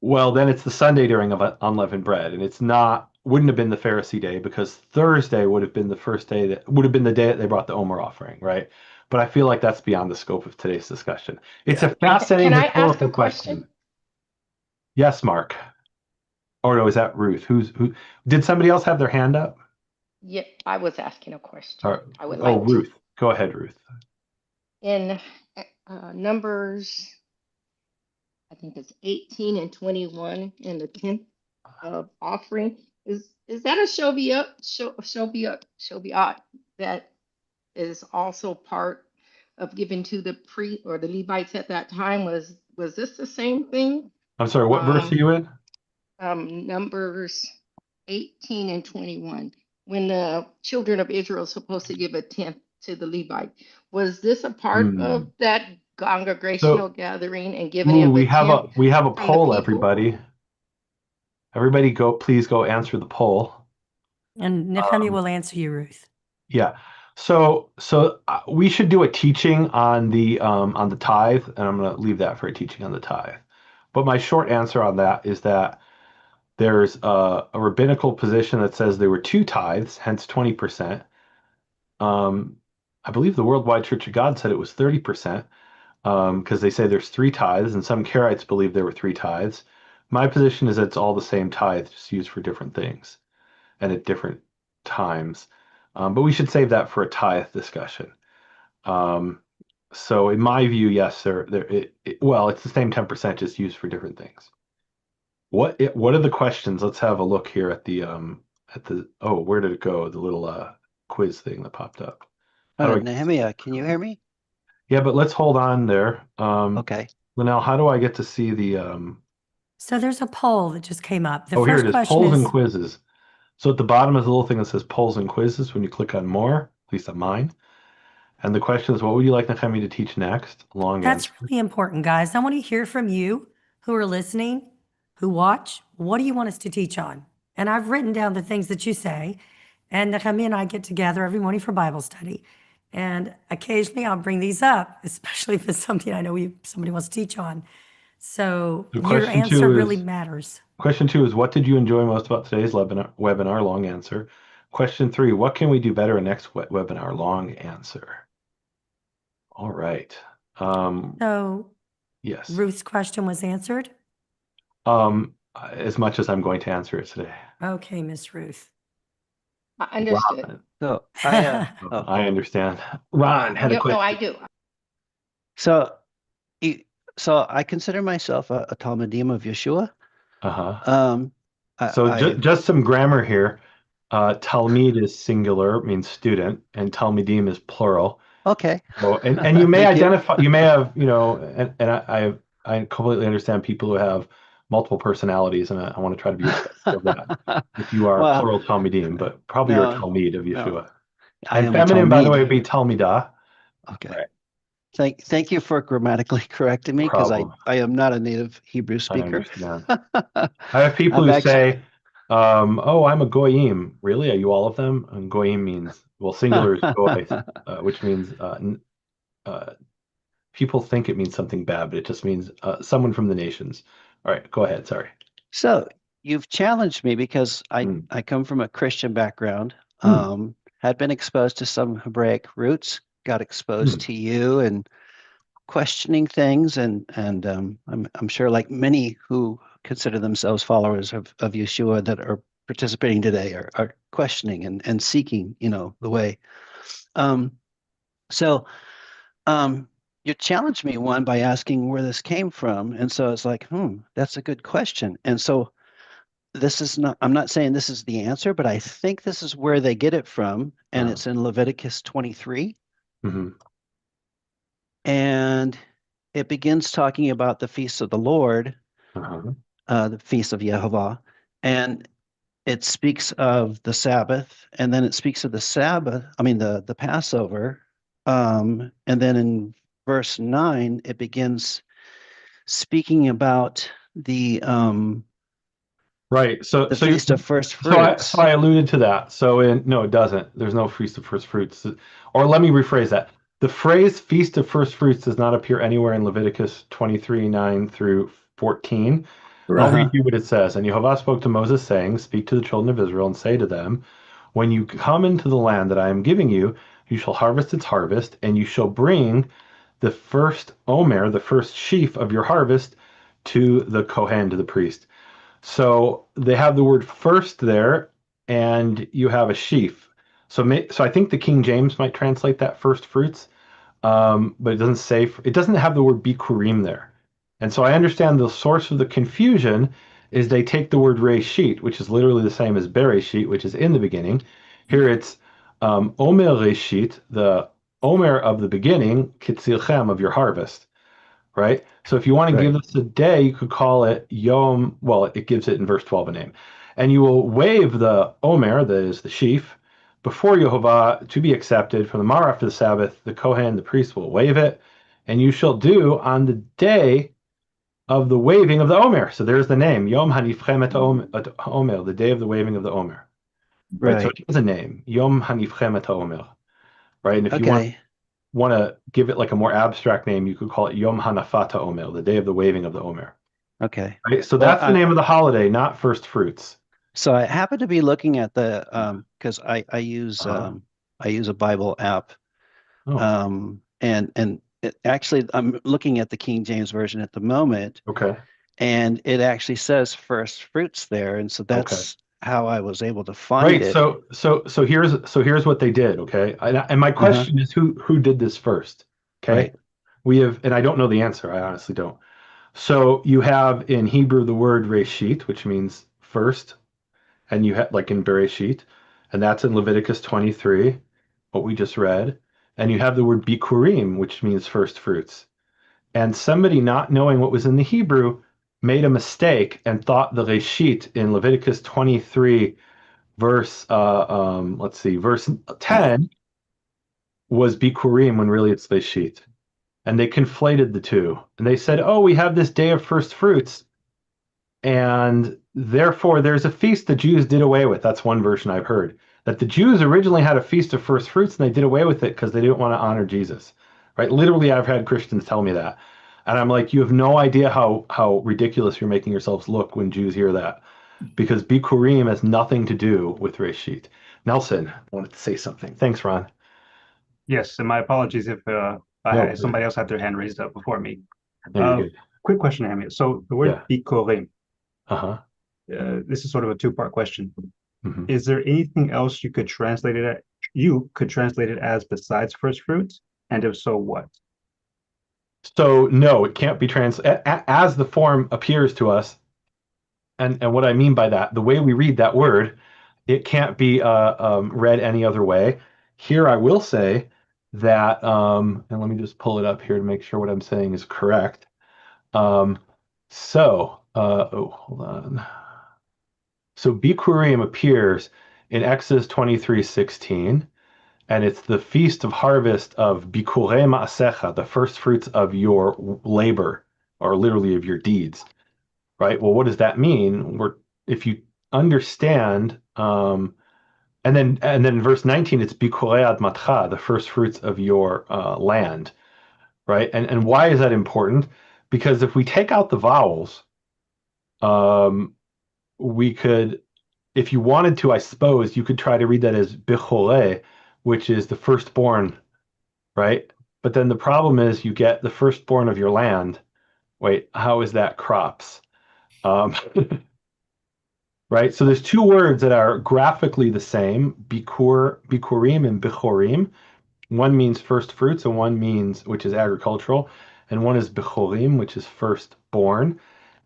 Well, then it's the Sunday during of unleavened bread, and it's not wouldn't have been the Pharisee day because Thursday would have been the first day that would have been the day that they brought the Omer offering, right? But I feel like that's beyond the scope of today's discussion. It's yeah. a fascinating Can I ask historical a question? question. Yes, Mark. Or no, is that Ruth? Who? Did somebody else have their hand up? Yeah, I was asking a question. Or, I would oh, like to. Ruth. Go ahead, Ruth. In Numbers, I think it's 18 and 21 in the 10th of offering. Is that a Shobiat that is also part of giving to the priest or the Levites at that time? Was this the same thing? I'm sorry, what verse are you in? Numbers 18 and 21, when the children of Israel are supposed to give a tenth to the Levite. Was this a part Hmm. of that congregational So, gathering and giving of we a have tenth a from the poll, people? everybody. Everybody please go answer the poll. And Nehemia will answer you, Ruth. Yeah. So we should do a teaching on the tithe, and I'm going to leave that for a teaching on the tithe. But my short answer on that is that there's a rabbinical position that says there were two tithes, hence 20%. I believe the Worldwide Church of God said it was 30%, because they say there's three tithes, and some Karaites believe there were three tithes. My position is that it's all the same tithe, just used for different things and at different times. But we should save that for a tithe discussion. Um, so in my view, yes, well, it's the same 10%, just used for different things. What are the questions? Let's have a look here at the oh, where did it go? The little quiz thing that popped up. How do I Nehemia, can you hear me? Yeah, but let's hold on there. Okay. Linnell, how do I get to see the So there's a poll that just came up. The oh, here first it is, question polls and is, quizzes. So at the bottom is a little thing that says polls and quizzes when you click on more, at least on mine. And the question is, what would you like Nehemia to teach next? Long that's answer. really important, guys. I want to hear from you who are listening, who watch. What do you want us to teach on? And I've written down the things that you say. And Nehemiah and I get together every morning for Bible study. And occasionally I'll bring these up, especially if it's something I know somebody wants to teach on. So So your question answer two really is matters. Question two is, what did you enjoy most about today's webinar? Long answer. Question three, what can we do better in next webinar? Long answer. All right. So Yes. Ruth's question was answered. As much as I'm going to answer it today. Okay, Miss Ruth. I understood. So I understand. Ron had a question. No, I do. so you, so I consider myself a Talmudim of Yeshua. Uh-huh. So I just some grammar here. Talmid is singular, means student, and Talmidim is plural. okay. So, and you may Thank you. identify, you may have, and I completely understand people who have multiple personalities, and I want to try to be respectful of that. If you are Well, plural Talmidim, but probably you're a no, Talmid of no, Yeshua. I And am a feminine, by the way, Talmid. would be Talmidah. Okay. Right. Thank you for grammatically correcting me, because I Problem. am not a native Hebrew I speaker. understand. I have people I'm who actually say, "Oh, I'm a goyim." Really? Are you all of them? And goyim means, well, singular is goy, which means people think it means something bad, but it just means someone from the nations. All right, go ahead. Sorry. So you've challenged me because Mm. I come from a Christian background, Mm. had been exposed to some Hebraic roots, got exposed Mm. to you and questioning things, and I'm sure, like many who consider themselves followers of Yeshua that are participating today, are questioning and seeking, the way. Um, so you challenged me one by asking where this came from, and so it's like, that's a good question. And so this is not, I'm not saying this is the answer, but I think this is where they get it from, and it's in Leviticus 23. Mm-hmm. And it begins talking about the feasts of the Lord, the feast of Yehovah, and it speaks of the Sabbath, and then it speaks of the Sabbath, the Passover. And then in verse 9, it begins speaking about the Right. So Feast of First so Fruits. I alluded to that. No, it doesn't. There's no Feast of First Fruits. Or let me rephrase that. The phrase Feast of First Fruits does not appear anywhere in Leviticus 23:9 through 14. I'll read you what it says. And Jehovah spoke to Moses, saying, Speak to the children of Israel and say to them, When you come into the land that I am giving you, you shall harvest its harvest, and you shall bring the first omer, the first sheaf of your harvest, to the Kohen, to the priest. So they have the word first there, and you have a sheaf. So I think the King James might translate that first fruits, but it doesn't say, it doesn't have the word bikurim there. And so I understand the source of the confusion is they take the word reshit, which is literally the same as bereshit, which is in the beginning. Here it's omer reshit, the omer of the beginning, kitzilchem, of your harvest, right? So if you want to give this a day, you could call it Yom. Well, it gives it in verse 12 a name. And you will wave the Omer, that is the sheaf, before Yehovah to be accepted from the morrow after the Sabbath. The Kohen, the priest, will wave it. And you shall do on the day of the waving of the Omer. So there's the name, Yom Hanifchem et Omer, the day of the waving of the Omer. Right? So it has a name, Yom Hanifchem et Omer. Right? And if you want to give it like a more abstract name, you could call it Yom Hanafata Omer, the day of the waving of the Omer. Okay. Right? So that's the name of the holiday, not first fruits. So I happen to be looking at the because I use a Bible app, and actually I'm looking at the King James version at the moment. Okay. and it actually says first fruits there, and so that's how I was able to find Right. it. So here's what they did. Okay. And my question is who did this first? Okay. Right. We have, and I don't know the answer. I honestly don't. So you have in Hebrew the word reshit, which means first, and you have like in Bereshit, and that's in Leviticus 23, what we just read. And you have the word bikurim, which means first fruits. And somebody not knowing what was in the Hebrew made a mistake and thought the reshit in Leviticus 23 verse 10 was bikurim when really it's reshit. And they conflated the two. And they said, oh, we have this day of first fruits, and therefore there's a feast the Jews did away with. That's one version I've heard. That the Jews originally had a feast of first fruits and they did away with it because they didn't want to honor Jesus. Right? Literally, I've had Christians tell me that. And I'm like, you have no idea how ridiculous you're making yourselves look when Jews hear that. Because Bikurim has nothing to do with Reshit. Nelson wanted to say something. Thanks, Ron. Yes, and my apologies if No. somebody else had their hand raised up before me. No, you're good. Quick question, Nehemia. So the word Yeah. bikorim, Uh-huh. this is sort of a two-part question. Mhm. Is there anything else you could translate it as besides first fruits? And if so, what? So no, it can't be as the form appears to us. And what I mean by that, the way we read that word, it can't be read any other way. Here, I will say that, and let me just pull it up here to make sure what I'm saying is correct. Hold on. So Bikurim appears in Exodus 23:16, and it's the feast of harvest of Bikurei Ma'asecha, the first fruits of your labor, or literally of your deeds. Right? Well, what does that mean? If you understand, and then in verse 19, it's Bikurei Admatcha, the first fruits of your land. Right? And why is that important? Because if we take out the vowels, we could, if you wanted to, I suppose, you could try to read that as Bichore, which is the firstborn, right? But then the problem is you get the firstborn of your land. Wait, how is that crops? Right? So there's two words that are graphically the same, bikurim and bichorim. One means first fruits, and one means, which is agricultural, and one is bichorim, which is firstborn.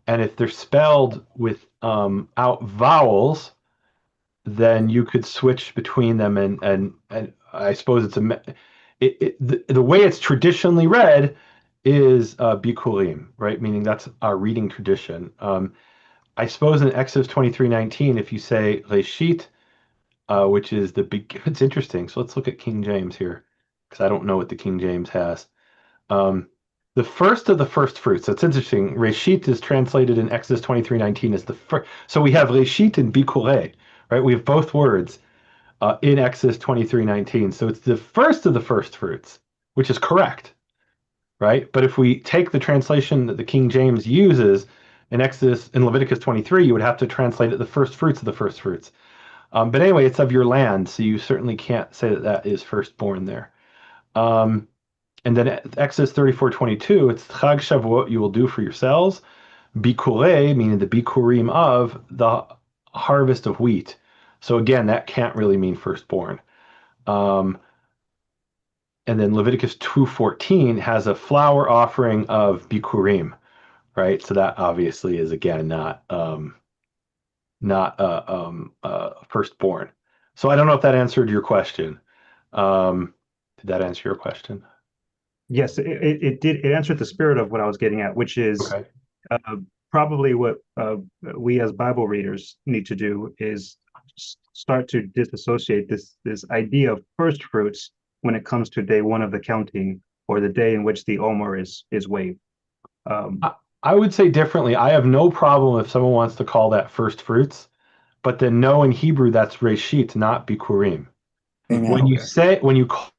And if they're spelled without vowels, then you could switch between them, and I suppose the way it's traditionally read is bikurim, right? Meaning that's our reading tradition. I suppose in Exodus 23:19, if you say reshit, which is the big, it's interesting. So let's look at King James here, because I don't know what the King James has. The first of the first fruits. That's interesting. Reshit is translated in Exodus 23:19 as the first. So we have reshit and bikurei, right? We have both words in Exodus 23:19. So it's the first of the first fruits, which is correct, right? But if we take the translation that the King James uses in Leviticus 23, you would have to translate it the first fruits of the first fruits. But anyway, it's of your land, so you certainly can't say that that is firstborn there. And then Exodus 34:22, it's Chag Shavuot you will do for yourselves. Bikurei, meaning the bikurim of the harvest of wheat. So again, that can't really mean firstborn. And then Leviticus 2:14 has a flour offering of bikurim, right? So that obviously is again not firstborn. So I don't know if that answered your question. Did that answer your question? Yes, it did. It answered the spirit of what I was getting at, which is Okay. probably what we as Bible readers need to do is start to disassociate this idea of first fruits when it comes to day one of the counting or the day in which the Omer is waved. I would say differently. I have no problem if someone wants to call that first fruits, but then no, in Hebrew that's reshit, not bikurim. Amen. When you call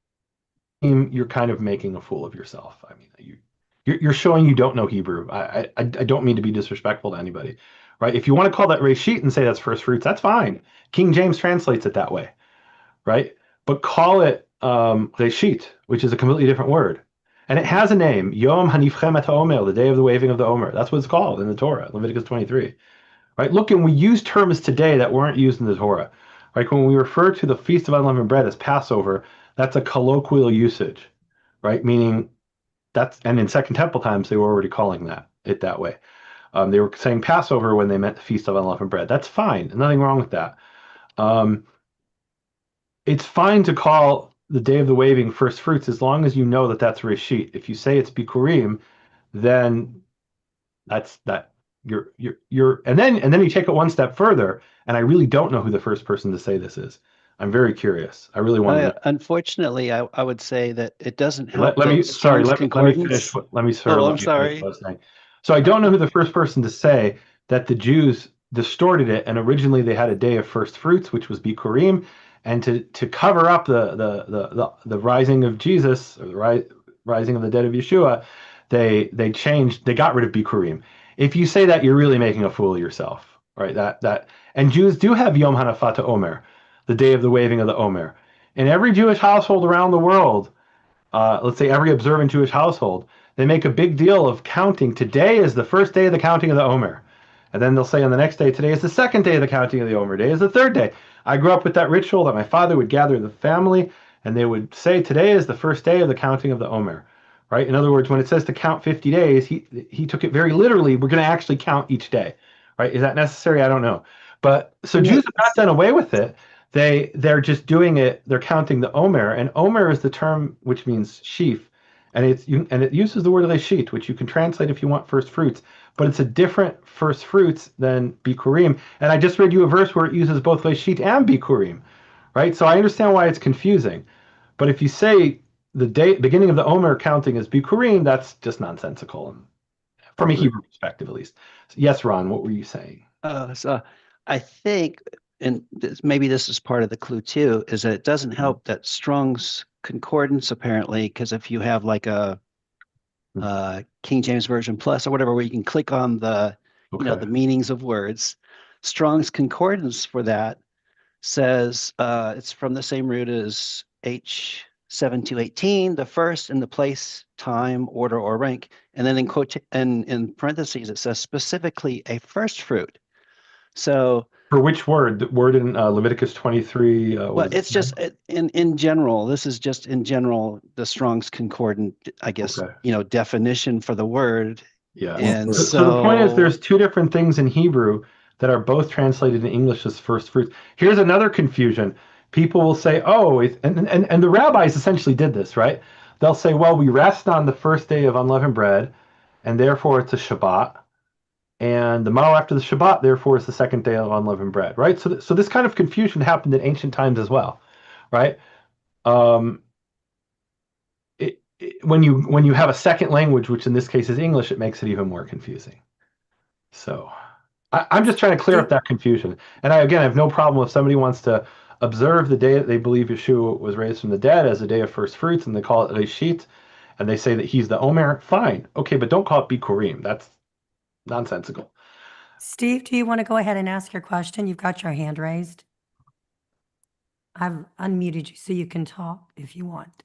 him, you're kind of making a fool of yourself. I mean, you're showing you don't know Hebrew. I don't mean to be disrespectful to anybody, right? If you want to call that reshit and say that's first fruits, that's fine. King James translates it that way, right? But call it reshit, which is a completely different word. And it has a name, Yom Hanifchem et HaOmer, the day of the waving of the Omer. That's what it's called in the Torah, Leviticus 23. Right? Look, and we use terms today that weren't used in the Torah. Right? When we refer to the Feast of Unleavened Bread as Passover, that's a colloquial usage, right? Meaning and in Second Temple times, they were already calling it that way. They were saying Passover when they meant the Feast of Unleavened Bread. That's fine. Nothing wrong with that. It's fine to call the Day of the Waving first fruits as long as you know that that's Reshit. If you say it's Bikurim, then that's that you're and then you take it one step further, and I really don't know who the first person to say this is. I'm very curious. I really want to know. Unfortunately, I would say that it doesn't Let, help let me that sorry, Strong's let me let me finish Concordance. what let me Oh, let I'm me finish sorry. what I was saying. So I don't know who the first person to say that the Jews distorted it, and originally they had a day of first fruits, which was Bikurim, and to cover up the rising of Jesus or the rising of the dead of Yeshua, they got rid of Bikurim. If you say that, you're really making a fool of yourself, right? And Jews do have Yom Hanafata Omer, the day of the waving of the Omer. In every Jewish household around the world, let's say every observant Jewish household, they make a big deal of counting. Today is the first day of the counting of the Omer. And then they'll say on the next day, today is the second day of the counting of the Omer. Today is the third day. I grew up with that ritual that my father would gather the family and they would say, today is the first day of the counting of the Omer. Right? In other words, when it says to count 50 days, he took it very literally. We're going to actually count each day. Right? Is that necessary? I don't know. But so Jews have not done away with it. They're just doing it. They're counting the Omer, and Omer is the term which means sheaf, and it uses the word leshit, which you can translate if you want first fruits, but it's a different first fruits than bikurim. And I just read you a verse where it uses both leshit and bikurim, right? So I understand why it's confusing, but if you say the beginning of the Omer counting is bikurim, that's just nonsensical, from a Hebrew perspective at least. Yes, Ron, what were you saying? So I think, and maybe this is part of the clue too, is that it doesn't help that Strong's Concordance apparently, because if you have like a King James Version Plus or whatever, where you can click on the Okay. the meanings of words, Strong's Concordance for that says it's from the same root as H7218, the first in the place, time, order, or rank, and then in parentheses it says specifically a first fruit. So For which word? The word in Leviticus 23. well, it's just in general. This is just in general the Strong's Concordant, I guess, Okay. definition for the word. Yeah. And So the point is, so there's two different things in Hebrew that are both translated in English as first fruits. Here's another confusion. People will say, "Oh," and the rabbis essentially did this, right? They'll say, "Well, we rest on the first day of unleavened bread, and therefore it's a Shabbat." And the morrow after the Shabbat, therefore, is the second day of unleavened bread, right? So this kind of confusion happened in ancient times as well, right? Um, when you have a second language, which in this case is English, it makes it even more confusing. So I'm just trying to clear up that confusion. And I have no problem if somebody wants to observe the day that they believe Yeshua was raised from the dead as a day of first fruits, and they call it Reshit, and they say that he's the Omer. Fine, okay, but don't call it Bikurim. That's nonsensical. Steve, do you want to go ahead and ask your question? You've got your hand raised. I've unmuted you so you can talk if you want.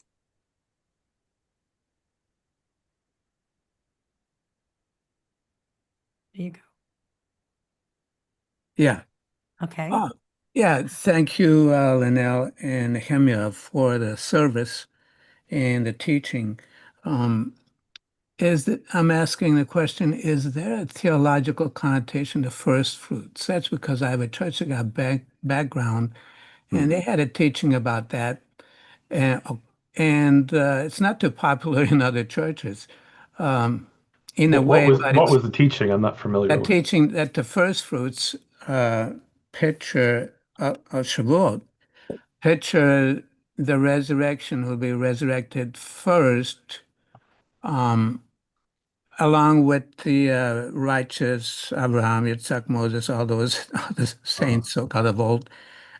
There you go. Yeah. Okay. Yeah. Thank you, Linnell and Nehemia, for the service and the teaching. I'm asking the question, is there a theological connotation to first fruits? That's because I have a church that got background, and they had a teaching about that. And it's not too popular in other churches in a way, but What it's was the teaching? I'm not familiar a with. teaching that the first fruits picture of Shavuot, picture the resurrection will be resurrected first, along with the righteous Abraham, Yitzhak, Moses, all those other saints, so-called of old.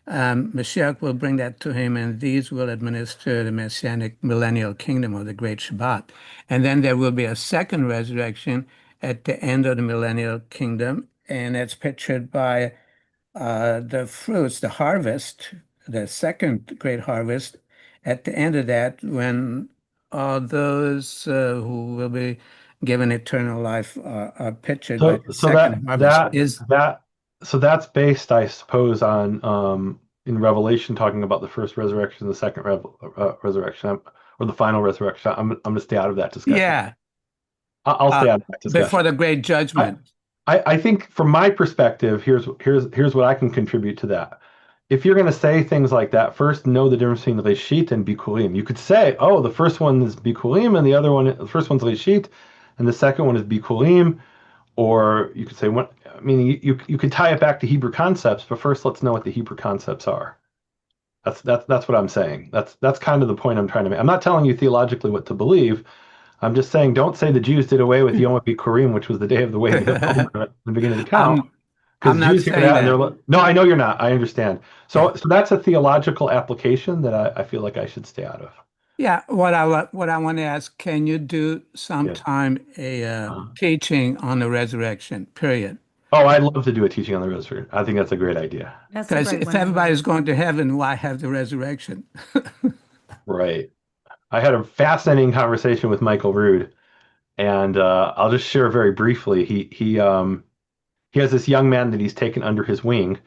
Mashiach will bring that to him, and these will administer the messianic millennial kingdom of the great Shabbat. And then there will be a second resurrection at the end of the millennial kingdom, and that's pictured by the fruits, the harvest, the second great harvest. At the end of that, when are those who will be given eternal life are pictured by the So second harvest. so that's based, I suppose, on in Revelation talking about the first resurrection, the second resurrection, or the final resurrection. I'm going to stay out of that discussion. Yeah, I'll stay out of that discussion. before the great judgment. I think from my perspective, here's what I can contribute to that. If you're going to say things like that, first know the difference between Reshit and Bikurim. You could say, oh, the first one is Bikurim, and the first one's Reshit, and the second one is Bikurim. Or you could say, what? I mean, you could tie it back to Hebrew concepts, but first let's know what the Hebrew concepts are. That's what I'm saying. That's kind of the point I'm trying to make. I'm not telling you theologically what to believe. I'm just saying, don't say the Jews did away with Yom Bikurim, which was the day of the Way of the at the beginning of the count. I'm not Jews hear saying that, and that. no, I know you're not. I understand. So that's a theological application that I feel like I should stay out of. Yeah, what I want to ask, can you do sometime a teaching on the resurrection, period? Oh, I'd love to do a teaching on the resurrection. I think that's a great idea. Because if everybody's going to heaven, why have the resurrection? Right. I had a fascinating conversation with Michael Rood, and I'll just share very briefly. He has this young man that he's taken under his wing,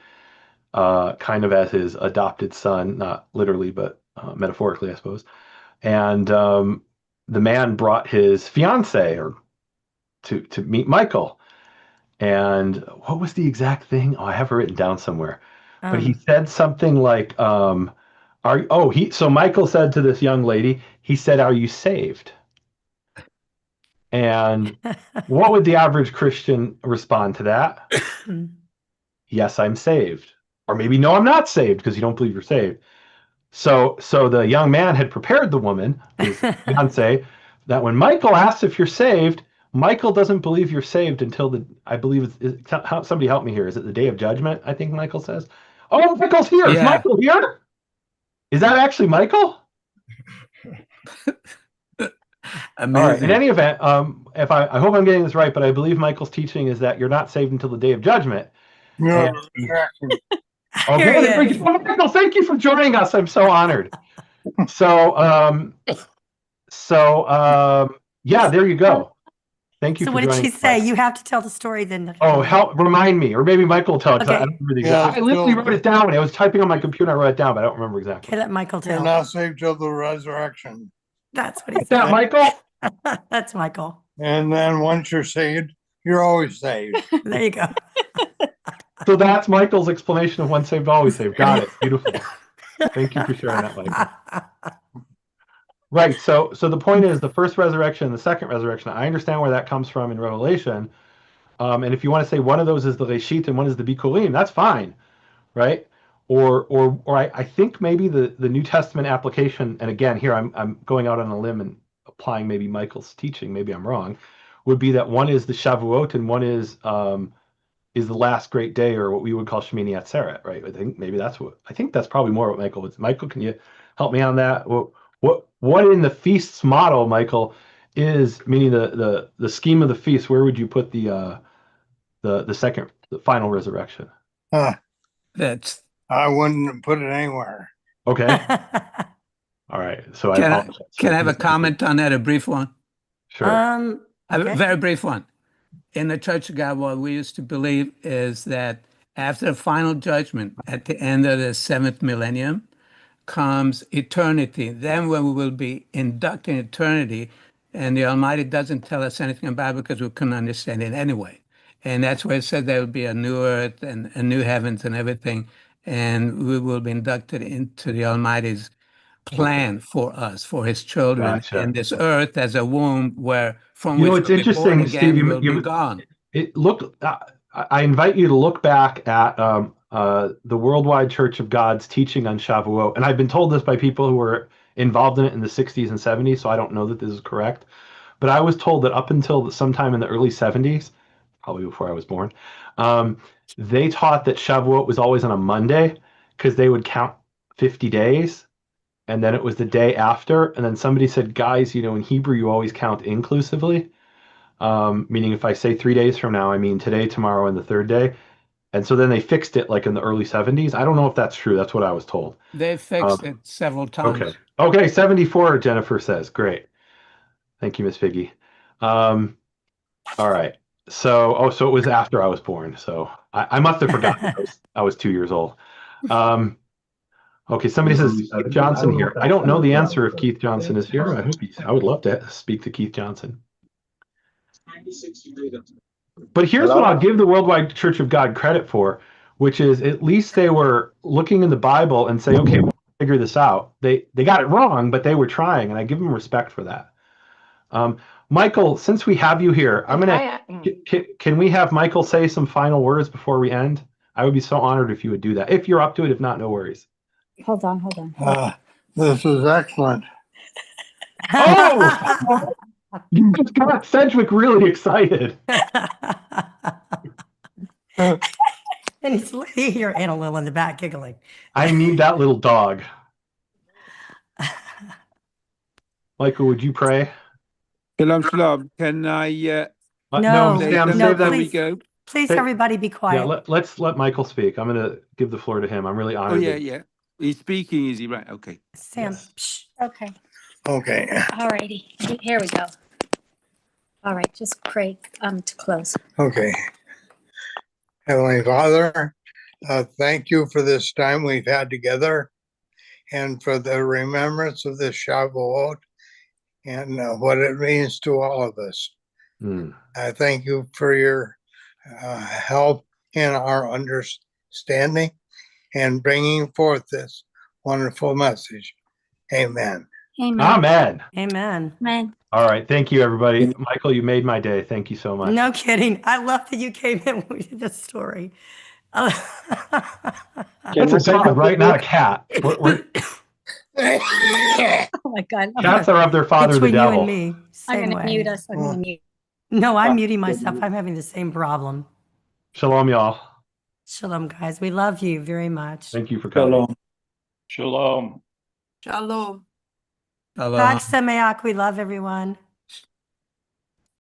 kind of as his adopted son, not literally, but metaphorically, I suppose. And the man brought his fiance to meet Michael. And what was the exact thing? Oh, I have it written down somewhere. But he said something like, so Michael said to this young lady, he said, "Are you saved?" And what would the average Christian respond to that? Yes, I'm saved. Or maybe, no, I'm not saved, because you don't believe you're saved. So the young man had prepared the woman, his fiance, that when Michael asks if you're saved, Michael doesn't believe you're saved until I believe somebody help me here. Is it the day of judgment? I think Michael says. Oh, Michael's here. Is Michael here? Is that actually Michael? Amazing. All right. In any event, if I hope I'm getting this right, but I believe Michael's teaching is that you're not saved until the day of judgment. No. Okay, Michael, thank you for joining us. I'm so honored. So, yeah, there you go. Thank you. So for what did joining she us. say? You have to tell the story then. Remind me, or maybe Michael will tell it. 'Cause Okay. I don't remember the exact. I literally wrote it down. I was typing on my computer. I wrote it down, but I don't remember exactly. Okay, let Michael tell. You're not saved till the resurrection. That's what he Is that said. Michael? That's Michael. And then once you're saved, you're always saved. There you go. So that's Michael's explanation of once saved, always saved. Got it. Beautiful. Thank you for sharing that, Michael. Right. So the point is the first resurrection and the second resurrection. I understand where that comes from in Revelation. And if you want to say one of those is the Reshit and one is the Bikurim, that's fine, right? Or I think maybe the New Testament application, and again here I'm going out on a limb and applying maybe Michael's teaching, maybe I'm wrong, would be that one is the Shavuot and one is the last great day, or what we would call Shemini Atzeret, right? I think that's probably more what Michael was. Michael, can you help me on that? What in the feast's model, Michael, is meaning the scheme of the feast? Where would you put the final resurrection? That's I wouldn't put it anywhere. Okay. All right. So can I have a comment on that? A brief one. Sure. A very brief one. In the Church of God, what we used to believe is that after the final judgment, at the end of the 7th millennium, comes eternity. Then when we will be inducted in eternity, and the Almighty doesn't tell us anything about it because we couldn't understand it anyway. And that's where it said there will be a new earth and a new heavens and everything, and we will be inducted into the Almighty's plan for us, for His children, and this earth as a womb where from which it's we'll be born interesting, again, Steve. will be gone. I invite you to look back at the Worldwide Church of God's teaching on Shavuot, and I've been told this by people who were involved in it in the 60s and 70s, so I don't know that this is correct. But I was told that up until sometime in the early 70s, probably before I was born, they taught that Shavuot was always on a Monday because they would count 50 days, and then it was the day after. And then somebody said, guys, in Hebrew, you always count inclusively, meaning if I say 3 days from now, I mean today, tomorrow, and the third day. And so then they fixed it like in the early 70s. I don't know if that's true. That's what I was told. They fixed it several times. Okay, 74, Jennifer says. Great. Thank you, Miss Figgy. All right. So it was after I was born. So I must have forgotten I was 2 years old. Okay, somebody says Keith Johnson here. I don't know the answer if Keith Johnson is here. I would love to speak to Keith Johnson. But here's what I'll give the Worldwide Church of God credit for, which is at least they were looking in the Bible and say, okay, we'll figure this out. They got it wrong, but they were trying, and I give them respect for that. Michael, since we have you here, can we have Michael say some final words before we end? I would be so honored if you would do that. If you're up to it, if not, no worries. Hold on. This was excellent. Oh, you just got Sedgwick really excited. And he's here, Anna Lil in the back giggling. I need that little dog. Michael, would you pray? Shalom. Can I? No, Sam, no, save that. we go. Please, everybody, be quiet. Yeah, let's let Michael speak. I'm going to give the floor to him. I'm really honored. Yeah. He's speaking, is he? Right. Okay. Sam. Yes. Okay. Okay. All righty. Here we go. All right. Just pray to close. Okay. Heavenly Father, thank you for this time we've had together and for the remembrance of this Shavuot and what it means to all of us. I thank you for your help in our understanding and bringing forth this wonderful message. Amen. Amen. All right. Thank you, everybody. Michael, you made my day. Thank you so much. No kidding. I love that you came in with the story. That's a dog, right? Not a cat. Oh my God. Cats are of their father, Between the devil. you and me. I'm Same going to way. mute us. I'm going to mute. No, I'm muting myself. I'm having the same problem. Shalom, y'all. Shalom, guys. We love you very much. Thank you for coming. Shalom. Shalom. Hello. Chag Sameach. We love everyone.